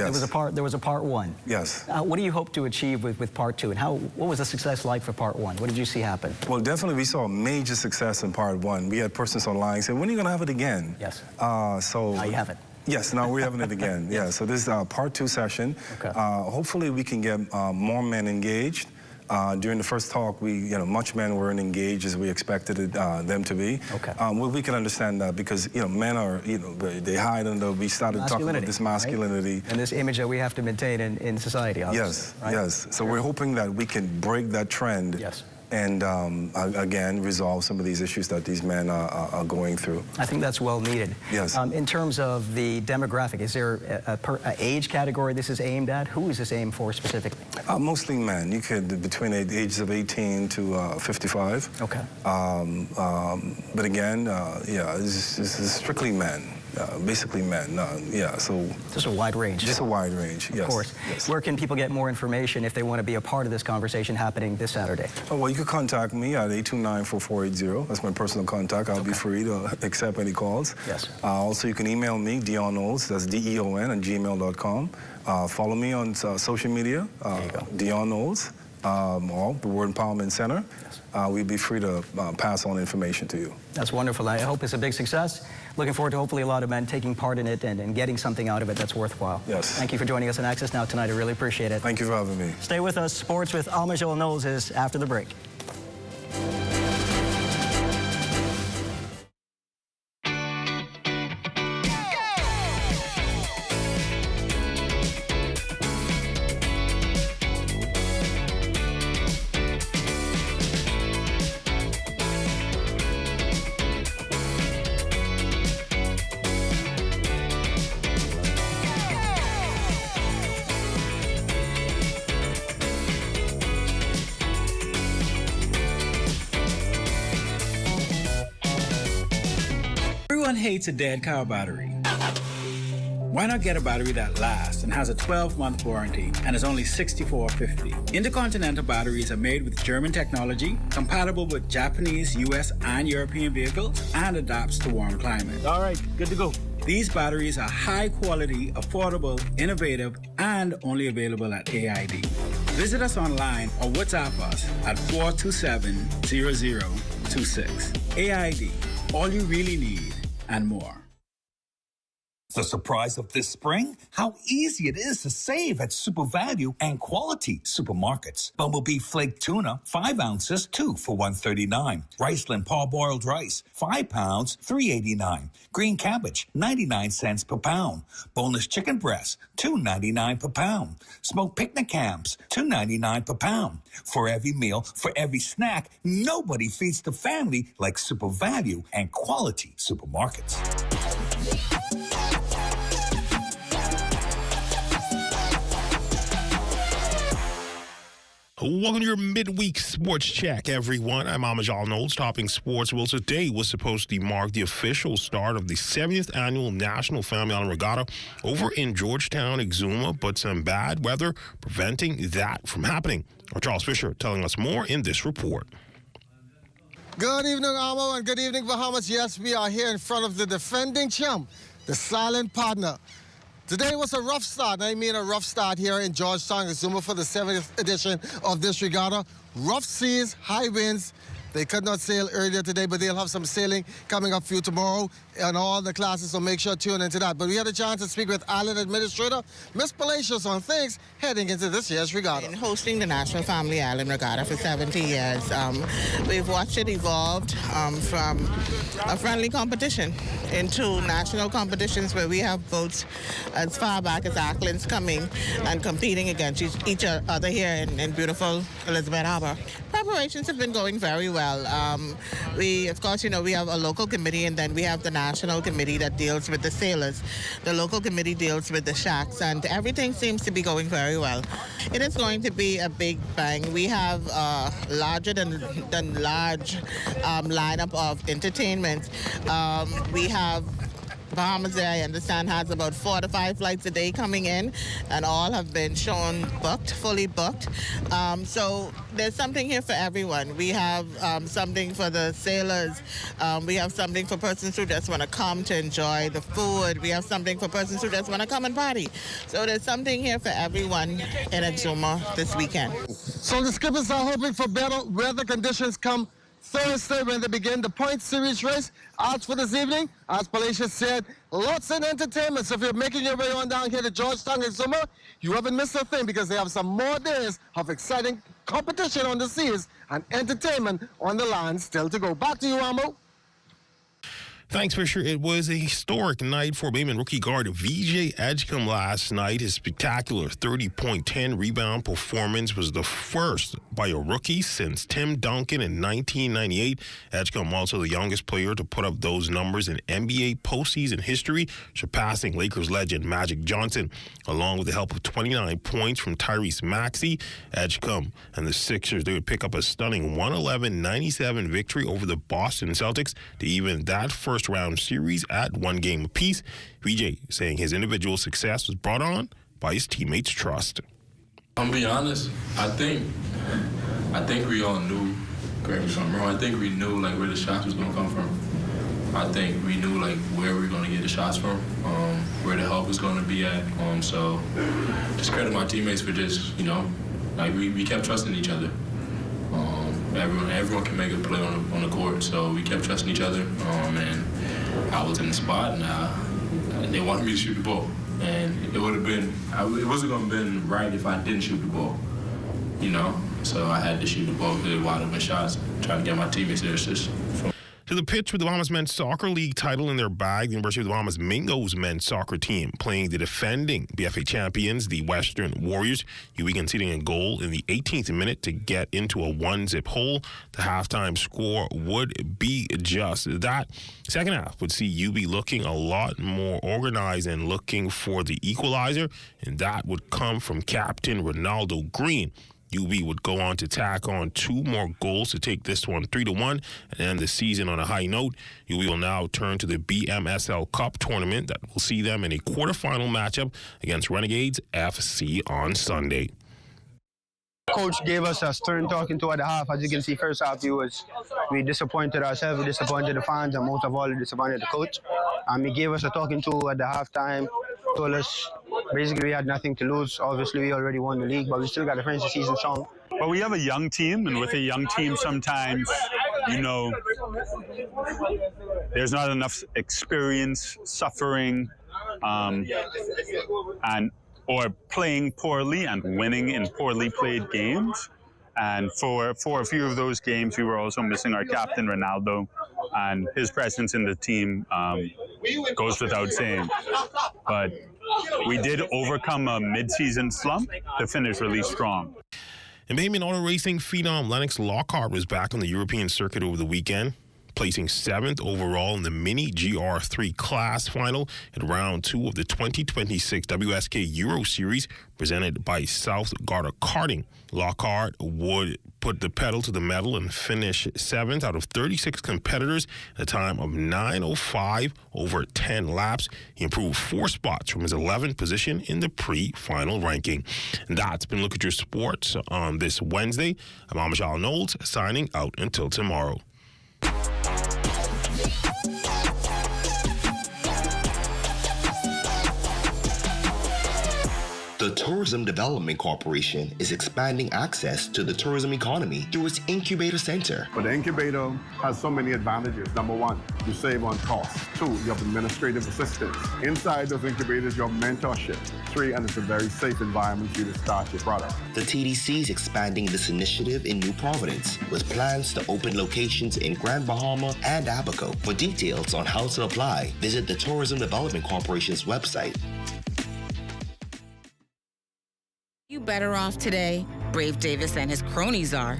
There was a part 1. Yes. What do you hope to achieve with part 2, and what was the success like for part 1? What did you see happen? Well, definitely we saw a major success in part 1. We had persons online saying, when are you going to have it again? Yes. So now you have it. Yes, now we're having it again. Yeah, so this is our part 2 session. Okay. Hopefully we can get more men engaged. During the first talk, much men weren't engaged as we expected them to be. Okay. Well, we can understand that because, men are, they hide under, we started talking about this masculinity. Right? And this image that we have to maintain in society, obviously. Yes, right? yes. So we're hoping that we can break that trend. Yes. And again, resolve some of these issues that these men are going through. I think that's well needed. Yes. In terms of the demographic, is there a age category this is aimed at? Who is this aimed for specifically? Mostly men. You could, between the ages of 18 to 55. Okay. But again, this is strictly men. Basically men, so... Just a wide range. Just a wide range, yes. Of course. Yes. Where can people get more information if they want to be a part of this conversation happening this Saturday? Oh, well, you can contact me at 829-4480. That's my personal contact. I'll be free to accept any calls. Yes. Also, you can email me, Dion Knowles, that's D-E-O-N, at gmail.com. Follow me on social media, Dion Knowles, or the Word Empowerment Center. Yes. We'd be free to pass on information to you. That's wonderful. I hope it's a big success. Looking forward to hopefully a lot of men taking part in it and getting something out of it that's worthwhile. Yes. Thank you for joining us on Access Now tonight. I really appreciate it. Thank you for having me. Stay with us. Sports with Amajol Knowles is after the break. Everyone hates a dead car battery. Why not get a battery that lasts and has a 12-month warranty and is only $64.50? Intercontinental batteries are made with German technology, compatible with Japanese, US, and European vehicles, and adapts to warm climates. All right, good to go. These batteries are high quality, affordable, innovative, and only available at AID. Visit us online or WhatsApp us at 427-0026. AID, all you really need and more. The surprise of this spring? How easy it is to save at Super Value and Quality Supermarkets. Bumblebee Flake Tuna, 5 ounces, 2 for $1.39. Riceland Parboiled Rice, 5 pounds, $3.89. Green Cabbage, 99 cents per pound. Boneless Chicken Breast, $2.99 per pound. Smoked Picnic Hams, $2.99 per pound. For every meal, for every snack, nobody feeds the family like Super Value and Quality Supermarkets. Welcome to your midweek sports check, everyone. I'm Amajal Knowles, topping sports. Well, today was supposed to mark the official start of the 70th annual National Family Island Regatta over in Georgetown, Exuma, but some bad weather preventing that from happening. Our Charles Fisher telling us more in this report. Good evening, Amo, and good evening, Bahamas. Yes, we are here in front of the defending champ, the silent partner. Today was a rough start. I mean a rough start here in Georgetown, Exuma for the 70th edition of this regatta. Rough seas, high winds. They could not sail earlier today, but they'll have some sailing coming up for you tomorrow and all the classes, so make sure to tune into that. But we had a chance to speak with Island Administrator Miss Palacios on things heading into this year's regatta. In hosting the National Family Island Regatta for 70 years, we've watched it evolve from a friendly competition into national competitions where we have boats as far back as Auckland's coming and competing against each other here in beautiful Elizabeth Harbor. Preparations have been going very well. We, of course, we have a local committee, and then we have the national committee that deals with the sailors. The local committee deals with the shacks, and everything seems to be going very well. It is going to be a big bang. We have a larger than large lineup of entertainment. We have Bahamas Air, I understand, has about 4 to 5 flights a day coming in, and all have been shown booked, fully booked. So there's something here for everyone. We have something for the sailors. We have something for persons who just want to come to enjoy the food. We have something for persons who just want to come and party. So there's something here for everyone in Exuma this weekend. So the skippers are hoping for better weather conditions come Thursday when they begin the point series race. Odds for this evening, as Palacios said, lots of entertainment. So if you're making your way on down here to Georgetown, Exuma, you haven't missed a thing because they have some more days of exciting competition on the seas and entertainment on the line still to go. Back to you, Amo. Thanks, Fisher. It was a historic night for Bohemian rookie guard VJ Edgecombe last night. His spectacular 30.10 rebound performance was the first by a rookie since Tim Duncan in 1998. Edgecombe also the youngest player to put up those numbers in NBA postseason history, surpassing Lakers legend Magic Johnson. Along with the help of 29 points from Tyrese Maxey, Edgecombe and the Sixers, they would pick up a stunning 111-97 victory over the Boston Celtics to even that first round series at 1 game apiece. VJ saying his individual success was brought on by his teammates' trust. I'm gonna be honest, I think we all knew, correct me if I'm wrong, I think we knew like where the shots was gonna come from. I think we knew like where we were gonna get the shots from, where the help was gonna be at. So just credit my teammates for just, like we kept trusting each other. Everyone can make a play on the court, so we kept trusting each other. And I was in the spot, and they wanted me to shoot the ball, and it would have been, it wasn't gonna have been right if I didn't shoot the ball, So I had to shoot the ball really wide open shots, trying to get my teammates their assists. To the pitch with the Bahamas Men's Soccer League title in their bag, the University of the Bahamas Mingo's men's soccer team playing the defending BFA champions, the Western Warriors. UB conceding a goal in the 18th minute to get into a 1-zip hole. The halftime score would be just that. Second half would see UB looking a lot more organized and looking for the equalizer, and that would come from captain Ronaldo Green. UB would go on to tack on 2 more goals to take this one 3-1 and end the season on a high note. UB will now turn to the BMSL Cup tournament that will see them in a quarterfinal matchup against Renegades FC on Sunday. Coach gave us a stern talking to at the half. As you can see, first half we disappointed ourselves, we disappointed the fans, and most of all, we disappointed the coach. He gave us a talking to at the halftime, told us basically we had nothing to lose. Obviously, we already won the league, but we still got to finish the season strong. Well, we have a young team, and with a young team, sometimes, there's not enough experience, suffering, or playing poorly and winning in poorly played games. And for a few of those games, we were also missing our captain, Ronaldo, and his presence in the team goes without saying. But we did overcome a mid-season slump to finish really strong. And Bohemian auto racing phenom Lennox Lockhart was back on the European circuit over the weekend. placing 7th overall in the mini GR3 class final at round 2 of the 2026 WSK Euro Series presented by South Garda Karting. Lockhart would put the pedal to the metal and finish 7th out of 36 competitors at a time of 9:05 over 10 laps. He improved 4 spots from his 11th position in the pre-final ranking. And that's been Look at Your Sports on this Wednesday. I'm Amishal Knowles, signing out until tomorrow. The Tourism Development Corporation is expanding access to the tourism economy through its incubator center. But the incubator has so many advantages. Number 1, you save on costs. 2, you have administrative assistance. Inside those incubators, you have mentorship. 3, and it's a very safe environment for you to start your product. The TDC is expanding this initiative in New Providence with plans to open locations in Grand Bahama and Abaco. For details on how to apply, visit the Tourism Development Corporation's website. You better off today. Brave Davis and his cronies are.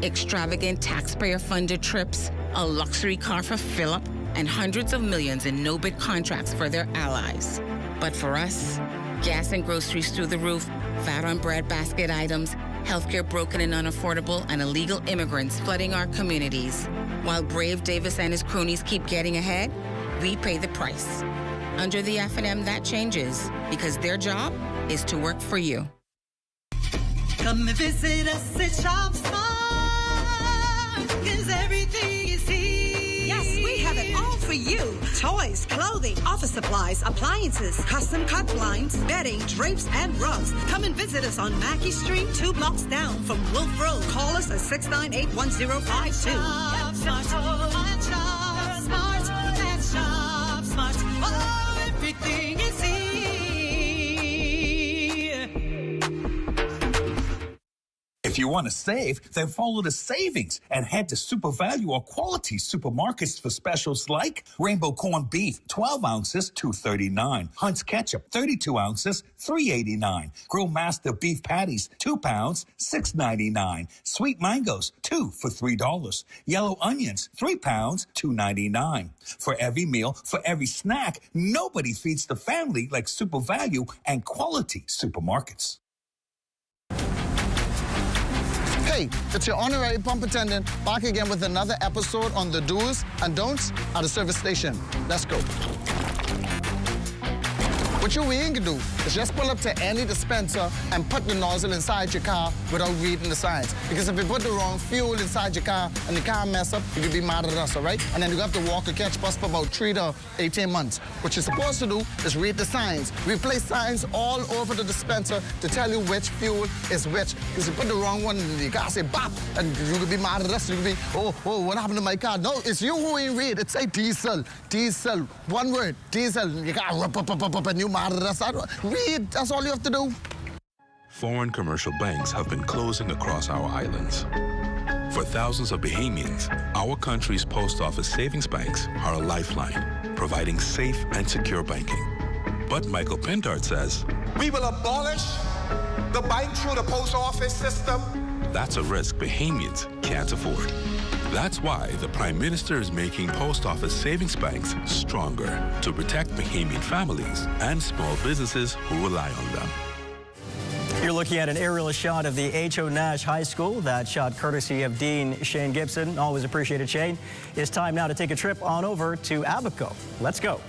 Extravagant taxpayer-funded trips, a luxury car for Philip, and hundreds of millions in no-bid contracts for their allies. But for us, gas and groceries through the roof, fat on bread basket items, healthcare broken and unaffordable, and illegal immigrants flooding our communities. While Brave Davis and his cronies keep getting ahead, we pay the price. Under the F&M, that changes, because their job is to work for you. Come and visit us at Shop Smart, because everything is here. Yes, we have it all for you. Toys, clothing, office supplies, appliances, custom cut blinds, bedding, drapes, and rugs. Come and visit us on Mackey Street, 2 blocks down from Wolf Road. Call us at 698-1052. Shop Smart, Shop Smart, at Shop Smart. Oh, everything is here. If you want to save, then follow the savings and head to Super Value or Quality Supermarkets for specials like Rainbow Corned Beef, 12 ounces, $2.39. Hunt's Ketchup, 32 ounces, $3.89. Grill Master Beef Patties, 2 pounds, $6.99. Sweet Mangoes, 2 for $3. Yellow Onions, 3 pounds, $2.99. For every meal, for every snack, nobody feeds the family like Super Value and Quality Supermarkets. Hey, it's your honorary pump attendant back again with another episode on the do's and don'ts at the service station. Let's go. What you ain't gonna do is just pull up to any dispenser and put the nozzle inside your car without reading the signs. Because if you put the wrong fuel inside your car and the car mess up, you could be mad at us, all right? And then you have to walk or catch bus for about 3 to 18 months. What you're supposed to do is read the signs. We place signs all over the dispenser to tell you which fuel is which. Because you put the wrong one in the car, say bop, and you could be mad at us. You could be, oh, what happened to my car? No, it's you who ain't read. It say diesel, diesel, one word, diesel. You got up, and you mad at us. Read, that's all you have to do. Foreign commercial banks have been closing across our islands. For thousands of Bahamians, our country's post office savings banks are a lifeline, providing safe and secure banking. But Michael Pindart says, we will abolish the bank through the post office system. That's a risk Bahamians can't afford. That's why the Prime Minister is making post office savings banks stronger to protect Bahamian families and small businesses who rely on them. You're looking at an aerial shot of the H.O. Nash High School. That shot courtesy of Dean Shane Gibson. Always appreciated, Shane. It's time now to take a trip on over to Abaco. Let's go.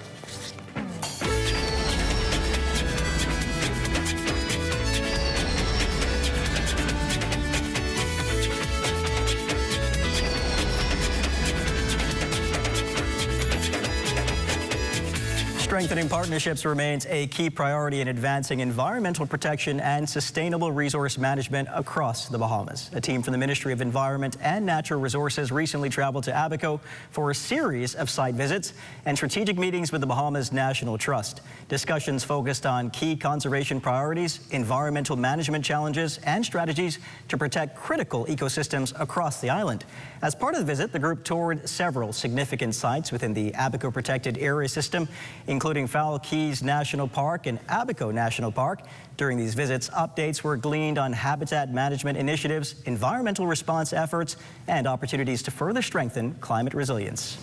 Strengthening partnerships remains a key priority in advancing environmental protection and sustainable resource management across the Bahamas. A team from the Ministry of Environment and Natural Resources recently traveled to Abaco for a series of site visits and strategic meetings with the Bahamas National Trust. Discussions focused on key conservation priorities, environmental management challenges, and strategies to protect critical ecosystems across the island. As part of the visit, the group toured several significant sites within the Abaco Protected Area System, including including Fowl Keys National Park and Abaco National Park. During these visits, updates were gleaned on habitat management initiatives, environmental response efforts, and opportunities to further strengthen climate resilience.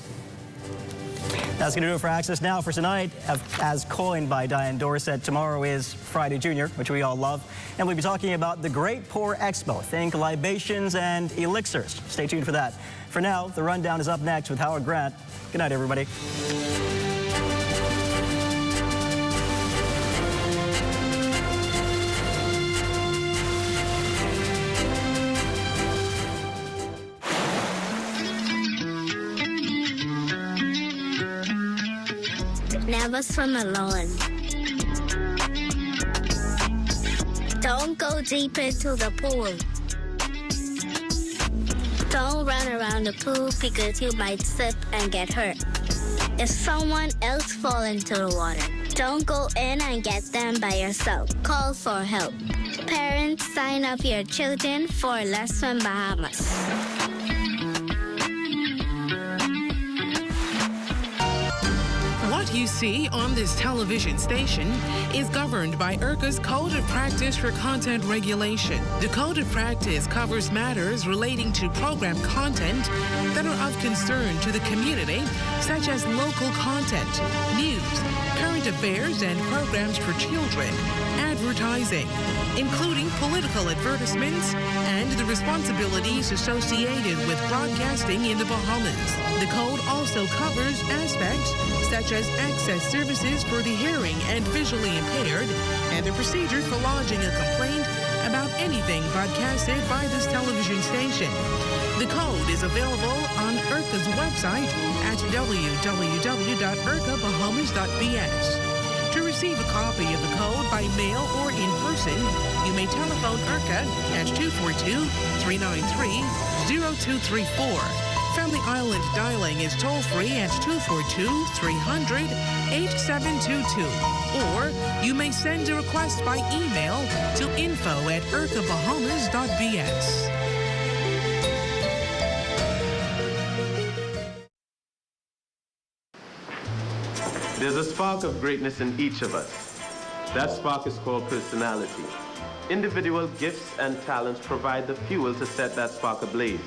That's going to do it for Access Now for tonight. As coined by Diane Dorset, tomorrow is Friday Junior, which we all love. And we'll be talking about the Great Pour Expo. Think libations and elixirs. Stay tuned for that. For now, the rundown is up next with Howard Grant. Good night, everybody. Never swim alone. Don't go deep into the pool. Don't run around the pool because you might slip and get hurt. If someone else falls into the water, don't go in and get them by yourself. Call for help. Parents, sign up your children for Let's Swim Bahamas. What you see on this television station is governed by IRCA's Code of Practice for Content Regulation. The Code of Practice covers matters relating to program content that are of concern to the community, such as local content, news, current affairs, and programs for children, advertising, including political advertisements, and the responsibilities associated with broadcasting in the Bahamas. The code also covers aspects such as access services for the hearing and visually impaired, and the procedure for lodging a complaint about anything broadcasted by this television station. The code is available on IRCA's website at www.ircabahamas.bs. To receive a copy of the code by mail or in person, you may telephone IRCA at 242-393-0234. Family Island dialing is toll-free at 242-300-8722. Or you may send a request by email to info@ircabahamas.bs. There's a spark of greatness in each of us. That spark is called personality. Individual gifts and talents provide the fuel to set that spark ablaze.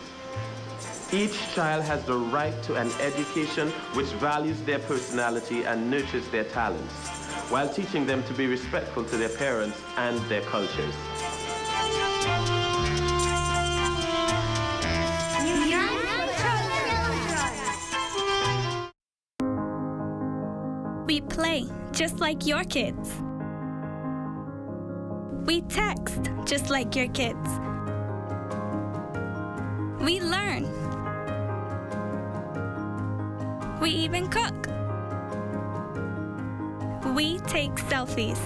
Each child has the right to an education which values their personality and nurtures their talents, while teaching them to be respectful to their parents and their cultures. We play just like your kids. We text just like your kids. We learn. We even cook. We take selfies.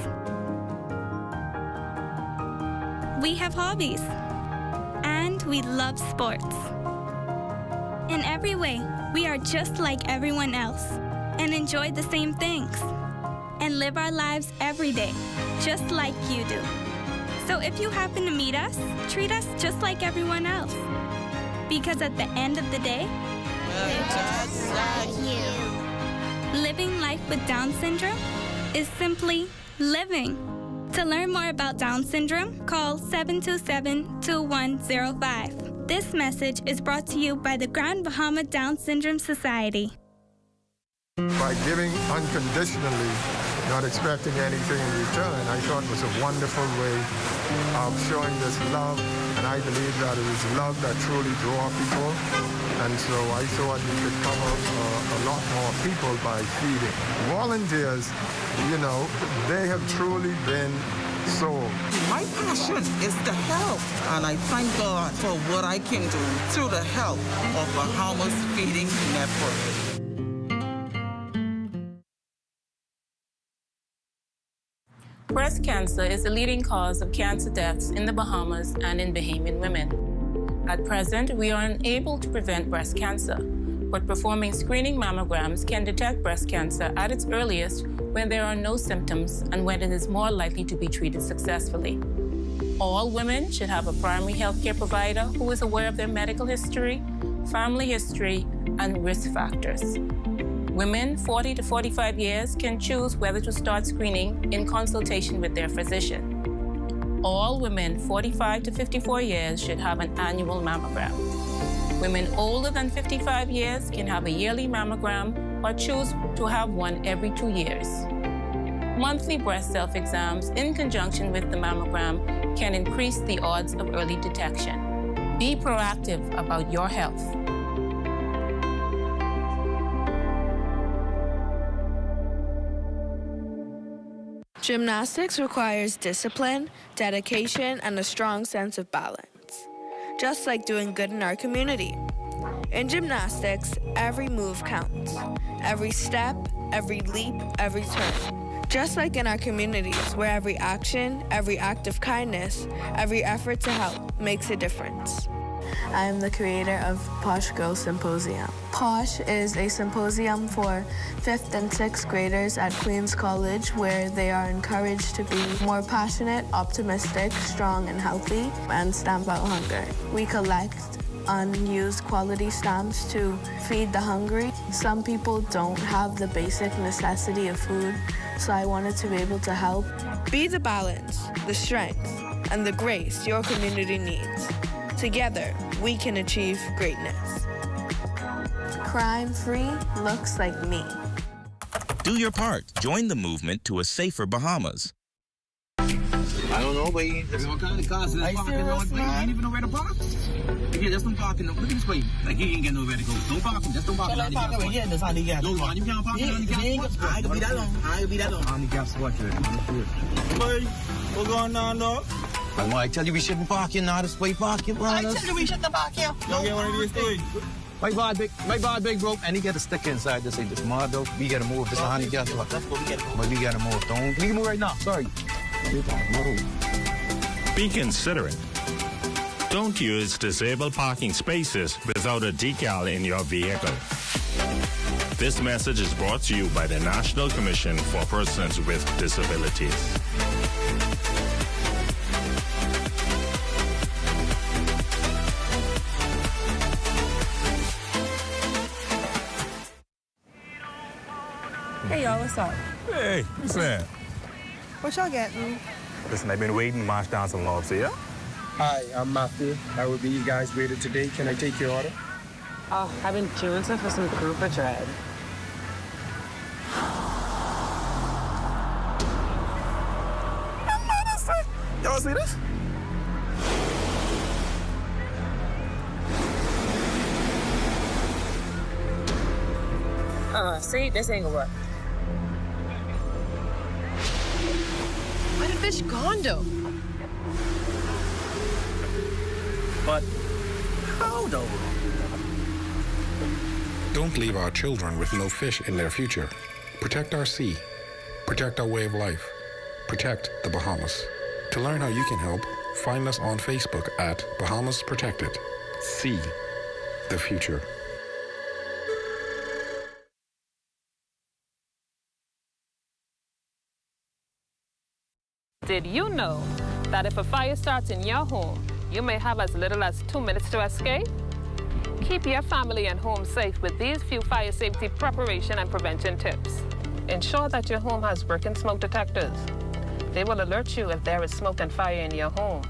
We have hobbies. And we love sports. In every way, we are just like everyone else and enjoy the same things and live our lives every day, just like you do. So if you happen to meet us, treat us just like everyone else. Because at the end of the day, we're just like you. Living life with Down syndrome is simply living. To learn more about Down syndrome, call 727-2105. This message is brought to you by the Grand Bahama Down Syndrome Society. By giving unconditionally, not expecting anything in return, I thought was a wonderful way of showing this love. And I believe that it is love that truly draws people. And so I thought we could cover a lot more people by feeding. Volunteers, you know, they have truly been sold. My passion is to help, and I thank God for what I can do through the help of Bahamas Feeding Network. Breast cancer is the leading cause of cancer deaths in the Bahamas and in Bahamian women. At present, we are unable to prevent breast cancer, but performing screening mammograms can detect breast cancer at its earliest when there are no symptoms and when it is more likely to be treated successfully. All women should have a primary health care provider who is aware of their medical history, family history, and risk factors. Women 40 to 45 years can choose whether to start screening in consultation with their physician. All women 45 to 54 years should have an annual mammogram. Women older than 55 years can have a yearly mammogram or choose to have one every 2 years. Monthly breast self-exams in conjunction with the mammogram can increase the odds of early detection. Be proactive about your health. Gymnastics requires discipline, dedication, and a strong sense of balance, just like doing good in our community. In gymnastics, every move counts. Every step, every leap, every turn. Just like in our communities, where every action, every act of kindness, every effort to help makes a difference. I am the creator of Posh Girl Symposium. Posh is a symposium for 5th and 6th graders at Queens College where they are encouraged to be more passionate, optimistic, strong, and healthy, and stamp out hunger. We collect unused quality stamps to feed the hungry. Some people don't have the basic necessity of food, so I wanted to be able to help. Be the balance, the strength, and the grace your community needs. Together, we can achieve greatness. Crime-free looks like me. Do your part. Join the movement to a safer Bahamas. I don't know, but what kind of cars is that parking? You ain't even know where to park. Yeah, that's no parking. Look at this way. Like, you ain't got nowhere to go. Don't park him. That's no parking. No, Ron, you can't park on the gas. I ain't gonna be that long. I ain't gonna be that long. On the gas watch, boy, what's going on, dog? I tell you we shouldn't park here now. This way park here, bro. I tell you we shouldn't park here. Don't get one of these things. My bad big broke, and he got a sticker inside that say this mud though. We gotta move. This is honey gas. That's what we gotta move. But we gotta move. Don't we can move right now. Sorry. Be considerate. Don't use disabled parking spaces without a decal in your vehicle. This message is brought to you by the National Commission for Persons with Disabilities. Hey y'all, what's up? Hey, what's that? What y'all getting? Listen, I've been waiting to march down some lobs here. Hi, I'm Matthew. I will be you guys waiter today. Can I take your order? Oh, I've been queuing for some grouper tread. Y'all see this? See, this ain't gonna work. Where the fish gone, though? But how, though? Don't leave our children with no fish in their future. Protect our sea. Protect our way of life. Protect the Bahamas. To learn how you can help, find us on Facebook at Bahamas Protected. See the future. Did you know that if a fire starts in your home, you may have as little as 2 minutes to escape? Keep your family and home safe with these few fire safety preparation and prevention tips. Ensure that your home has working smoke detectors. They will alert you if there is smoke and fire in your home.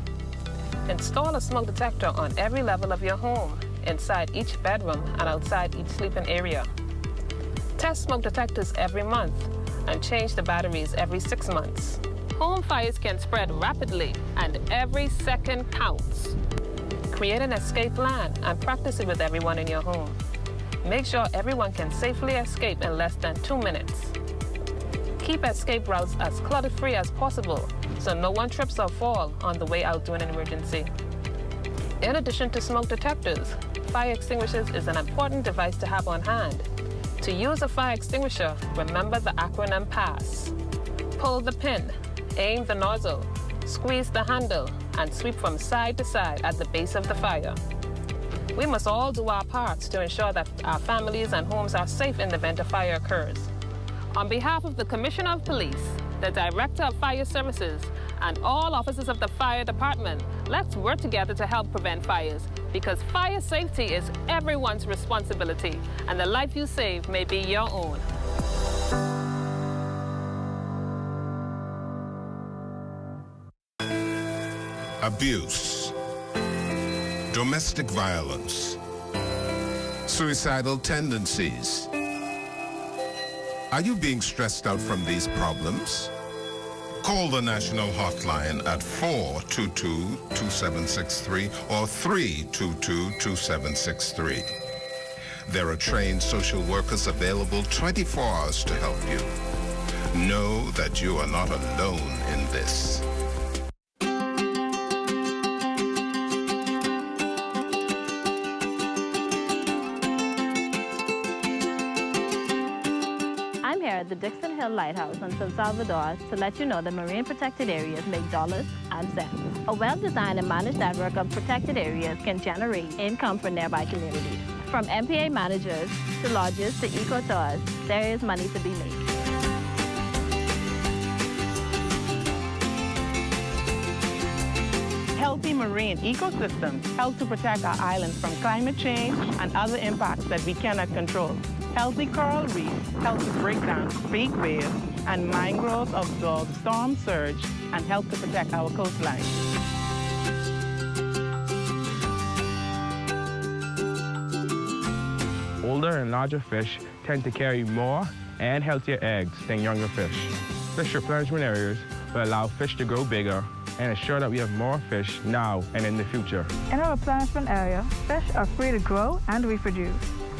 Install a smoke detector on every level of your home, inside each bedroom and outside each sleeping area. Test smoke detectors every month and change the batteries every 6 months. Home fires can spread rapidly, and every second counts. Create an escape plan and practice it with everyone in your home. Make sure everyone can safely escape in less than 2 minutes. Keep escape routes as clutter-free as possible, so no one trips or falls on the way out during an emergency. In addition to smoke detectors, fire extinguishers is an important device to have on hand. To use a fire extinguisher, remember the acronym PASS. Pull the pin, aim the nozzle, squeeze the handle, and sweep from side to side at the base of the fire. We must all do our parts to ensure that our families and homes are safe in the event a fire occurs. On behalf of the Commissioner of Police, the Director of Fire Services, and all officers of the fire department. Let's work together to help prevent fires, because fire safety is everyone's responsibility, and the life you save may be your own. Abuse, domestic violence, suicidal tendencies. Are you being stressed out from these problems? Call the national hotline at 422-2763 or 322-2763. There are trained social workers available 24 hours to help you. Know that you are not alone in this. At the Dixon Hill Lighthouse in San Salvador to let you know that marine protected areas make dollars and cents. A well-designed and managed network of protected areas can generate income for nearby communities. From MPA managers to lodges to eco-tours, there is money to be made. Healthy marine ecosystems help to protect our islands from climate change and other impacts that we cannot control. Healthy coral reefs help to break down fake waves, and mangroves absorb storm surge and help to protect our coastline. Older and larger fish tend to carry more and healthier eggs than younger fish. Fish replenishment areas will allow fish to grow bigger and ensure that we have more fish now and in the future. In a replenishment area, fish are free to grow and reproduce.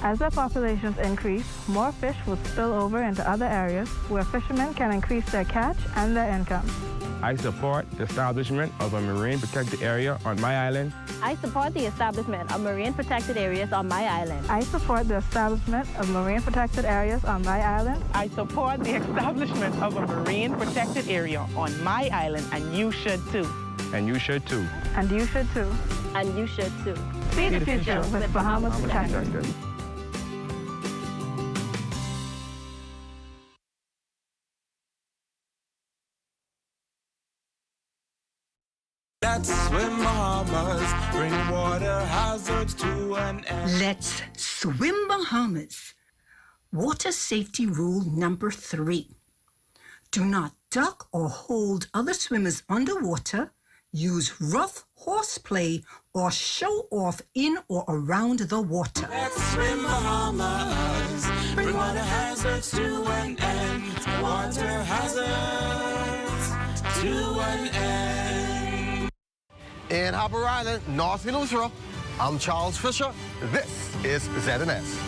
As their populations increase, more fish will spill over into other areas where fishermen can increase their catch and their income. I support the establishment of a marine protected area on my island. I support the establishment of marine protected areas on my island. I support the establishment of marine protected areas on my island. I support the establishment of a marine protected area on my island, and you should too. And you should too. And you should too. And you should too. See the future with Bahamas Protected. Let's swim Bahamas, bring water hazards to an end. Let's swim Bahamas. Water safety rule number 3. Do not duck or hold other swimmers underwater, use rough horseplay, or show off in or around the water. Let's swim Bahamas, bring water hazards to an end. Water hazards to an end. In Harbour Island, North Venezuela, I'm Charles Fisher. This is ZNS.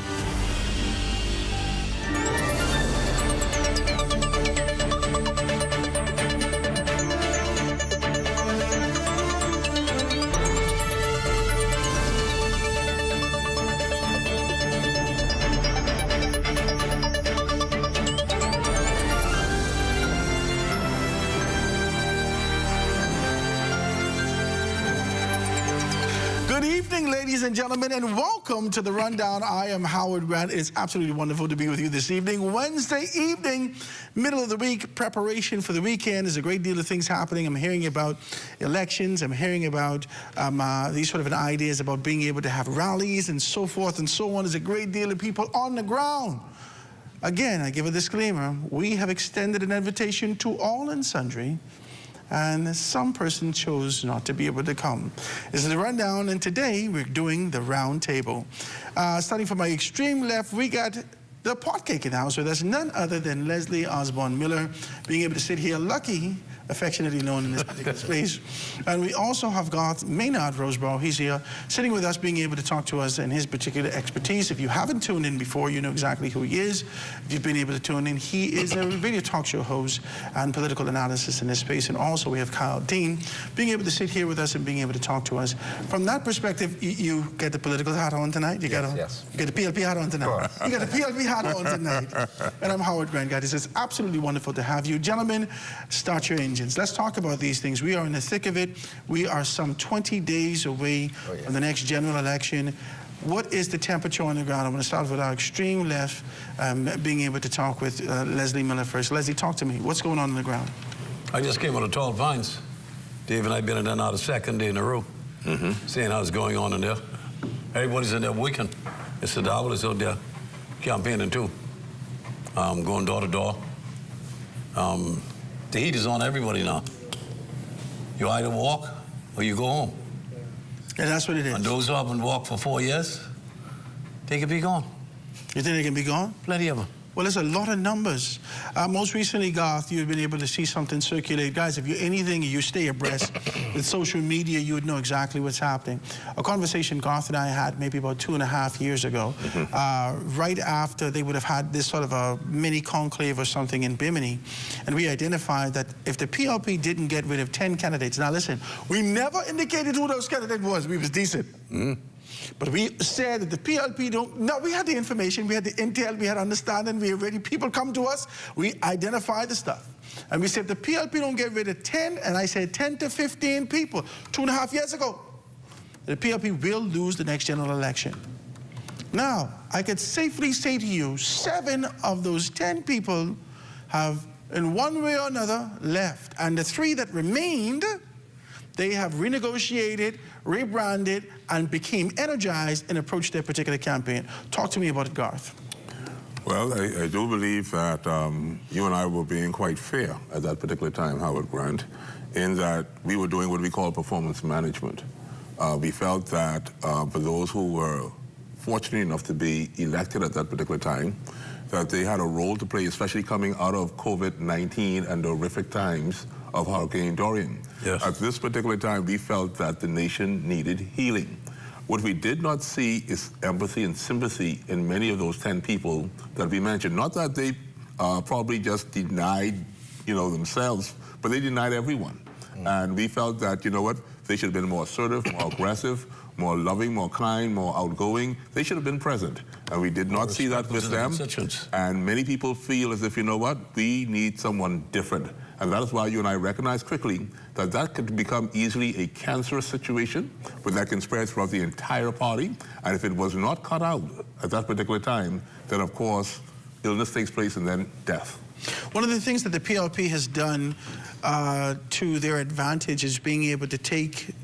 Good evening, ladies and gentlemen, and welcome to the Rundown. I am Howard Grant. It's absolutely wonderful to be with you this evening. Wednesday evening, middle of the week, preparation for the weekend. There's a great deal of things happening. I'm hearing about elections. I'm hearing about these sort of ideas about being able to have rallies and so forth and so on. There's a great deal of people on the ground. Again, I give a disclaimer. We have extended an invitation to all and sundry, and some person chose not to be able to come. This is the Rundown, and today we're doing the Roundtable. Starting from my extreme left, we got the pot cake in the house with us, none other than Leslie Osborne Miller, being able to sit here, lucky, affectionately known in this particular space. And we also have got Maynard Roseborough. He's here, sitting with us, being able to talk to us and his particular expertise. If you haven't tuned in before, you know exactly who he is. If you've been able to tune in, he is a radio talk show host and political analysis in this space. And also we have Kyle Dean, being able to sit here with us and being able to talk to us. From that perspective, you get the political hat on tonight? You get the PLP hat on tonight. You got the PLP hat on tonight. And I'm Howard Grant, guys. It's absolutely wonderful to have you. Gentlemen, start your engines. Let's talk about these things. We are in the thick of it. We are some 20 days away from the next general election. What is the temperature on the ground? I'm going to start with our extreme left, being able to talk with Leslie Miller first. Leslie, talk to me. What's going on the ground? I just came out of Tall Pines. Dave and I have been in there now the second day in a row, seeing how it's going on in there. Everybody's in there working. Mr. Darwell is out there campaigning too, going door to door. The heat is on everybody now. You either walk or you go home. And that's what it is. And those who haven't walked for 4 years, they could be gone. You think they can be gone? Plenty of them. Well, there's a lot of numbers. Most recently, Garth, you've been able to see something circulate. Guys, if you're anything, you stay abreast with social media, you would know exactly what's happening. A conversation Garth and I had maybe about 2.5 years ago, right after they would have had this sort of a mini conclave or something in Bimini, and we identified that if the PLP didn't get rid of 10 candidates, now listen, we never indicated who those candidates was. We was decent. But we said that the PLP don't, no, we had the information, we had the intel, we had understanding, we already, people come to us, we identify the stuff. And we said if the PLP don't get rid of 10, and I said 10 to 15 people 2.5 years ago, the PLP will lose the next general election. Now, I could safely say to you, 7 of those 10 people have, in one way or another, left. And the 3 that remained, they have renegotiated, rebranded, and became energized and approached their particular campaign. Talk to me about it, Garth. Well, I do believe that you and I were being quite fair at that particular time, Howard Grant, in that we were doing what we call performance management. We felt that for those who were fortunate enough to be elected at that particular time, that they had a role to play, especially coming out of COVID-19 and the horrific times of Hurricane Dorian. Yes. At this particular time, we felt that the nation needed healing. What we did not see is empathy and sympathy in many of those 10 people that we mentioned. Not that they probably just denied, themselves, but they denied everyone. And we felt that, you know what, they should have been more assertive, more aggressive, more loving, more kind, more outgoing. They should have been present. And we did not see that with them. And many people feel as if, you know what, we need someone different. And that is why you and I recognize quickly that that could become easily a cancerous situation, but that can spread throughout the entire party. And if it was not cut out at that particular time, then of course, illness takes place and then death. One of the things that the PLP has done to their advantage is being able to take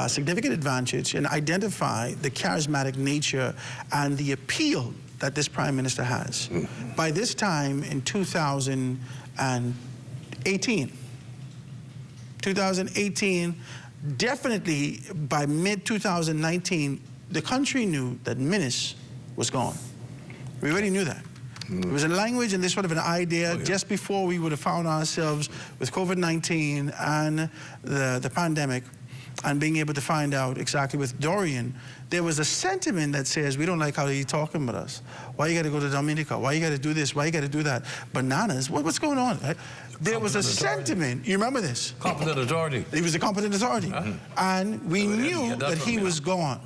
significant advantage and identify the charismatic nature and the appeal that this Prime Minister has. By this time in 2018, definitely by mid-2019, the country knew that Menace was gone. We already knew that. It was a language and this sort of an idea just before we would have found ourselves with COVID-19 and the pandemic, and being able to find out exactly with Dorian, there was a sentiment that says, we don't like how you're talking about us. Why you got to go to Dominica? Why you got to do this? Why you got to do that? Bananas? What's going on? There was a sentiment. You remember this? Competent authority. He was a competent authority. And we knew that he was gone.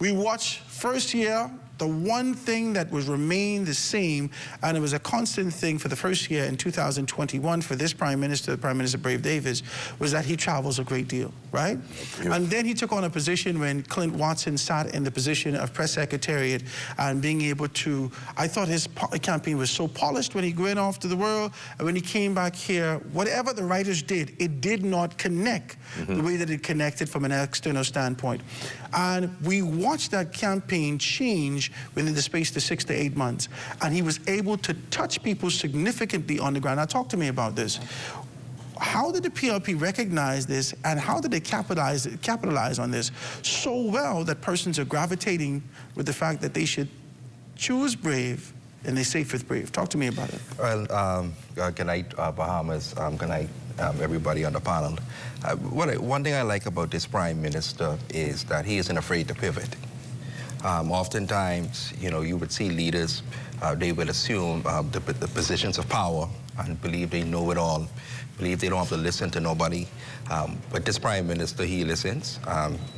We watched first year. The one thing that was remained the same, and it was a constant thing for the first year in 2021 for this Prime Minister, Prime Minister Brave Davis, was that he travels a great deal, right? And then he took on a position when Clint Watson sat in the position of press secretariat and being able to, I thought his campaign was so polished when he went off to the world, and when he came back here, whatever the writers did, it did not connect the way that it connected from an external standpoint. And we watched that campaign change within the space of 6 to 8 months. And he was able to touch people significantly on the ground. Now, talk to me about this. How did the PLP recognize this, and how did they capitalize on this so well that persons are gravitating with the fact that they should choose Brave and they safe with Brave? Talk to me about it. Well, good night, Bahamas. Good night, everybody on the panel. One thing I like about this Prime Minister is that he isn't afraid to pivot. Oftentimes, you would see leaders, they will assume the positions of power and believe they know it all, believe they don't have to listen to nobody. But this Prime Minister, he listens.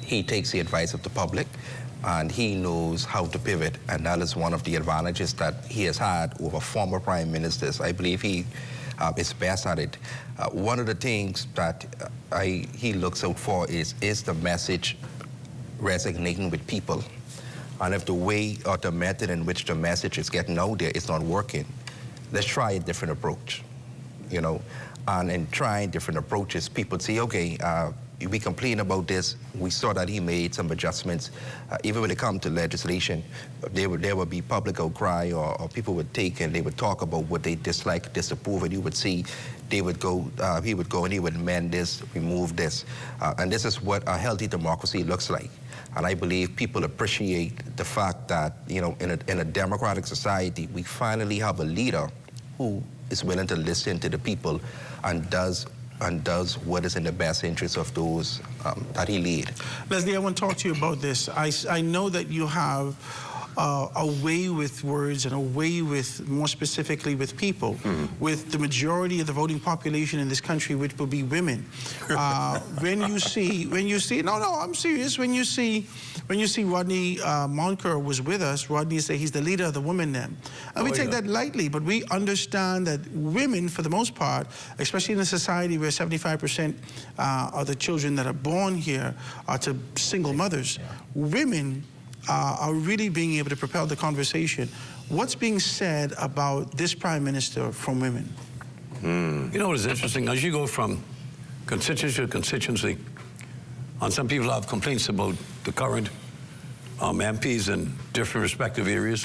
He takes the advice of the public, and he knows how to pivot. And that is one of the advantages that he has had over former Prime Ministers. I believe he is best at it. One of the things that he looks out for is the message resonating with people? And if the way or the method in which the message is getting out there is not working, let's try a different approach. you know, and in trying different approaches, people say, okay, we complain about this. We saw that he made some adjustments. Even when it comes to legislation, there would be public outcry, or people would take and they would talk about what they dislike, disapprove, and you would see he would go and he would amend this, remove this. And this is what a healthy democracy looks like. And I believe people appreciate the fact that, you know, in a democratic society, we finally have a leader who is willing to listen to the people and does what is in the best interest of those that he lead. Leslie, I want to talk to you about this. I know that you have a way with words and a way with, more specifically, with people, with the majority of the voting population in this country, which will be women. When you see, no, I'm serious. When you see Rodney Monker was with us, Rodney said he's the leader of the women then. And we take that lightly, but we understand that women, for the most part, especially in a society where 75% of the children that are born here are to single mothers, women are really being able to propel the conversation. What's being said about this Prime Minister from women? You know what is interesting? As you go from constituency to constituency, and some people have complaints about the current MPs in different respective areas,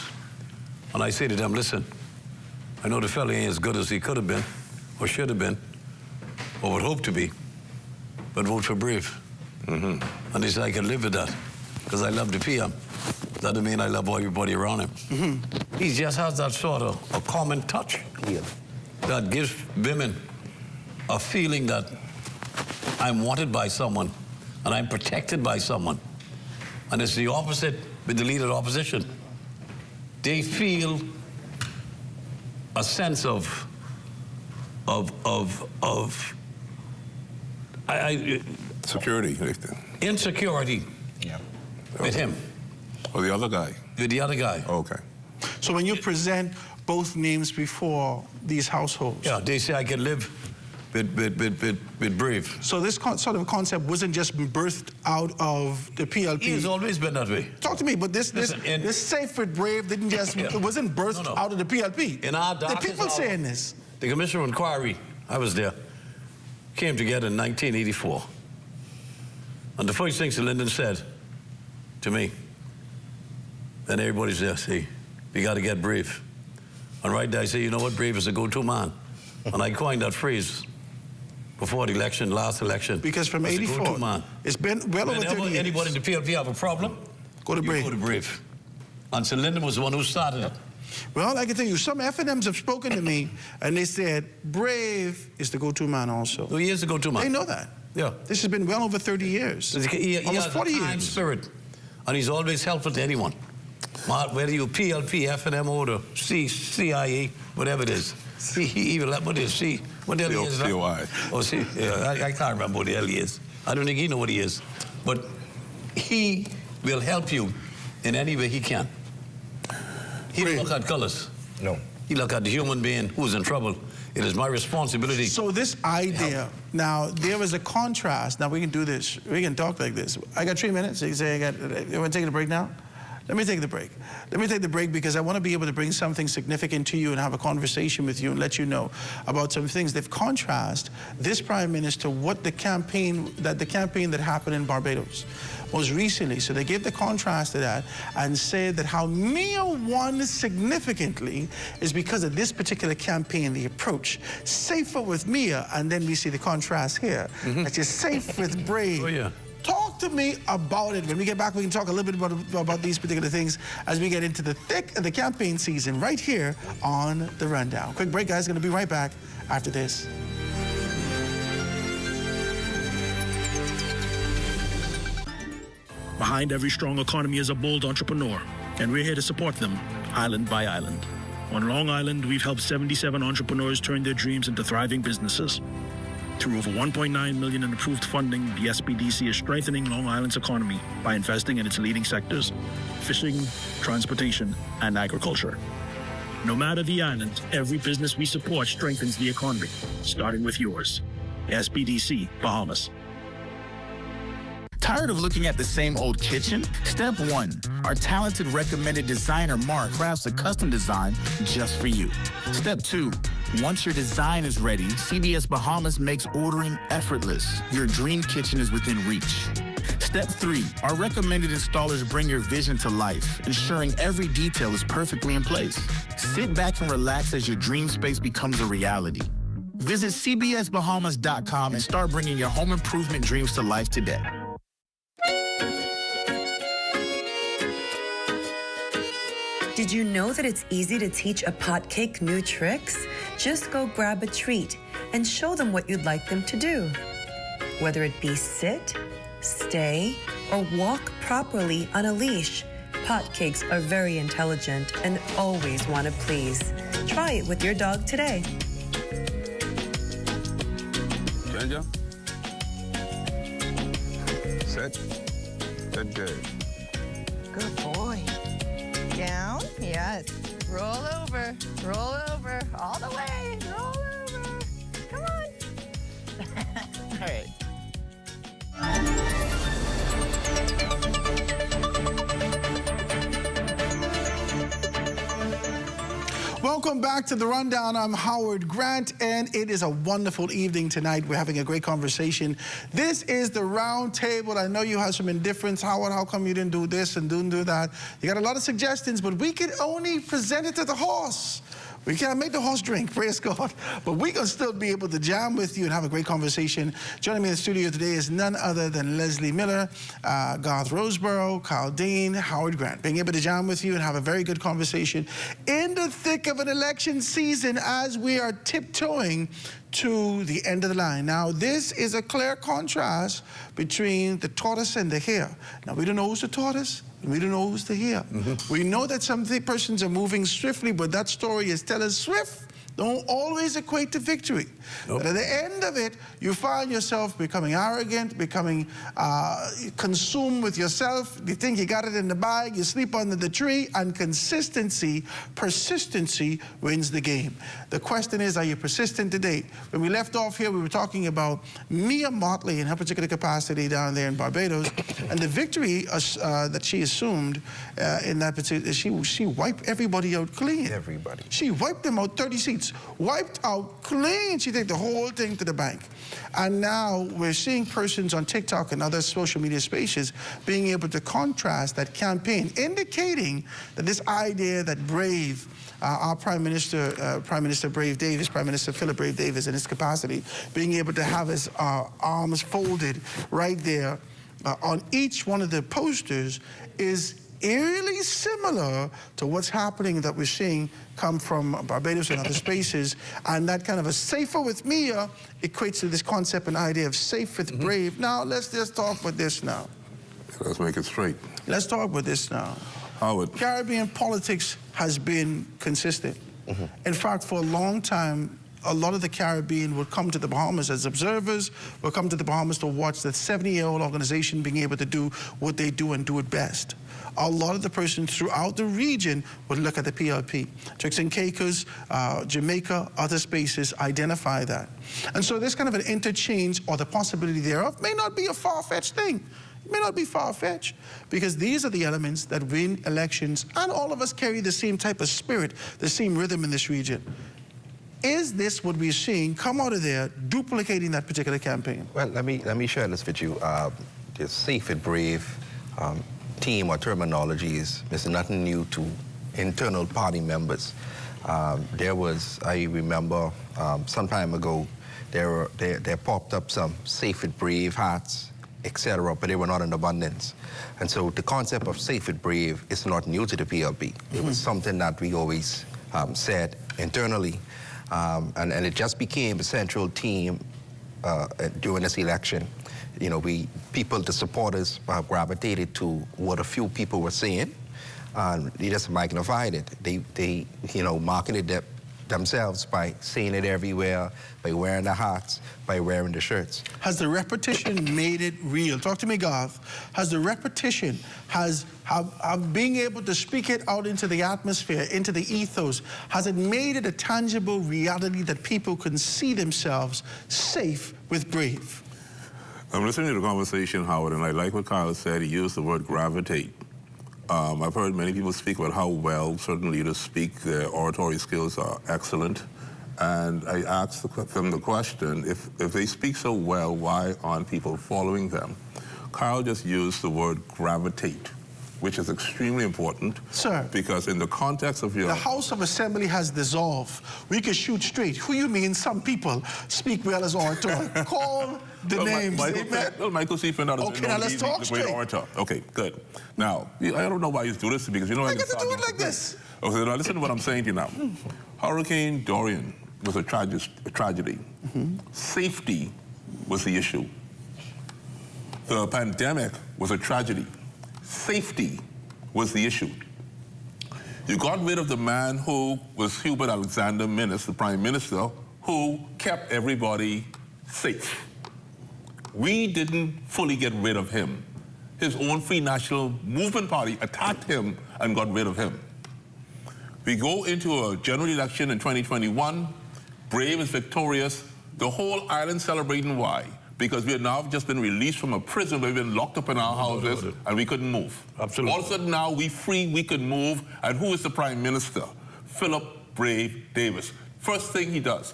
and I say to them, listen, I know the fella ain't as good as he could have been, or should have been, or would hope to be, but vote for Brave. And they say I can live with that, because I love the PM. That doesn't mean I love everybody around him. He just has that sort of a common touch that gives women a feeling that I'm wanted by someone and I'm protected by someone. And it's the opposite with the leader of the opposition. They feel a sense of security. Insecurity with him. Or the other guy? With the other guy. Okay. So when you present both names before these households? Yeah, they say I can live with Brave. So this sort of concept wasn't just birthed out of the PLP? He's always been that way. Talk to me, but this Safe with Brave didn't just, it wasn't birthed out of the PLP. In our the people saying this. The Commission of Inquiry, I was there, came together in 1984. And the first thing Sir Lyndon said to me, and everybody's there, see, we got to get Brave. And right there, I say, you know what, Brave is a go-to man. And I coined that phrase before the election, last election. Because from 84, it's been well over 30 years. Anybody in the PLP have a problem, go to Brave. Go to Brave. And Sir Lyndon was the one who started it. Well, I can tell you, some FNMs have spoken to me, and they said, Brave is the go-to man also. No, he is the go-to man. They know that. Yeah. This has been well over 30 years. He almost has 40 a kind years. spirit, and he's always helpful to anyone. Whether you PLP, FNM, or CIA, whatever it is. What is C? What the hell he is? COI. Oh, C. Yeah, I can't remember what the hell he is. I don't think he knows what he is. But he will help you in any way he can. He don't look at colors. No. He look at the human being who's in trouble. It is my responsibility. So this idea, now there is a contrast. Now we can do this. We can talk like this. I got 3 minutes. You say you want to take a break now? Let me take the break. Let me take the break because I want to be able to bring something significant to you and have a conversation with you and let you know about some things. They've contrast this Prime Minister what the campaign that happened in Barbados most recently. So they gave the contrast to that and said that how Mia won significantly is because of this particular campaign, the approach. Safer with Mia, and then we see the contrast here. That you're safe with Brave. Oh, yeah. Talk to me about it. When we get back, we can talk a little bit about these particular things as we get into the thick of the campaign season right here on The Rundown. Quick break, guys. Going to be right back after this. Behind every strong economy is a bold entrepreneur, and we're here to support them, island by island. On Long Island, we've helped 77 entrepreneurs turn their dreams into thriving businesses. Through over $1.9 million in approved funding, the SPDC is strengthening Long Island's economy by investing in its leading sectors: fishing, transportation, and agriculture. No matter the island, every business we support strengthens the economy, starting with yours. SPDC, Bahamas. Tired of looking at the same old kitchen? Step 1. Our talented recommended designer Mark crafts a custom design just for you. Step 2. Once your design is ready, CBS Bahamas makes ordering effortless. Your dream kitchen is within reach. Step 3, our recommended installers bring your vision to life, ensuring every detail is perfectly in place. Sit back and relax as your dream space becomes a reality. Visit cbsbahamas.com and start bringing your home improvement dreams to life today. Did you know that it's easy to teach a pot cake new tricks? Just go grab a treat and show them what you'd like them to do. Whether it be sit, stay, or walk properly on a leash, pot cakes are very intelligent and always want to please. Try it with your dog today. Ginger. Sit. Good girl. Good boy. Down, yes. Roll over, all the way, roll over. Come on. All right. Welcome back to The Rundown. I'm Howard Grant, and it is a wonderful evening tonight. We're having a great conversation. This is the Roundtable. I know you have some indifference. Howard, how come you didn't do this and didn't do that? You got a lot of suggestions, but we can only present it to the horse. We can't make the horse drink, praise God. But we can still be able to jam with you and have a great conversation. Joining me in the studio today is none other than Leslie Miller, Garth Roseborough, Kyle Dean, Howard Grant. Being able to jam with you and have a very good conversation in the thick of an election season as we are tiptoeing to the end of the line. Now, this is a clear contrast between the tortoise and the hare. Now, we don't know who's the tortoise. We don't know who's the hare. We know that some persons are moving swiftly, but that story is telling swift don't always equate to victory. But at the end of it, you find yourself becoming arrogant, becoming consumed with yourself. You think you got it in the bag, you sleep under the tree, and consistency, persistency wins the game. The question is, are you persistent today? When we left off here, we were talking about Mia Motley in her particular capacity down there in Barbados, and the victory that she assumed in that particular, she wiped everybody out clean. Everybody. She wiped them out 30 seats. Wiped out clean. She took the whole thing to the bank. And now we're seeing persons on TikTok and other social media spaces being able to contrast that campaign, indicating that this idea that Brave, our Prime Minister Brave Davis, Prime Minister Philip Brave Davis in his capacity, being able to have his arms folded right there on each one of the posters is eerily similar to what's happening that we're seeing come from Barbados and other spaces. And that kind of a safer with Mia equates to this concept and idea of safe with Brave. Now, let's just talk about this now. Let's make it straight. Let's talk about this now. Howard. Caribbean politics has been consistent. In fact, for a long time, a lot of the Caribbean would come to the Bahamas as observers, would come to the Bahamas to watch that 70-year-old organization being able to do what they do and do it best. A lot of the persons throughout the region would look at the PLP. Turks and Caicos, Jamaica, other spaces identify that. And so this kind of an interchange or the possibility thereof may not be a far-fetched thing. It may not be far-fetched because these are the elements that win elections, and all of us carry the same type of spirit, the same rhythm in this region. Is this what we're seeing come out of there, duplicating that particular campaign? Well, let me share this with you. The Safe and Brave team or terminologies is nothing new to internal party members. There was, I remember some time ago, there popped up some Safe and Brave hats, etc., but they were not in abundance. And so the concept of Safe and Brave is not new to the PLP. It was something that we always said internally. And it just became a central theme during this election. You know, the supporters gravitated to what a few people were saying, and they just magnified it. They marketed themselves by saying it everywhere, by wearing the hats, by wearing the shirts. Has the repetition made it real? Talk to me, Garth. Has the repetition, being able to speak it out into the atmosphere, into the ethos, has it made it a tangible reality that people can see themselves safe with Brave? I'm listening to the conversation, Howard, and I like what Kyle said. He used the word gravitate. I've heard many people speak about how well certain leaders speak. Their oratory skills are excellent. And I asked them the question, if they speak so well, why aren't people following them? Carl just used the word gravitate, which is extremely important. Sir. Because in the context of your... The House of Assembly has dissolved. We can shoot straight. Who you mean some people speak well as orator? Call the names. Michael C. Fernandez. Okay, now let's talk straight. Orator. Okay, good. Now, I don't know why you do this, because you know... I get to do it like this. Okay, now listen to what I'm saying to you now. Hurricane Dorian was a tragedy. Safety was the issue. The pandemic was a tragedy. Safety was the issue. You got rid of the man who was Hubert Alexander Minnis, the Prime Minister, who kept everybody safe. We didn't fully get rid of him. His own Free National Movement Party attacked him and got rid of him. We go into a general election in 2021. Brave is victorious. The whole island celebrating. Why? Because we have now just been released from a prison where we've been locked up in our houses and we couldn't move. Absolutely. All of a sudden now we free, we can move. And who is the Prime Minister? Philip Brave Davis. First thing he does,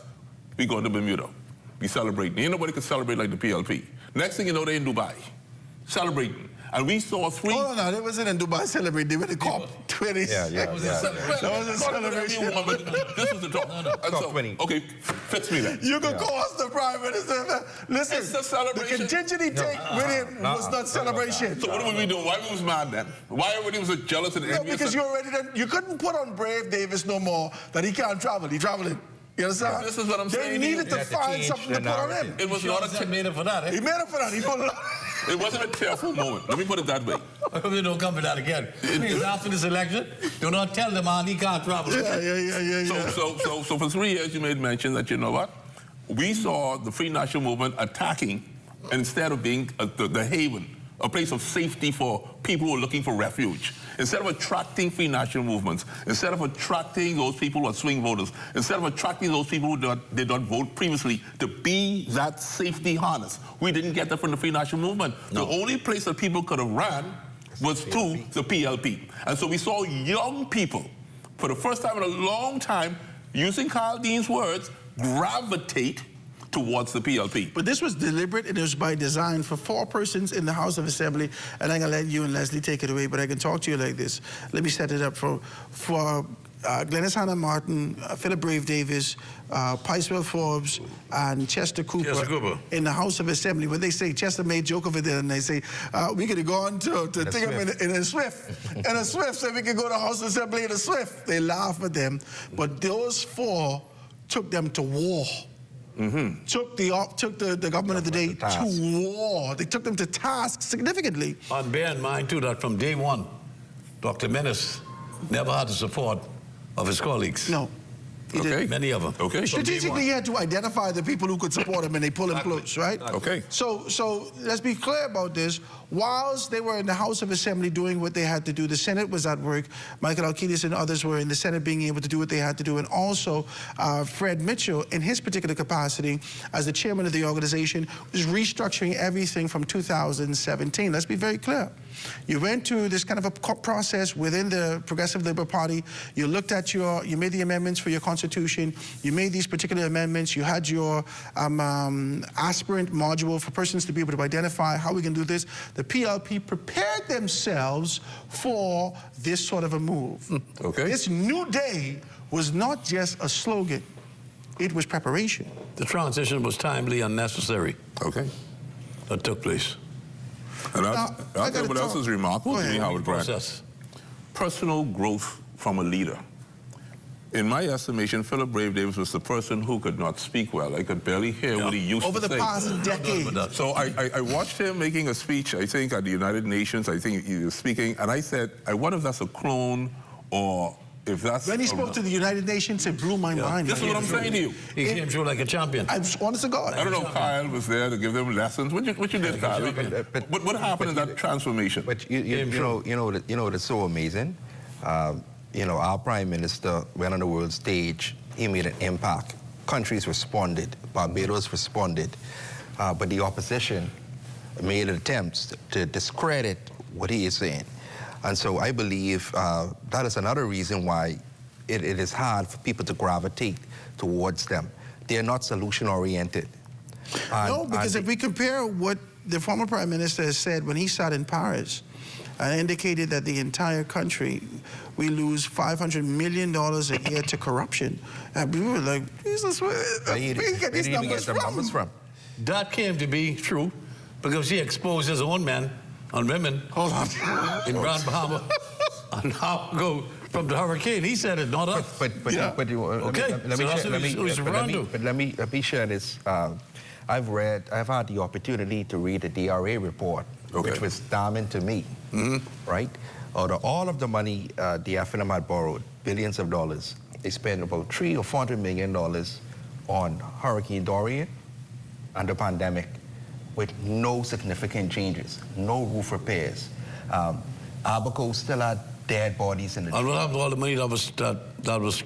we go to Bermuda. We celebrate. Ain't nobody could celebrate like the PLP. Next thing you know, they're in Dubai, celebrating. And we saw three... Oh, no, they wasn't in Dubai celebrating. They were the COP26. That was a celebration. This was the talk. COP 20. Okay, fix me that. You can call us the Prime Minister. Listen, it's a celebration. The contingent he take with him was not celebration. So what were we doing? Why we was mad then? Why everybody was jealous and envious? No, because you already done, you couldn't put on Brave Davis no more that he can't travel. He traveling. You understand? This is what I'm saying. They needed to find something to put on him. It was not a... He made it for that, eh? He made it for that. He put it on. It wasn't a tearful moment. Let me put it that way. I hope they don't come for that again. Please, after this election, do not tell the man he can't travel. Yeah. So for 3 years, you made mention that, you know what? We saw the Free National Movement attacking instead of being the haven, a place of safety for people who are looking for refuge. Instead of attracting free national movements, instead of attracting those people who are swing voters, instead of attracting those people who did not vote previously to be that safety harness, we didn't get that from the free national movement. No. The only place that people could have ran was through the PLP. And so we saw young people, for the first time in a long time, using Carl Dean's words, gravitate towards the PLP. But this was deliberate and it was by design for 4 persons in the House of Assembly, and I'm going to let you and Leslie take it away, but I can talk to you like this. Let me set it up for Glennis Hannah Morton, Philip Brave Davis, Picewell Forbes, and Chester Cooper in the House of Assembly. When they say, Chester made joke of it there, and they say, we could have gone to take him in a Swift. In a Swift, so we could go to the House of Assembly in a Swift. They laugh at them. But those 4 took them to war. Took the government of the day to war. They took them to task significantly. And bear in mind, too, that from day one, Dr. Minnis never had the support of his colleagues. No. He didn't. Many of them. Okay. Strategically, he had to identify the people who could support him, and they pull him close, right? Okay. So let's be clear about this. Whilst they were in the House of Assembly doing what they had to do, the Senate was at work. Michael Alkides and others were in the Senate being able to do what they had to do. And also, Fred Mitchell, in his particular capacity as the chairman of the organization, was restructuring everything from 2017. Let's be very clear. You went through this kind of a process within the Progressive Liberal Party. You looked at you made the amendments for your constitution. You made these particular amendments. You had your aspirant module for persons to be able to identify how we can do this. The PLP prepared themselves for this sort of a move. Okay. This new day was not just a slogan. It was preparation. The transition was timely and necessary. Okay. That took place. And I'll tell you what else is remarkable to me, Howard Brand. Personal growth from a leader. In my estimation, Philip Brave Davis was the person who could not speak well. I could barely hear what he used to say. Over the past decade. So I watched him making a speech, I think, at the United Nations. I think he was speaking, and I said, I wonder if that's a clone or if that's... When he spoke to the United Nations, it blew my mind. This is what I'm saying to you. He came through like a champion. I'm honest to God. I don't know if Kyle was there to give them lessons. What you did, Kyle? What happened in that transformation? But you know that's so amazing. Our Prime Minister went on the world stage. He made an impact. Countries responded. Barbados responded. But the opposition made attempts to discredit what he is saying. And so I believe that is another reason why it is hard for people to gravitate towards them. They're not solution-oriented. No, because if we compare what the former Prime Minister has said when he sat in Paris and indicated that the entire country, we lose $500 million a year to corruption, and we were like, Jesus, where did he get these numbers from? That came to be true because he exposed his own men and women in Grand Bahama and how go from the hurricane. He said it, not us. But let me share this. I've had the opportunity to read the DRA report, which was damning to me, right? Out of all of the money the FNM had borrowed, billions of dollars, they spent about $300 or $400 million on Hurricane Dorian and the pandemic with no significant changes, no roof repairs. Abaco still had dead bodies in the And what happened to all the money that was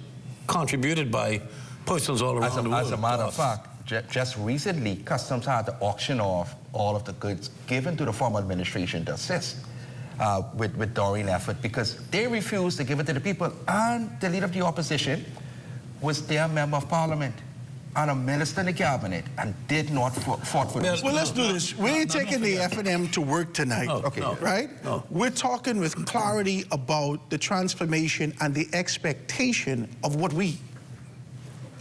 contributed by persons all around the world? As a matter of fact, just recently, Customs had to auction off all of the goods given to the former administration to assist with Dorian effort because they refused to give it to the people, and the leader of the opposition was their member of parliament and a minister in the cabinet and did not fought for this. Well, let's do this. We ain't taking the FNM to work tonight, right? No. We're talking with clarity about the transformation and the expectation of what we,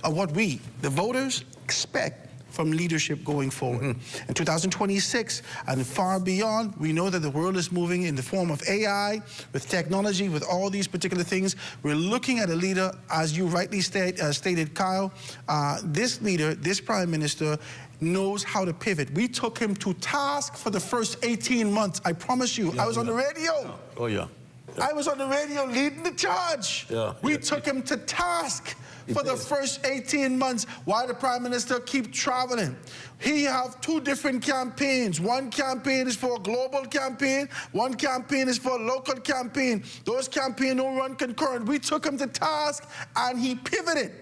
the voters, expect from leadership going forward. In 2026 and far beyond, we know that the world is moving in the form of AI, with technology, with all these particular things. We're looking at a leader, as you rightly stated, Kyle, this leader, this Prime Minister, knows how to pivot. We took him to task for the first 18 months. I promise you, I was on the radio. Oh, yeah. I was on the radio leading the charge. We took him to task for the first 18 months. Why the Prime Minister keep traveling? He have two different campaigns. One campaign is for a global campaign. One campaign is for a local campaign. Those campaigns don't run concurrent. We took him to task and he pivoted.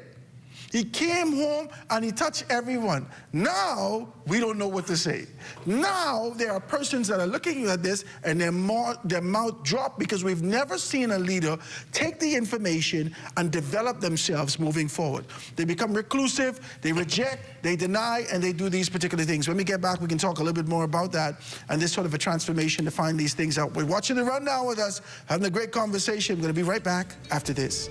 He came home and he touched everyone. Now, we don't know what to say. Now, there are persons that are looking at this and their mouth drop because we've never seen a leader take the information and develop themselves moving forward. They become reclusive, they reject, they deny, and they do these particular things. When we get back, we can talk a little bit more about that and this sort of a transformation to find these things out. We're watching the rundown with us, having a great conversation. We're going to be right back after this.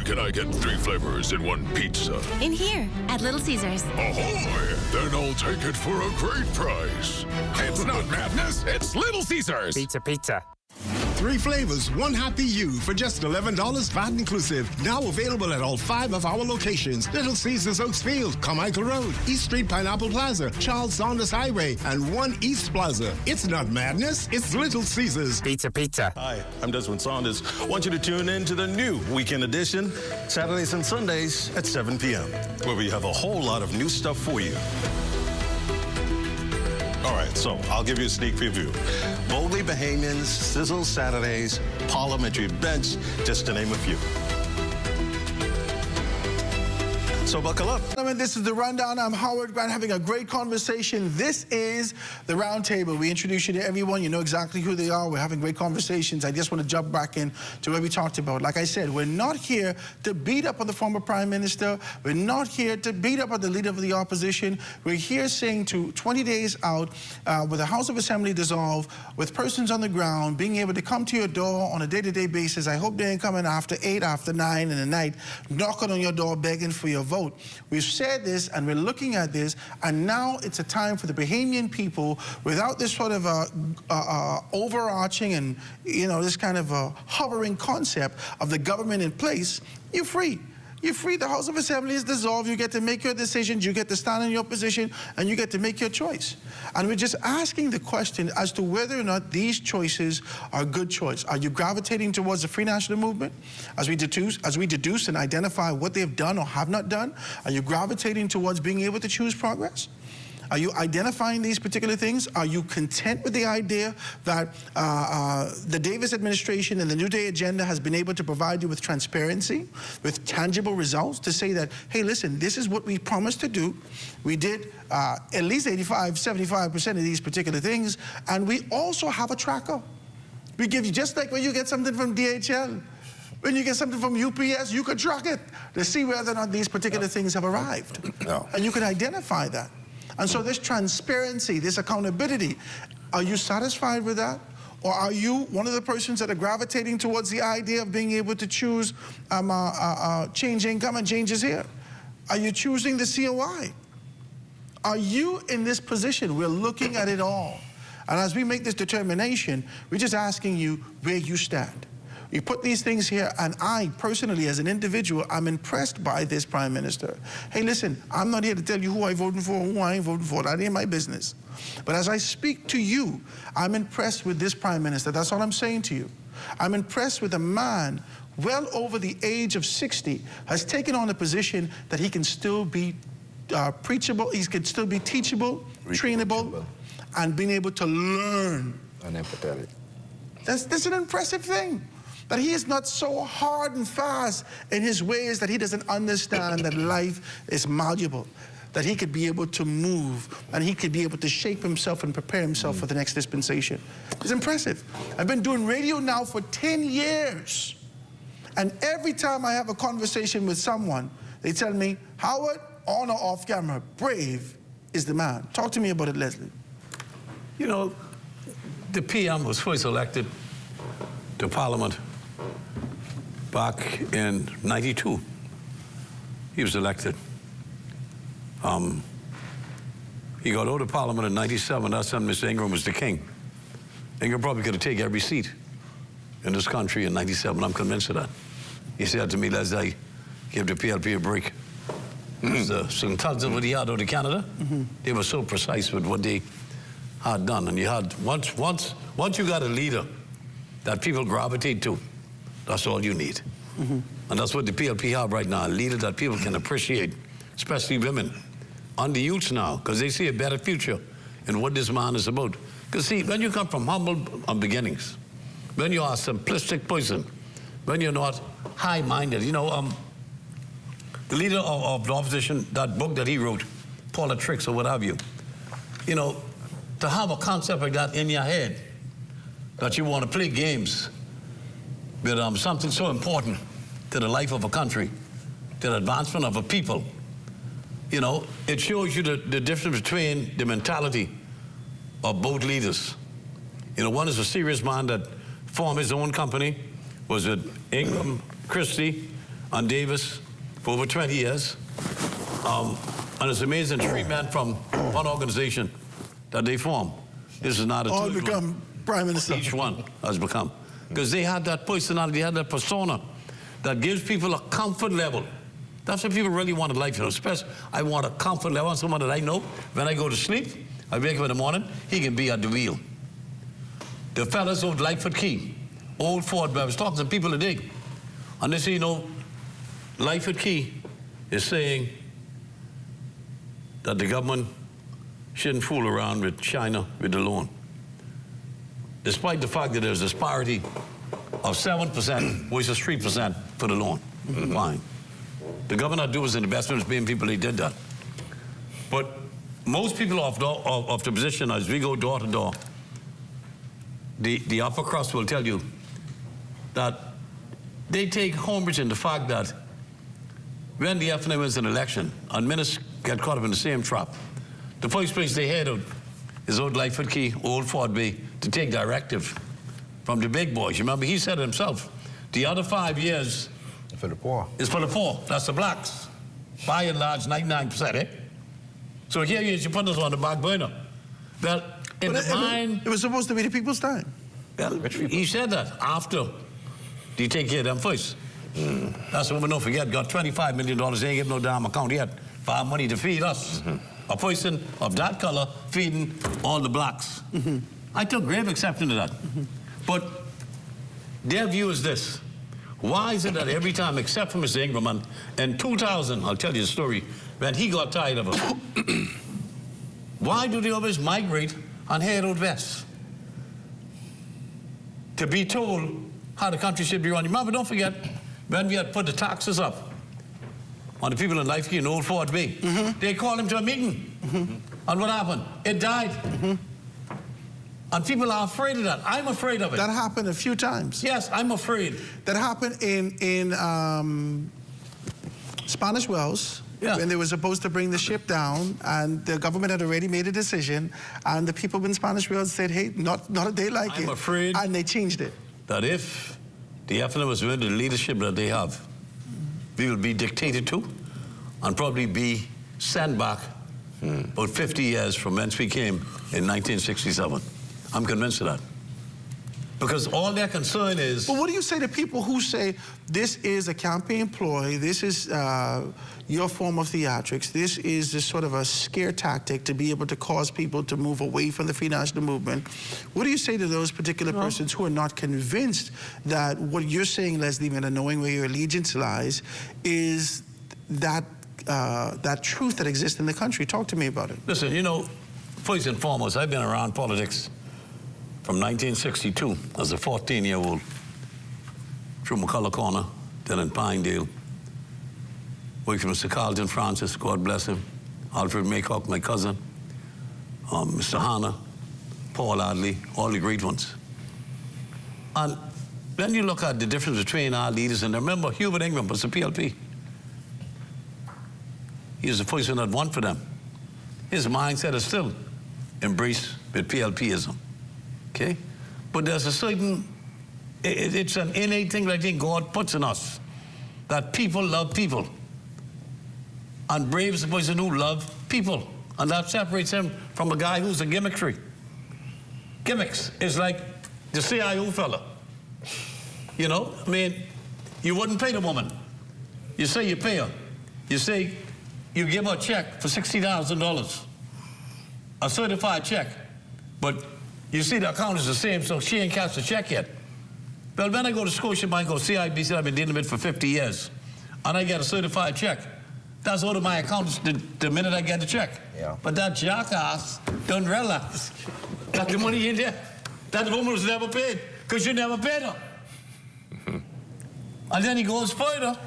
Can I get 3 flavors in one pizza? In here, at Little Caesars. Ahoy! Then I'll take it for a great price. It's not madness, it's Little Caesars. Pizza, pizza. 3 flavors, 1 happy you for just $11 VAT inclusive. Now available at all 5 of our locations. Little Caesars Oaksfield, Carmichael Road, East Street Pineapple Plaza, Charles Saunders Highway, and 1 East Plaza. It's not madness, it's Little Caesars. Pizza, pizza. Hi, I'm Desmond Saunders. I want you to tune in to the new Weekend Edition, Saturdays and Sundays at 7 p.m., where we have a whole lot of new stuff for you. All right, so I'll give you a sneak preview. Boldly Bohemians, Sizzle Saturdays, Parliamentary Bench, just to name a few. So buckle up. This is The Rundown. I'm Howard Grant, having a great conversation. This is the Roundtable. We introduce you to everyone. You know exactly who they are. We're having great conversations. I just want to jump back in to what we talked about. Like I said, we're not here to beat up on the former Prime Minister. We're not here to beat up on the leader of the opposition. We're here saying to 20 days out, with the House of Assembly dissolved, with persons on the ground, being able to come to your door on a day-to-day basis. I hope they ain't coming after 8, after 9 in the night, knocking on your door, begging for your vote. We've said this and we're looking at this, and now it's a time for the Bohemian people, without this sort of overarching and, you know, this kind of a hovering concept of the government in place. You're free. You're free. The House of Assembly is dissolved. You get to make your decisions. You get to stand in your position, and you get to make your choice. And we're just asking the question as to whether or not these choices are good choice. Are you gravitating towards the Free National Movement as we deduce and identify what they've done or have not done? Are you gravitating towards being able to choose progress? Are you identifying these particular things? Are you content with the idea that the Davis administration and the New Day agenda has been able to provide you with transparency, with tangible results to say that, hey, listen, this is what we promised to do. We did at least 85, 75% of these particular things, and we also have a tracker. We give you, just like when you get something from DHL, when you get something from UPS, you can track it to see whether or not these particular things have arrived. And you can identify that. And so this transparency, this accountability, are you satisfied with that? Or are you one of the persons that are gravitating towards the idea of being able to choose change income and changes here? Are you choosing the COI? Are you in this position? We're looking at it all. And as we make this determination, we're just asking you where you stand. You put these things here, and I, personally, as an individual, I'm impressed by this Prime Minister. Hey, listen, I'm not here to tell you who I voted for, who I ain't voting for. That ain't my business. But as I speak to you, I'm impressed with this Prime Minister. That's all I'm saying to you. I'm impressed with a man well over the age of 60, has taken on a position that he can still be preachable, he can still be teachable, trainable, and being able to learn. And empathetic. That's an impressive thing. That he is not so hard and fast in his ways that he doesn't understand that life is malleable, that he could be able to move and he could be able to shape himself and prepare himself for the next dispensation. It's impressive. I've been doing radio now for 10 years. And every time I have a conversation with someone, they tell me, Howard, on or off camera, brave is the man. Talk to me about it, Leslie. You know, the PM was first elected to Parliament back in '92. He was elected. He got out of Parliament in '97. That's when Mr. Ingram was the king. Ingram probably could have taken every seat in this country in '97. I'm convinced of that. He said to me, Leslie, give the PLP a break. Some tons of what he had out of Canada, they were so precise with what they had done. And you had, once you got a leader that people gravitate to, that's all you need. And that's what the PLP have right now, a leader that people can appreciate, especially women, and the youths now, because they see a better future in what this man is about. Because see, when you come from humble beginnings, when you are a simplistic person, when you're not high-minded, you know, the leader of the opposition, that book that he wrote, Politics or what have you, you know, to have a concept like that in your head, that you want to play games with something so important to the life of a country, to the advancement of a people, you know, it shows you the difference between the mentality of both leaders. You know, one is a serious man that formed his own company, was with Ingram, Christie, and Davis for over 20 years. And it's amazing, 3 men from one organization that they formed. This is not a all become Prime Minister. Each one has become. Because they had that personality, they had that persona that gives people a comfort level. That's what people really want in life, you know. Especially, I want a comfort level. I want someone that I know, when I go to sleep, I wake up in the morning, he can be at the wheel. The fellas of Lightfoot Key, old Ford, I was talking to people today, and they say, you know, Lightfoot Key is saying that the government shouldn't fool around with China with the loan. Despite the fact that there's a disparity of 7% versus 3% for the loan. Fine. The government do is investments, being people, they did that. But most people of the position, as we go door to door, the upper crust will tell you that they take umbrage in the fact that when the FNA wins an election and ministers get caught up in the same trap, the first place they head out is old Lightfoot Key, old Ford Bay, to take directive from the big boys. You remember, he said it himself, the other 5 years for the poor. Is for the poor. That's the blacks. By and large, 99%, eh? So here you put us on the back burner. Well, in the mind... It was supposed to be the people's time. Well, he said that after they take care of them first. That's what we don't forget. Got $25 million, they ain't give no damn account yet for our money to feed us. A person of that color feeding all the blacks. I took grave exception to that. But their view is this. Why is it that every time, except for Mr. Ingram, in 2000, I'll tell you the story, when he got tired of it, Why do they always migrate on head out west? To be told how the country should be run. Remember, don't forget, when we had put the taxes up on the people in Life Key and Old Fort Bay, they called him to a meeting. And what happened? It died. And people are afraid of that. I'm afraid of it. That happened a few times. Yes, I'm afraid. That happened in Spanish Wells. Yeah. When they were supposed to bring the ship down, and the government had already made a decision, and the people in Spanish Wells said, hey, not a day like it. I'm afraid. And they changed it. That if the FNM was with the leadership that they have, we will be dictated to and probably be sent back about 50 years from whence we came in 1967. I'm convinced of that. Because all their concern is... But what do you say to people who say, this is a campaign ploy, this is your form of theatrics, this is just sort of a scare tactic to be able to cause people to move away from the free national movement? What do you say to those particular persons who are not convinced that what you're saying, Leslie, and knowing where your allegiance lies, is that truth that exists in the country? Talk to me about it. Listen, you know, first and foremost, I've been around politics from 1962 as a 14-year-old, through McCullough Corner, then in Pinedale. Worked for Mr. Carlton Francis, God bless him, Alfred Maycock, my cousin, Mr. Hanna, Paul Adley, all the great ones. And when you look at the difference between our leaders, and remember, Hubert Ingram was the PLP. He was the first one that won for them. His mindset is still embraced with PLPism. Okay? But there's a certain, it's an innate thing that I think God puts in us, that people love people. And Brave is the person who loves people. And that separates him from a guy who's a gimmickry. Gimmicks is like the CIO fella. You know, I mean, you wouldn't pay the woman. You say you pay her. You say you give her a check for $60,000, a certified check, but you see the account is the same, so she ain't cashed the check yet. Well, when I go to Scotiabank or CIBC, I've been dealing with it for 50 years, and I get a certified check, that's out of my account the minute I get the check. Yeah. But that jackass don't realize that the money in there, that the woman was never paid, because you never paid her. And then he goes further,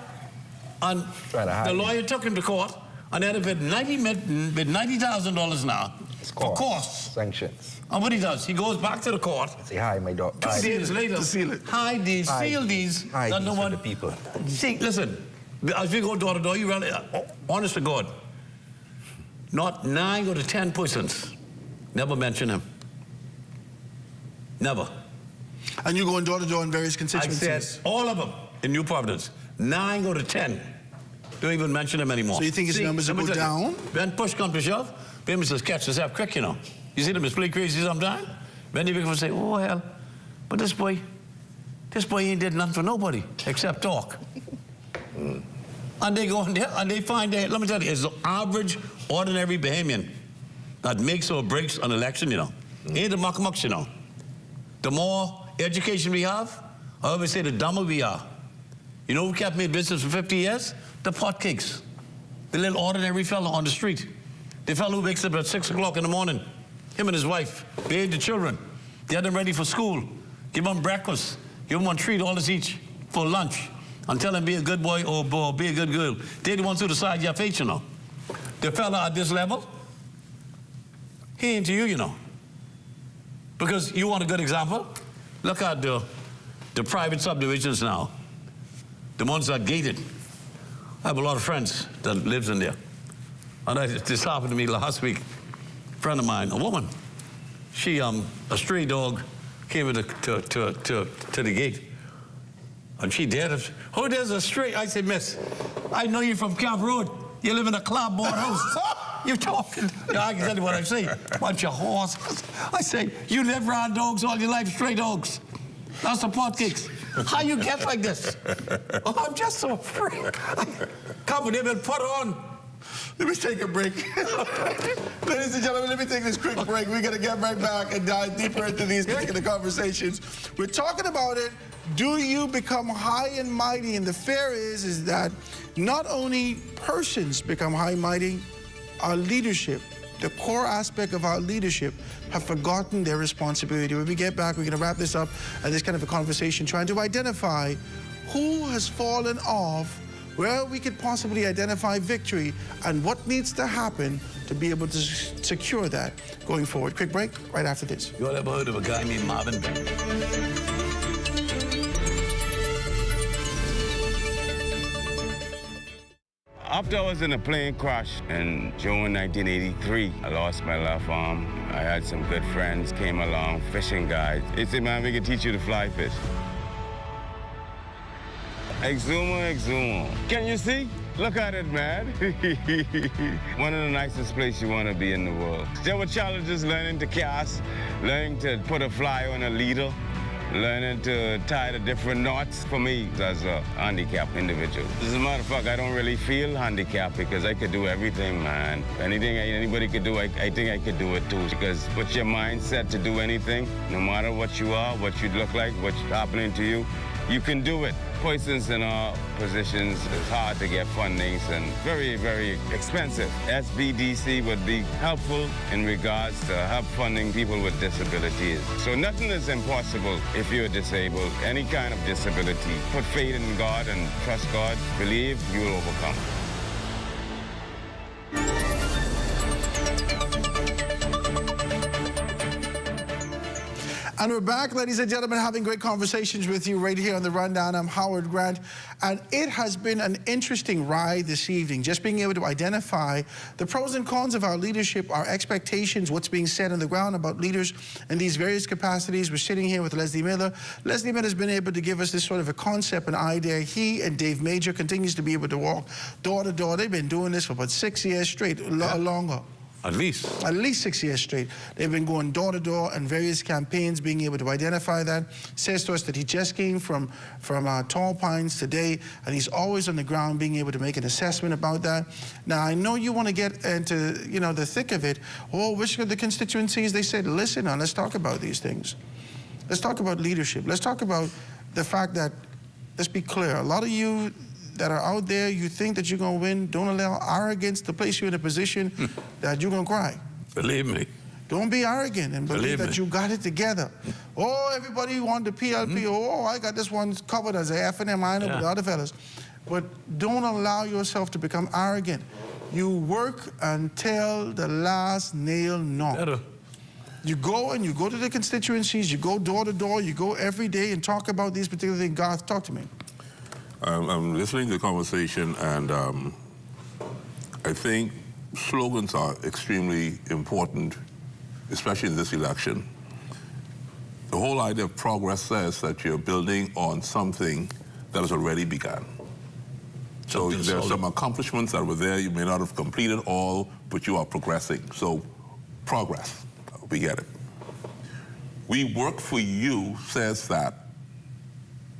and the lawyer took him to court, and ended up with $90,000 now for costs. Sanctions. And what he does, he goes back to the court. Say hi, my dog. 2 days later, hide these, seal these. Hide these for the people. See, listen, as we go door to door, you really, honest to God, not 9 out of 10 persons never mention him. Never. And you go door to door in various constituencies? I said all of them in New Providence. 9 out of 10 don't even mention him anymore. So you think his numbers will go down? When push comes to shove, people just catch themselves quick, you know. You see them as play crazy sometimes. When they begin to say, oh, hell, but this boy ain't did nothing for nobody except talk. And they go in there and they find that, let me tell you, it's the average, ordinary Bahamian that makes or breaks an election, you know. Ain't the muck-mucks, you know. The more education we have, I always say the dumber we are. You know who kept me in business for 50 years? The potcakes. The little ordinary fellow on the street. The fellow who wakes up at 6 o'clock in the morning. Him and his wife, bathe the children, get them ready for school, give them breakfast, give them one treat, all this each for lunch, and tell them be a good boy or be a good girl. They're the ones who decide your fate, you know. The fella at this level, he ain't to you, you know. Because you want a good example? Look at the private subdivisions now. The ones that are gated. I have a lot of friends that lives in there. And this happened to me last week. A friend of mine, a woman, she, a stray dog came to the gate. And she dared us. Oh, there's a stray. I said, miss, I know you from Camp Road. You live in a clapboard house. You're talking. Yeah, I can tell you what I say. Bunch of horses. I say, you live around dogs all your life, stray dogs. That's the potcakes. How you get like this? Oh, I'm just so afraid. Come on, they've been put on. Let me take a break. Ladies and gentlemen, let me take this quick break. We're going to get right back and dive deeper into these particular conversations. We're talking about it. Do you become high and mighty? And the fear is that not only persons become high and mighty, our leadership the core aspect of our leadership have forgotten their responsibility. When we get back, we're going to wrap this up and this kind of a conversation, trying to identify who has fallen off, where we could possibly identify victory, and what needs to happen to be able to secure that going forward. Quick break, right after this. You all ever heard of a guy named Marvin? After I was in a plane crash in June 1983, I lost my left arm. I had some good friends, came along, fishing guides. They said, man, we can teach you to fly fish. Exumo, exumo. Can you see? Look at it, man. One of the nicest places you want to be in the world. There were challenges learning to cast, learning to put a fly on a leader, learning to tie the different knots for me as a handicapped individual. As a matter of fact, I don't really feel handicapped because I could do everything, man. Anything anybody could do, I think I could do it too. Because with your mindset to do anything, no matter what you are, what you look like, what's happening to you, you can do it. Persons in our positions, it's hard to get fundings and very, very expensive. SBDC would be helpful in regards to help funding people with disabilities. So nothing is impossible if you're disabled, any kind of disability. Put faith in God and trust God. Believe you will overcome. And we're back, ladies and gentlemen, having great conversations with you right here on The Rundown. I'm Howard Grant, and it has been an interesting ride this evening, just being able to identify the pros and cons of our leadership, our expectations, what's being said on the ground about leaders in these various capacities. We're sitting here with Leslie Miller. Leslie Miller has been able to give us this sort of a concept, an idea. He and Dave Major continues to be able to walk door to door. They've been doing this for about 6 years straight, longer. At least. At least 6 years straight. They've been going door to door and various campaigns, being able to identify that. Says to us that he just came from Tall Pines today, and he's always on the ground being able to make an assessment about that. Now, I know you want to get into, the thick of it. Oh, which are the constituencies? They said, listen, now, let's talk about these things. Let's talk about leadership. Let's talk about the fact that, let's be clear, a lot of you that are out there, you think that you're going to win. Don't allow arrogance to place you in a position that you're going to cry. Believe me. Don't be arrogant and believe that you got it together. Oh, everybody want the PLP. Oh, I got this one covered as a F&M. I know with the other fellas. But don't allow yourself to become arrogant. You work until the last nail knot. You go and you go to the constituencies, you go door to door, you go every day and talk about these particular things. Garth, talk to me. I'm listening to the conversation, and I think slogans are extremely important, especially in this election. The whole idea of progress says that you're building on something that has already begun. So there are some accomplishments that were there. You may not have completed all, but you are progressing. So progress, we get it. We work for you says that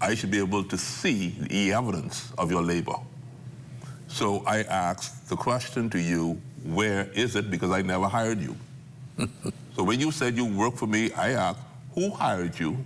I should be able to see the evidence of your labor. So I asked the question to you, where is it? Because I never hired you. So when you said you work for me, I asked, who hired you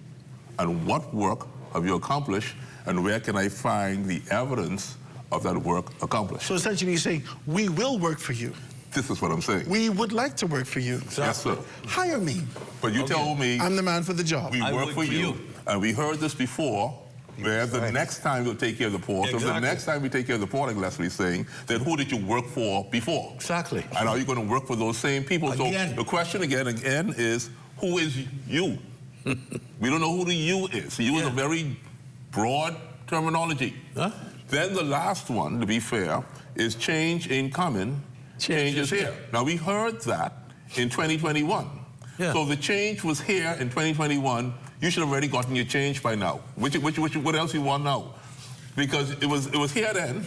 and what work have you accomplished and where can I find the evidence of that work accomplished? So essentially you're saying, we will work for you. This is what I'm saying. We would like to work for you. Yes, sir. Hire me. But you told me... I'm the man for the job. We work for you. And we heard this before, where the next time we'll take care of the poor. So the next time we take care of the poor, like Leslie's saying, then who did you work for before? Exactly. And are you going to work for those same people? Again. So the question again is, who is you? We don't know who the you is. You is a very broad terminology. Huh? Then the last one, to be fair, is change ain't coming, change is here. Now we heard that in 2021. Yeah. So the change was here in 2021. You should have already gotten your change by now. What else you want now? Because it was here then.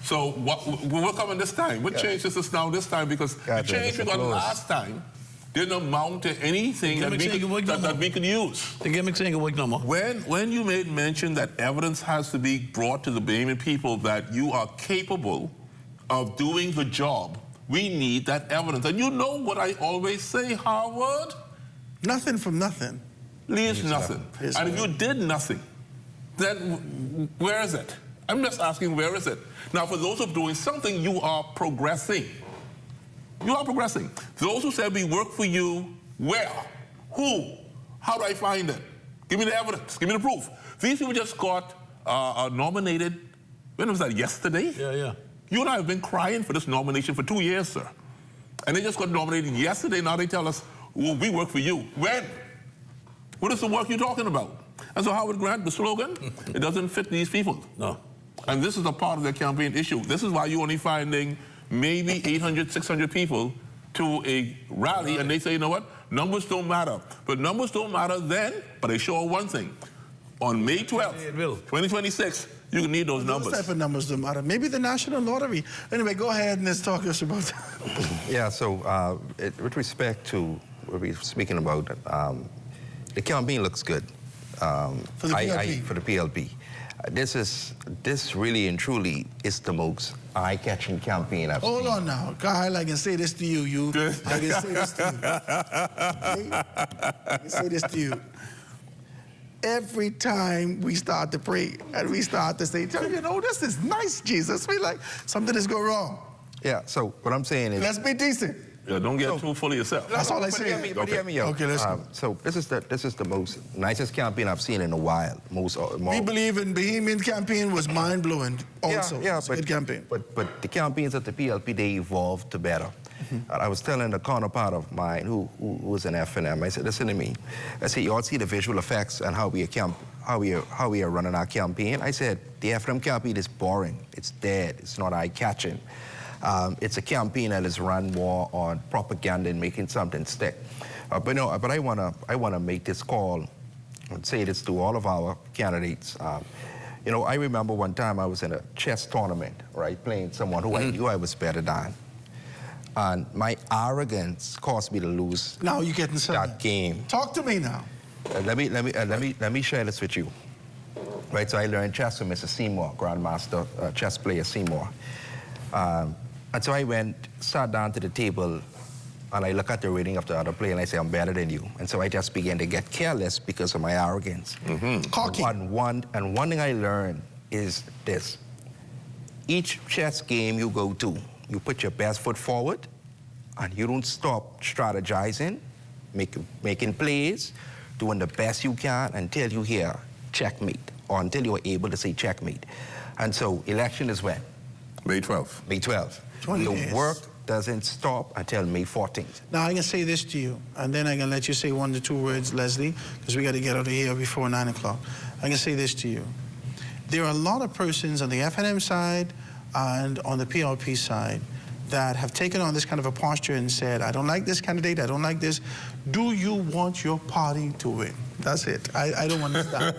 So we're coming this time. What change is this now this time? Because the change we got last time didn't amount to anything that we could use. The gimmick saying a week no more. When you made mention that evidence has to be brought to the Bahamian people that you are capable of doing the job, we need that evidence. And you know what I always say, Howard? Nothing from nothing. Leaves nothing. And if you did nothing, then where is it? I'm just asking, where is it? Now, for those of doing something, you are progressing. You are progressing. Those who said we work for you, where? Who? How do I find it? Give me the evidence. Give me the proof. These people just got nominated. When was that, yesterday? Yeah. You and I have been crying for this nomination for 2 years, sir. And they just got nominated yesterday. Now they tell us, well, we work for you. When? What is the work you're talking about? And so Howard Grant, the slogan, it doesn't fit these people. No. And this is a part of their campaign issue. This is why you're only finding maybe 800, 600 people to a rally, and they say, you know what, numbers don't matter. But numbers don't matter then, but they show one thing. On May 12th, 2026, you need those numbers. Those type of numbers don't matter. Maybe the national lottery. Anyway, go ahead and let's talk us about that. Yeah, so with respect to what we're speaking about, the campaign looks good. For the PLP? For the PLP. This really and truly is the most eye-catching campaign I've seen. Hold on now. Kyle, I can say this to you. I can say this to you. Okay? I can say this to you. Every time we start to pray and we start to say, you know, this is nice, Jesus, we like, something is going wrong. Yeah, so what I'm saying is... Let's be decent. Yeah, don't get too full of yourself. That's all I say. Okay, let's go. So this is the most nicest campaign I've seen in a while. We believe in Bohemian campaign was mind-blowing also. Yeah, but, good campaign. But the campaigns at the PLP, they evolved to better. I was telling a counterpart of mine who was an F&M, I said, listen to me. I said, you all see the visual effects and how we are running our campaign. I said, the F&M campaign is boring. It's dead. It's not eye-catching. It's a campaign that is run more on propaganda and making something stick. But I wanna make this call and say this to all of our candidates. You know, I remember one time I was in a chess tournament, right, playing someone who I knew I was better than. And my arrogance caused me to lose that game. Talk to me now. Let me share this with you. Right, so I learned chess from Mr. Seymour, Grandmaster chess player Seymour. And so I sat down to the table, and I look at the rating of the other player, and I say, I'm better than you. And so I just began to get careless because of my arrogance. Cocky. And one thing I learned is this. Each chess game you go to, you put your best foot forward, and you don't stop strategizing, making plays, doing the best you can until you hear checkmate, or until you're able to say checkmate. And so election is when? May 12th. May 12th. The work doesn't stop until May 14th. Now, I can say this to you, and then I can let you say 1 to 2 words, Leslie, because we got to get out of here before 9 o'clock. I can say this to you. There are a lot of persons on the F&M side and on the PLP side that have taken on this kind of a posture and said, I don't like this candidate, I don't like this. Do you want your party to win? That's it. I don't understand.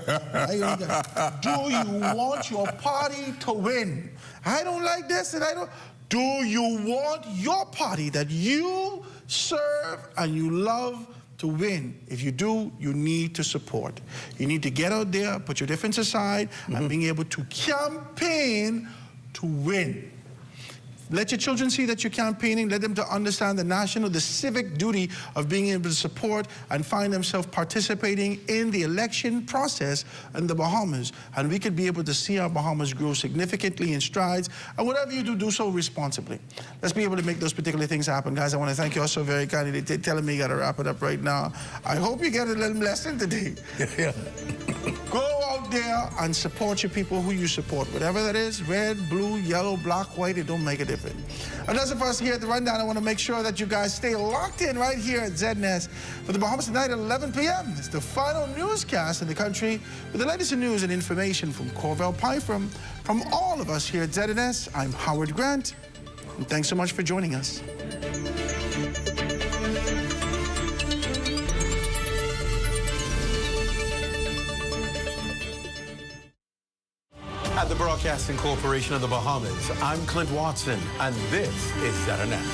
Do you want your party to win? I don't like this and I don't. Do you want your party that you serve and you love to win? If you do, you need to support. You need to get out there, put your difference aside, and being able to campaign to win. Let your children see that you're campaigning. Let them to understand the civic duty of being able to support and find themselves participating in the election process in the Bahamas. And we could be able to see our Bahamas grow significantly in strides. And whatever you do, do so responsibly. Let's be able to make those particular things happen. Guys, I want to thank you all so very kindly. They're telling me you got to wrap it up right now. I hope you get a little lesson today. Go out there and support your people who you support. Whatever that is, red, blue, yellow, black, white, it don't make a difference. And that's it for us here at the Rundown. I want to make sure that you guys stay locked in right here at ZNS for the Bahamas tonight at 11 p.m. It's the final newscast in the country with the latest news and information from Corvell Pyfrom. From all of us here at ZNS, I'm Howard Grant. And thanks so much for joining us. At the Broadcasting Corporation of the Bahamas, I'm Clint Watson, and this is ZNS.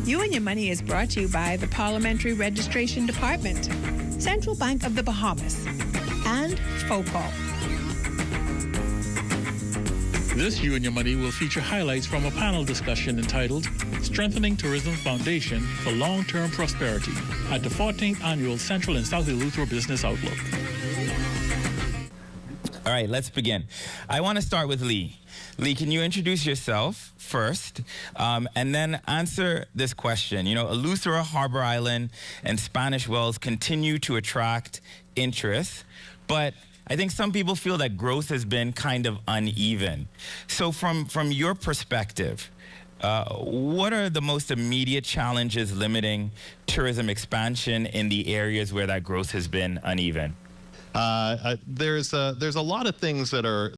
You and Your Money is brought to you by the Parliamentary Registration Department, Central Bank of the Bahamas, and FOCO. This You and Your Money will feature highlights from a panel discussion entitled Strengthening Tourism Foundation for Long-Term Prosperity at the 14th Annual Central and South Eleuthero Business Outlook. All right, let's begin. I want to start with Lee. Lee, can you introduce yourself first, and then answer this question? You know, Eleuthera, Harbor Island, and Spanish Wells continue to attract interest, but I think some people feel that growth has been kind of uneven. So from your perspective, what are the most immediate challenges limiting tourism expansion in the areas where that growth has been uneven? There's a lot of things that are